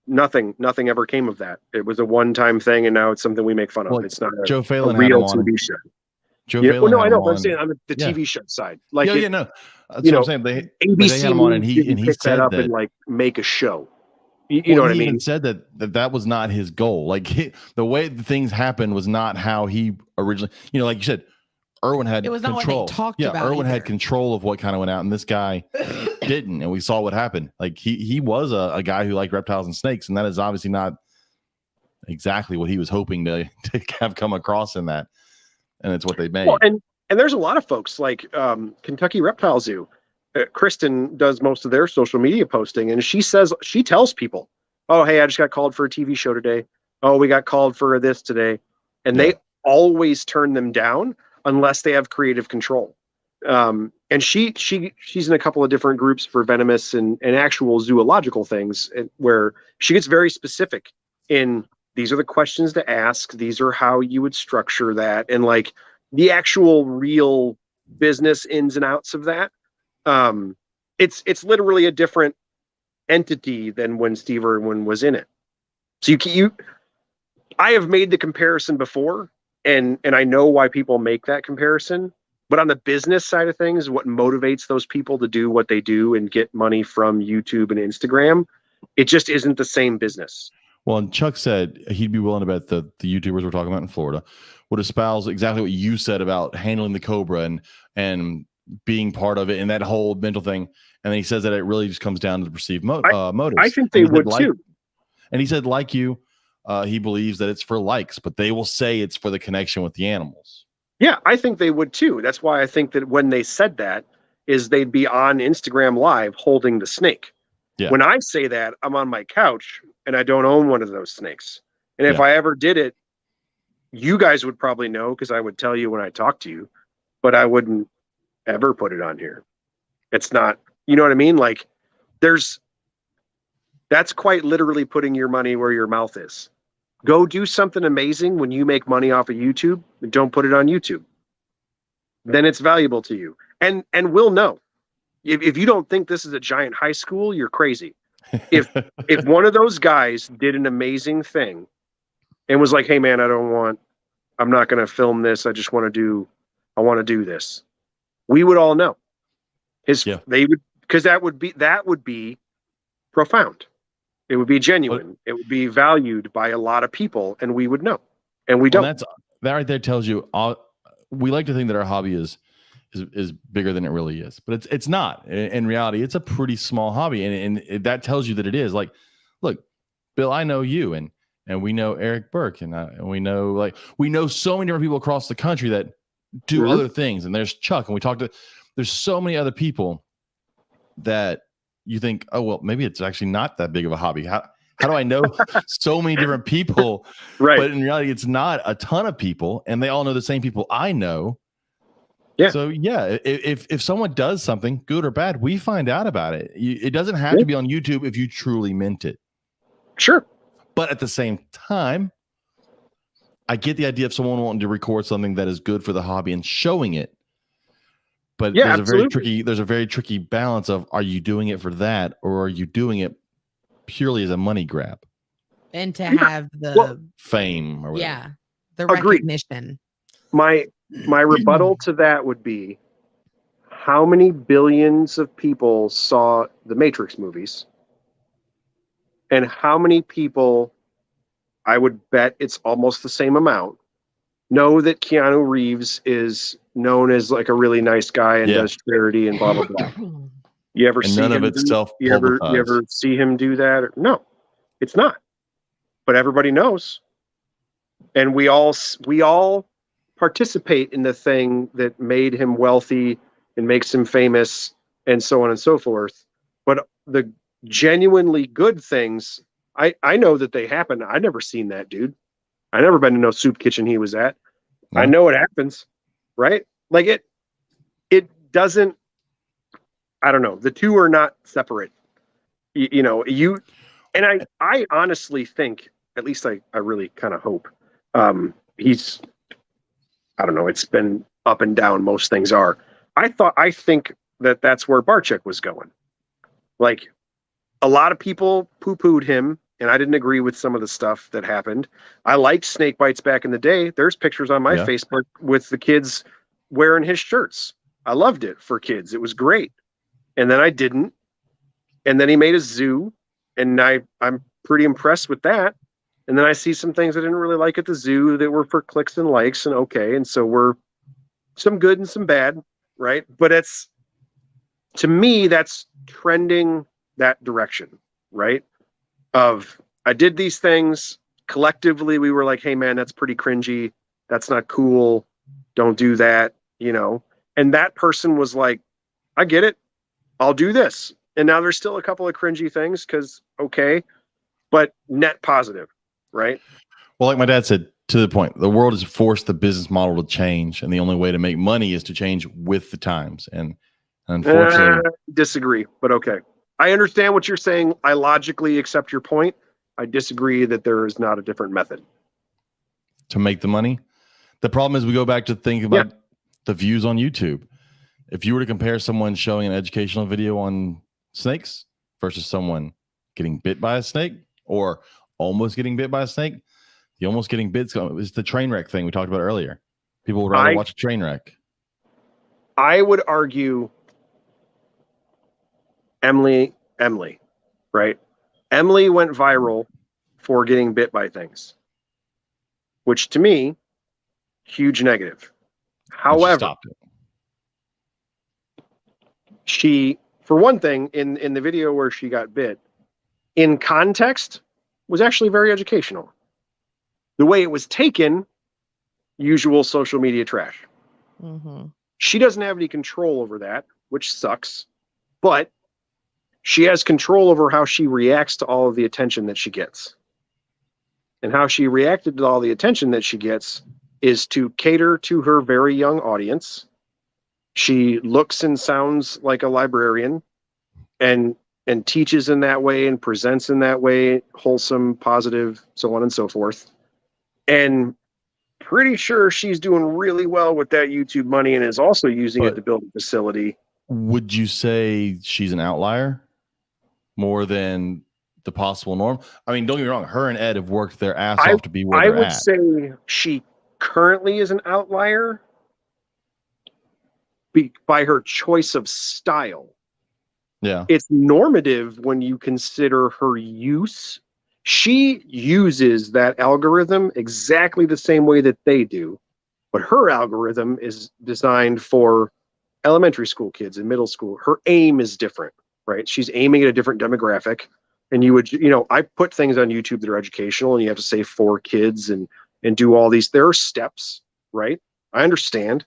nothing ever came of that. It was a one-time thing, and now it's something we make fun of. It's not Joe Phelan a real TV show. Joe Phelan. No, I know. But I'm saying on the TV show side, like, no, that's what I'm saying. They had him on, and he pick said that up that, and like make a show. You know what I mean? He even said that was not his goal. Like, the way the things happened was not how he originally. You know, like you said, Irwin had it was control. Not what they talked about Irwin either. had control of what kind of went out, and this guy didn't. And we saw what happened. Like, he was a guy who liked reptiles and snakes, and that is obviously not exactly what he was hoping to have come across in that. And it's what they made. Well, and there's a lot of folks like Kentucky Reptile Zoo. Kristen does most of their social media posting, and she tells people, oh, hey, I just got called for a TV show today. Oh, we got called for this today. And they always turn them down unless they have creative control. And she's in a couple of different groups for venomous and actual zoological things, where she gets very specific in, these are the questions to ask. These are how you would structure that. And like, the actual real business ins and outs of that. It's literally a different entity than when Steve Irwin was in it. So I have made the comparison before, and I know why people make that comparison. But on the business side of things, what motivates those people to do what they do and get money from YouTube and Instagram, it just isn't the same business. Well, and Chuck said he'd be willing to bet the YouTubers we're talking about in Florida would espouse exactly what you said about handling the cobra and being part of it and that whole mental thing. And then he says that it really just comes down to the perceived motives. I think they would too. And he said, like you, he believes that it's for likes, but they will say it's for the connection with the animals. Yeah, I think they would too. That's why I think that when they said that, is they'd be on Instagram Live holding the snake. Yeah. When I say that, I'm on my couch and I don't own one of those snakes. And if I ever did it, you guys would probably know, because I would tell you when I talk to you, but I wouldn't ever put it on here. It's not, you know what I mean? Like, there's That's quite literally putting your money where your mouth is. Go do something amazing when you make money off of YouTube, and don't put it on YouTube. Then it's valuable to you. And we'll know. If you don't think this is a giant high school, you're crazy. If one of those guys did an amazing thing and was like, "Hey man, I'm not going to film this. I want to do this." We would all know. They would, because that would be profound. It would be genuine. It would be valued by a lot of people, and we would know. And we don't. That right there tells you we like to think that our hobby is bigger than it really is, but it's not. In reality, it's a pretty small hobby, and that tells you that it is. Like, look, Bill, I know you, and we know Eric Burke, and we know so many different people across the country that do other things. And there's Chuck, and there's so many other people that you think, oh well, maybe it's actually not that big of a hobby. How do I know so many different people? Right. But in reality, it's not a ton of people, and they all know the same people I know. Yeah. So yeah, if someone does something good or bad, we find out about it. It doesn't have to be on YouTube if you truly meant it. Sure. But at the same time, I get the idea of someone wanting to record something that is good for the hobby and showing it. But there's a very tricky balance of, are you doing it for that, or are you doing it purely as a money grab? And to have the fame or whatever. Yeah. The recognition. My rebuttal to that would be, how many billions of people saw the Matrix movies? And how many people, I would bet it's almost the same amount, know that Keanu Reeves is known as like a really nice guy and does charity and blah, blah, blah. You ever see none him of it's you ever see him do that? No, it's not. But everybody knows. And we all participate in the thing that made him wealthy and makes him famous and so on and so forth. But the genuinely good things, I know that they happen. I never seen that dude. I never been to no soup kitchen he was at. No. I know it happens, right? Like it doesn't, I don't know. The two are not separate. And I honestly think, at least I really kind of hope, he's, I don't know, it's been up and down. Most things are. I think that's where Barczyk was going. Like, a lot of people poo-pooed him, and I didn't agree with some of the stuff that happened. I liked snake bites back in the day. There's pictures on my Facebook with the kids wearing his shirts. I loved it for kids. It was great. And then I didn't. And then he made a zoo, and I'm pretty impressed with that. And then I see some things I didn't really like at the zoo that were for clicks and likes, and okay. And so we're some good and some bad, right? But to me, that's trending that direction, right? Of, I did these things collectively. We were like, hey man, that's pretty cringy. That's not cool. Don't do that, And that person was like, I get it. I'll do this. And now there's still a couple of cringy things because, okay, but net positive, right? Well, like my dad said, to the point, the world has forced the business model to change, and the only way to make money is to change with the times. And unfortunately, disagree, but okay. I understand what you're saying. I logically accept your point. I disagree that there is not a different method to make the money. The problem is we go back to think about the views on YouTube. If you were to compare someone showing an educational video on snakes versus someone getting bit by a snake or almost getting bit by a snake, the almost getting bit is the train wreck thing we talked about earlier. People would rather watch a train wreck. I would argue Emily, right? Emily went viral for getting bit by things, which to me, huge negative. However, she, for one thing, in the video where she got bit, in context, was actually very educational. The way it was taken, usual social media trash. Mm-hmm. She doesn't have any control over that, which sucks, but she has control over how she reacts to all of the attention that she gets. And how she reacted to all the attention that she gets is to cater to her very young audience. She looks and sounds like a librarian, and and teaches in that way and presents in that way, wholesome, positive, so on and so forth. And pretty sure she's doing really well with that YouTube money and is also using it to build a facility. Would you say she's an outlier more than the possible norm? I mean, don't get me wrong. Her and Ed have worked their ass off to be where they're at. I would say she currently is an outlier by her choice of style. Yeah. It's normative when you consider her use. She uses that algorithm exactly the same way that they do, but her algorithm is designed for elementary school kids and middle school. Her aim is different, right? She's aiming at a different demographic. And I put things on YouTube that are educational, and you have to say for kids and do all these. There are steps, right? I understand.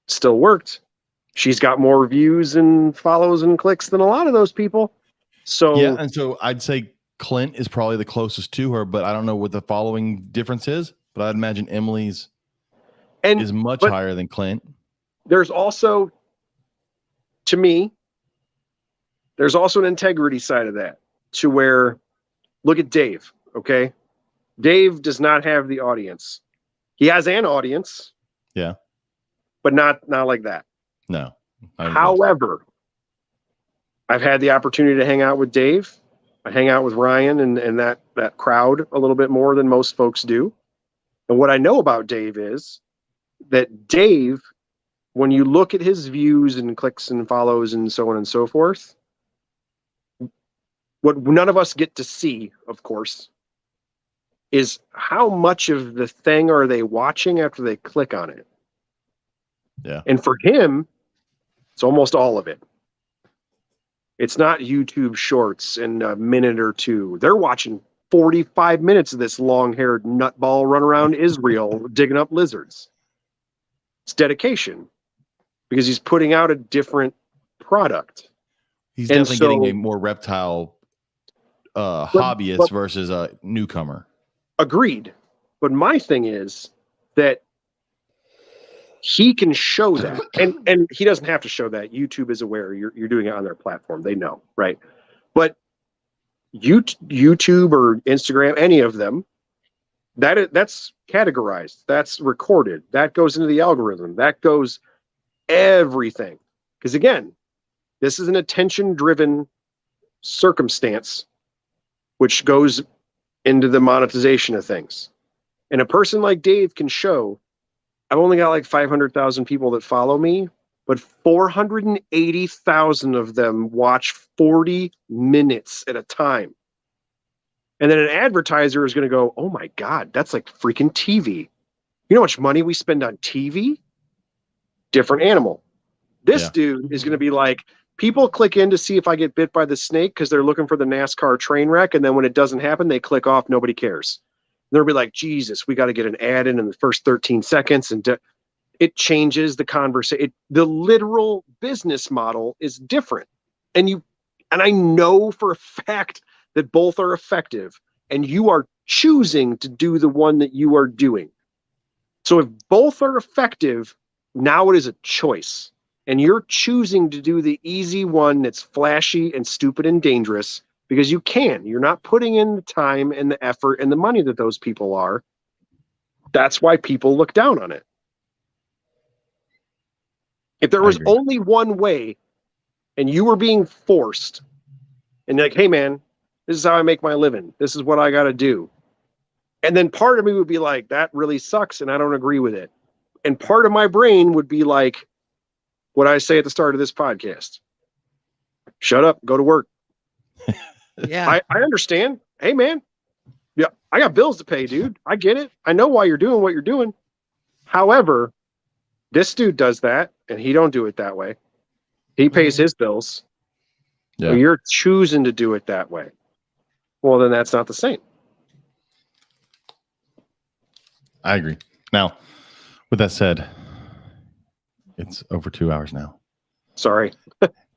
Still worked. She's got more views and follows and clicks than a lot of those people. So yeah, and so I'd say Clint is probably the closest to her, but I don't know what the following difference is. But I'd imagine Emily's is much higher than Clint. There's also, to me, there's also an integrity side of that, to where, look at Dave, okay? Dave does not have the audience. He has an audience. Yeah. But not like that. No. However, I've had the opportunity to hang out with Dave. I hang out with Ryan and that crowd a little bit more than most folks do. And what I know about Dave is that Dave, when you look at his views and clicks and follows and so on and so forth, what none of us get to see, of course, is how much of the thing are they watching after they click on it. Yeah. And for him, it's almost all of it. It's not YouTube shorts in a minute or two. They're watching 45 minutes of this long-haired nutball run around Israel digging up lizards. It's dedication because he's putting out a different product. He's definitely getting a more reptile hobbyist versus a newcomer. Agreed. But my thing is that he can show that, and he doesn't have to show that. YouTube is aware you're doing it on their platform. They know, right? But YouTube or Instagram, any of them, that's categorized, that's recorded, that goes into the algorithm, that goes everything. Because again, this is an attention-driven circumstance, which goes into the monetization of things. And a person like Dave can show, I've only got like 500,000 people that follow me, but 480,000 of them watch 40 minutes at a time. And then an advertiser is going to go, oh my God, that's like freaking TV. You know how much money we spend on TV? Different animal. This dude is going to be like, people click in to see if I get bit by the snake because they're looking for the NASCAR train wreck. And then when it doesn't happen, they click off. Nobody cares. They'll be like, Jesus, we got to get an ad in the first 13 seconds. And it changes the conversation. The literal business model is different. And I know for a fact that both are effective. And you are choosing to do the one that you are doing. So if both are effective, now it is a choice. And you're choosing to do the easy one that's flashy and stupid and dangerous because you can. You're not putting in the time and the effort and the money that those people are. That's why people look down on it. If there was only one way and you were being forced and like, hey man, this is how I make my living. This is what I got to do. And then part of me would be like, that really sucks and I don't agree with it. And part of my brain would be like, what I say at the start of this podcast, shut up, go to work. Yeah. I understand. Hey man, yeah, I got bills to pay, dude. I get it. I know why you're doing what you're doing. However, this dude does that and he don't do it that way. He pays his bills. Yeah. So you're choosing to do it that way. Well, then that's not the same. I agree. Now, with that said, it's over 2 hours now. Sorry.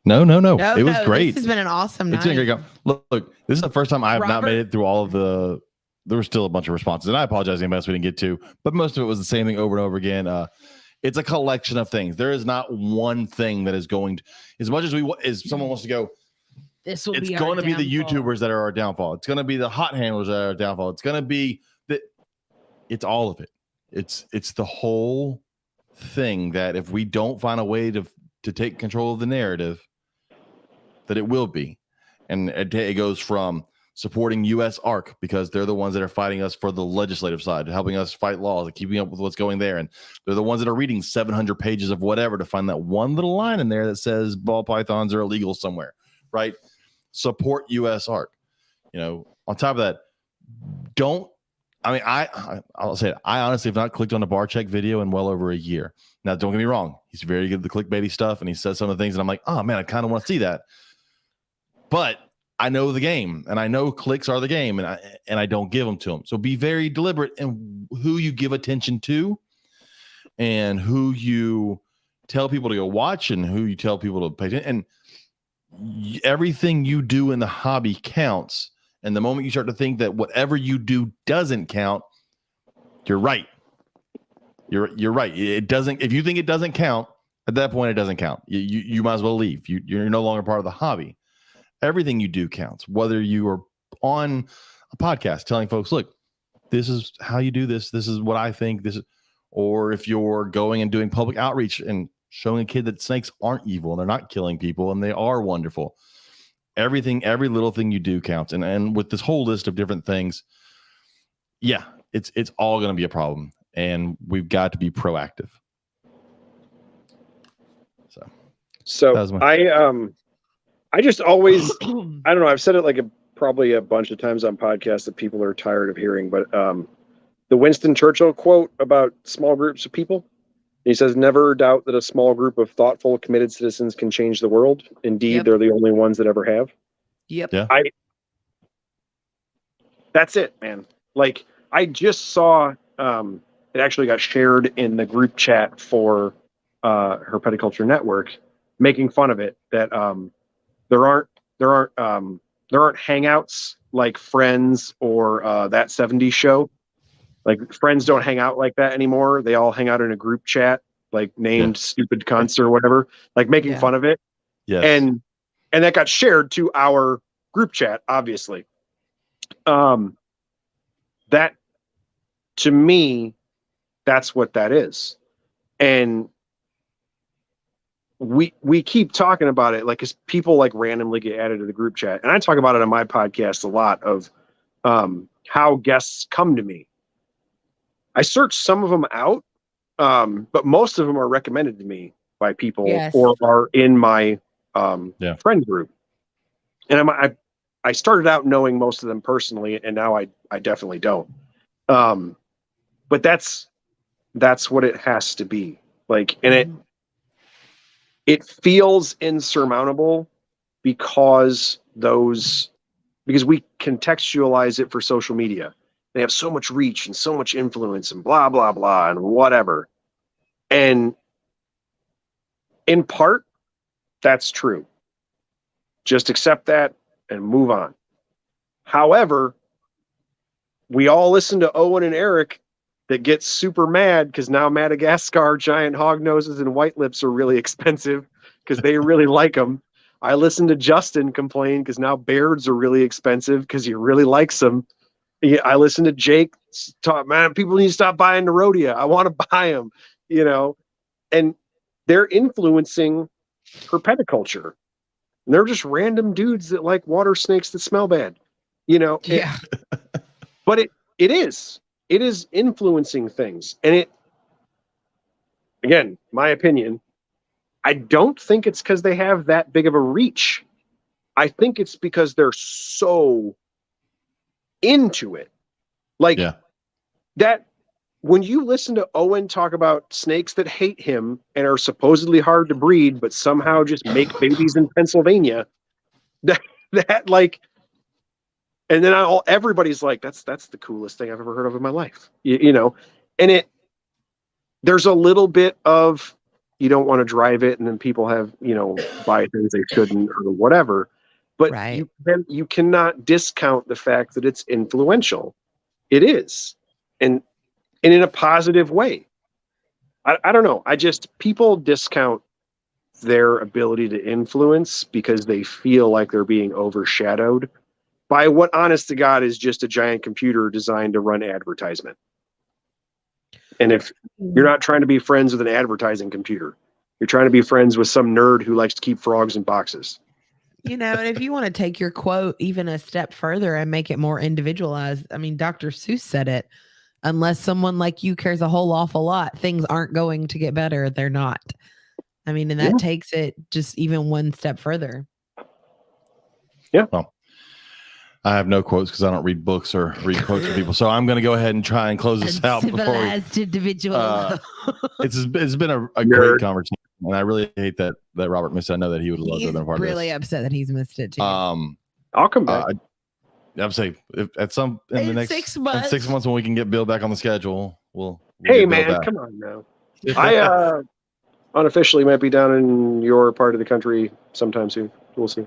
No. It was great. This has been an awesome night. It's been a great go. Look, this is the first time I have not made it through all of the. There were still a bunch of responses, and I apologize to anybody else we didn't get to, but most of it was the same thing over and over again. It's a collection of things. There is not one thing that is going to, as much as someone wants to go, This will it's be going to be the downfall. YouTubers that are our downfall. It's going to be the hot handlers that are our downfall. It's going to be it's all of it. It's the whole thing that if we don't find a way to take control of the narrative, that it will be. And it goes from supporting U.S. ARC because they're the ones that are fighting us for the legislative side, helping us fight laws and keeping up with what's going there. And they're the ones that are reading 700 pages of whatever to find that one little line in there that says ball pythons are illegal somewhere, right? Support U.S. ARC. On top of that, I'll say it, I honestly have not clicked on a bar check video in well over a year. Now, don't get me wrong. He's very good at the clickbaity stuff, and he says some of the things, and I'm like, oh, man, I kind of want to see that. But I know the game, and I know clicks are the game, and I don't give them to them. So be very deliberate in who you give attention to and who you tell people to go watch and who you tell people to pay attention. And everything you do in the hobby counts. And the moment you start to think that whatever you do doesn't count, you're right. You're right. It doesn't. If you think it doesn't count, at that point, it doesn't count. You might as well leave. You're no longer part of the hobby. Everything you do counts. Whether you are on a podcast telling folks, look, this is how you do this. This is what I think. Or if you're going and doing public outreach and showing a kid that snakes aren't evil and they're not killing people and they are wonderful. Every little thing you do counts. And with this whole list of different things, yeah, it's all going to be a problem. And we've got to be proactive. So I just always, I don't know. I've said it probably a bunch of times on podcasts that people are tired of hearing, but the Winston Churchill quote about small groups of people, he says, never doubt that a small group of thoughtful, committed citizens can change the world. Indeed, they're the only ones that ever have. Yep. Yeah. That's it, man. I just saw, it actually got shared in the group chat for Herpeticulture Network, making fun of it, that there aren't hangouts like Friends or That 70s Show. Friends don't hang out like that anymore. They all hang out in a group chat, named Stupid Cunts or whatever, making fun of it. Yes. And that got shared to our group chat, obviously. That, to me, that's what that is. And we keep talking about it, because people randomly get added to the group chat. And I talk about it on my podcast a lot of how guests come to me. I search some of them out, but most of them are recommended to me by people or are in my friend group. And I started out knowing most of them personally, and now I definitely don't. But that's what it has to be. And it feels insurmountable because we contextualize it for social media. They have so much reach and so much influence and blah, blah, blah, and whatever. And in part, that's true. Just accept that and move on. However, we all listen to Owen and Eric that get super mad because now Madagascar giant hog noses and white lips are really expensive because they really like them. I listen to Justin complain because now Bairds are really expensive because he really likes them. I listen to Jake talk, man, people need to stop buying the Rhodia. I want to buy them, and they're influencing herpeticulture. And they're just random dudes that like water snakes that smell bad, Yeah. But it is influencing things. And again, my opinion, I don't think it's because they have that big of a reach. I think it's because they're so into it. That when you listen to Owen talk about snakes that hate him and are supposedly hard to breed, but somehow just make babies in Pennsylvania, and then everybody's like, that's the coolest thing I've ever heard of in my life, and there's a little bit of, you don't want to drive it, and then people have, buy things they shouldn't or whatever. But you cannot discount the fact that it's influential. It is. And in a positive way. I don't know. People discount their ability to influence because they feel like they're being overshadowed by what, honest to God, is just a giant computer designed to run advertisement. And if you're not trying to be friends with an advertising computer, you're trying to be friends with some nerd who likes to keep frogs in boxes. And if you want to take your quote even a step further and make it more individualized, I mean, Dr. Seuss said it. Unless someone like you cares a whole awful lot, things aren't going to get better. They're not. I mean, and that takes it just even one step further. Yeah. Well, I have no quotes because I don't read books or read quotes from people. So I'm going to go ahead and try and close this out before civilized individual. it's been a great conversation, and I really hate that Robert missed it. I know that he would love to have been a part of this. Really upset that he's missed it too. I'll come back. I would say in the next 6 months. in 6 months when we can get Bill back on the schedule, we'll hey get Bill man, back. come on now. I unofficially might be down in your part of the country sometime soon. We'll see.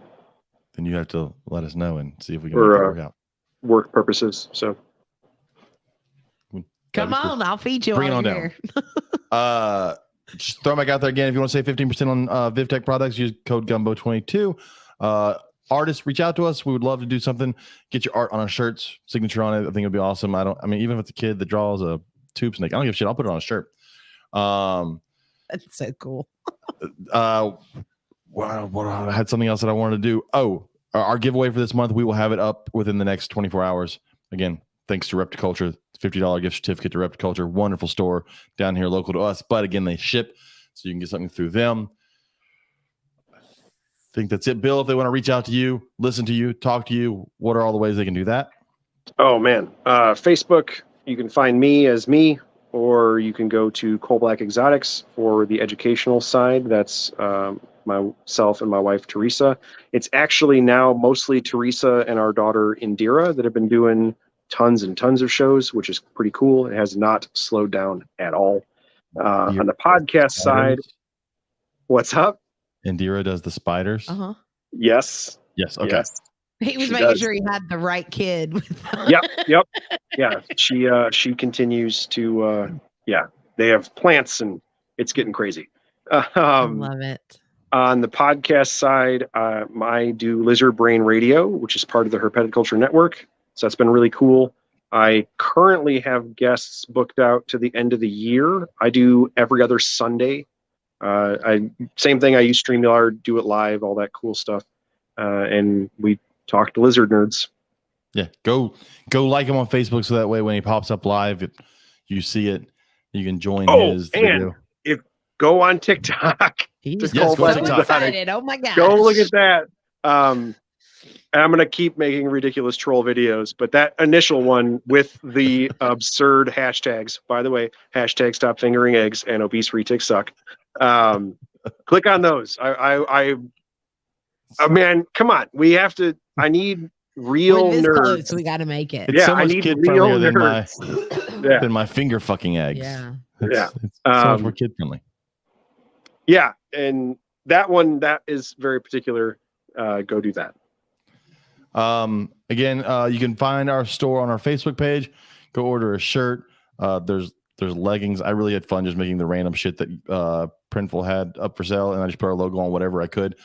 Then you have to let us know and see if we can For, make that work out. Work purposes. So Come on, I'll feed you. Bring it on here. down. Just throw them back out there again. If you want to save 15% on VivTech products, use code Gumbo22. Artists, reach out to us. We would love to do something. Get your art on our shirts, signature on it. I think it'd be awesome. Even if it's a kid that draws a tube snake, I don't give a shit. I'll put it on a shirt. That's so cool. I had something else that I wanted to do. Oh, our giveaway for this month, we will have it up within the next 24 hours. Again, thanks to Repticulture, $50 gift certificate to Repticulture. Wonderful store down here local to us. But again, they ship, so you can get something through them. I think that's it. Bill, if they want to reach out to you, listen to you, talk to you, what are all the ways they can do that? Oh man, Facebook, you can find me as me, or you can go to Coal Black Exotics for the educational side. That's myself and my wife, Teresa. It's actually now mostly Teresa and our daughter, Indira, that have been doing tons and tons of shows, which is pretty cool. It has not slowed down at all. On the podcast side, what's up? Indira does the spiders. Uh-huh. Yes. Yes. Okay. Yes. He was She making does. sure he had the right kid. Yep. Yeah. She continues to they have plants and it's getting crazy. I love it. On the podcast side, I do Lizard Brain Radio, which is part of the Herpeticulture Network. So that's been really cool. I currently have guests booked out to the end of the year. I do every other Sunday. Same thing. I use StreamYard, do it live, all that cool stuff. And we talk to lizard nerds. Yeah, go like him on Facebook so that way when he pops up live, you see it. You can join his video. If go on TikTok, He's Yes, go so TikTok. excited. Oh my gosh. go look at that. And I'm gonna keep making ridiculous troll videos, but that initial one with the absurd hashtags. By the way, hashtag stop fingering eggs and obese retics suck. Click on those. Man, come on. We have to. I need real We're this nerds. close, we got to make it. It's Yeah, so I much need kid real friendlier nerds. than my finger fucking eggs. Yeah. It's so much more kid friendly. Yeah, and that one that is very particular. Go do that. Again, you can find our store on our Facebook page. Go order a shirt. There's leggings. I really had fun just making the random shit that Printful had up for sale, and I just put our logo on whatever I could.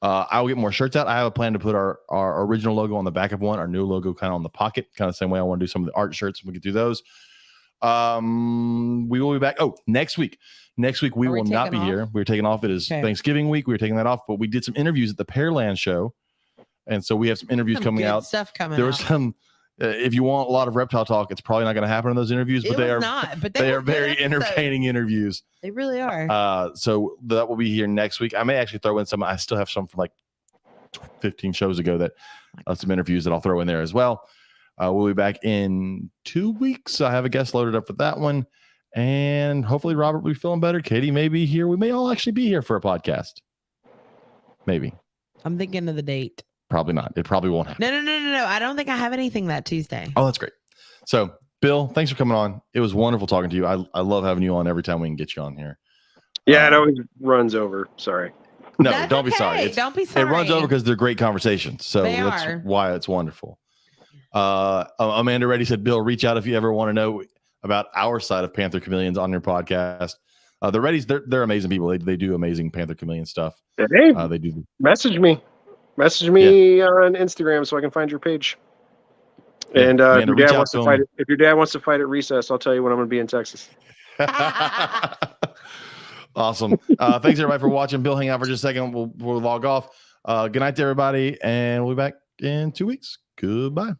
I will get more shirts out. I have a plan to put our original logo on the back of one, our new logo kind of on the pocket, kind of the same way I want to do some of the art shirts. We could do those. We will be back. Oh, next week. Next week we will not be here. We're taking off. It is Thanksgiving week. We're taking that off, but we did some interviews at the Pearland show. And so we have some interviews coming out. Stuff coming there was some, if you want a lot of reptile talk, it's probably not going to happen in those interviews, but they are very entertaining interviews. They really are. So that will be here next week. I may actually throw in some. I still have some from like 15 shows ago that some interviews that I'll throw in there as well. We'll be back in 2 weeks. I have a guest loaded up for that one. And hopefully Robert will be feeling better. Katie may be here. We may all actually be here for a podcast. Maybe. I'm thinking of the date. Probably not. It probably won't happen. No. I don't think I have anything that Tuesday. Oh, that's great. So, Bill, thanks for coming on. It was wonderful talking to you. I love having you on every time we can get you on here. Yeah, it always runs over. Sorry. No, That's don't be okay. sorry. Don't be sorry. It runs over because they're great conversations. So that's why it's wonderful. Amanda Reddy said, Bill, reach out if you ever want to know about our side of Panther Chameleons on your podcast. The Reddies, they're amazing people. They do amazing Panther Chameleon stuff. Hey, They do. message me on Instagram so I can find your page. Yeah, And Amanda, if your reach dad out wants to to him. fight it, if your dad wants to fight at recess, I'll tell you when I'm going to be in Texas. Awesome. Thanks everybody for watching. Bill, hang out for just a second. We'll log off. Good night to everybody, and we'll be back in 2 weeks. Goodbye.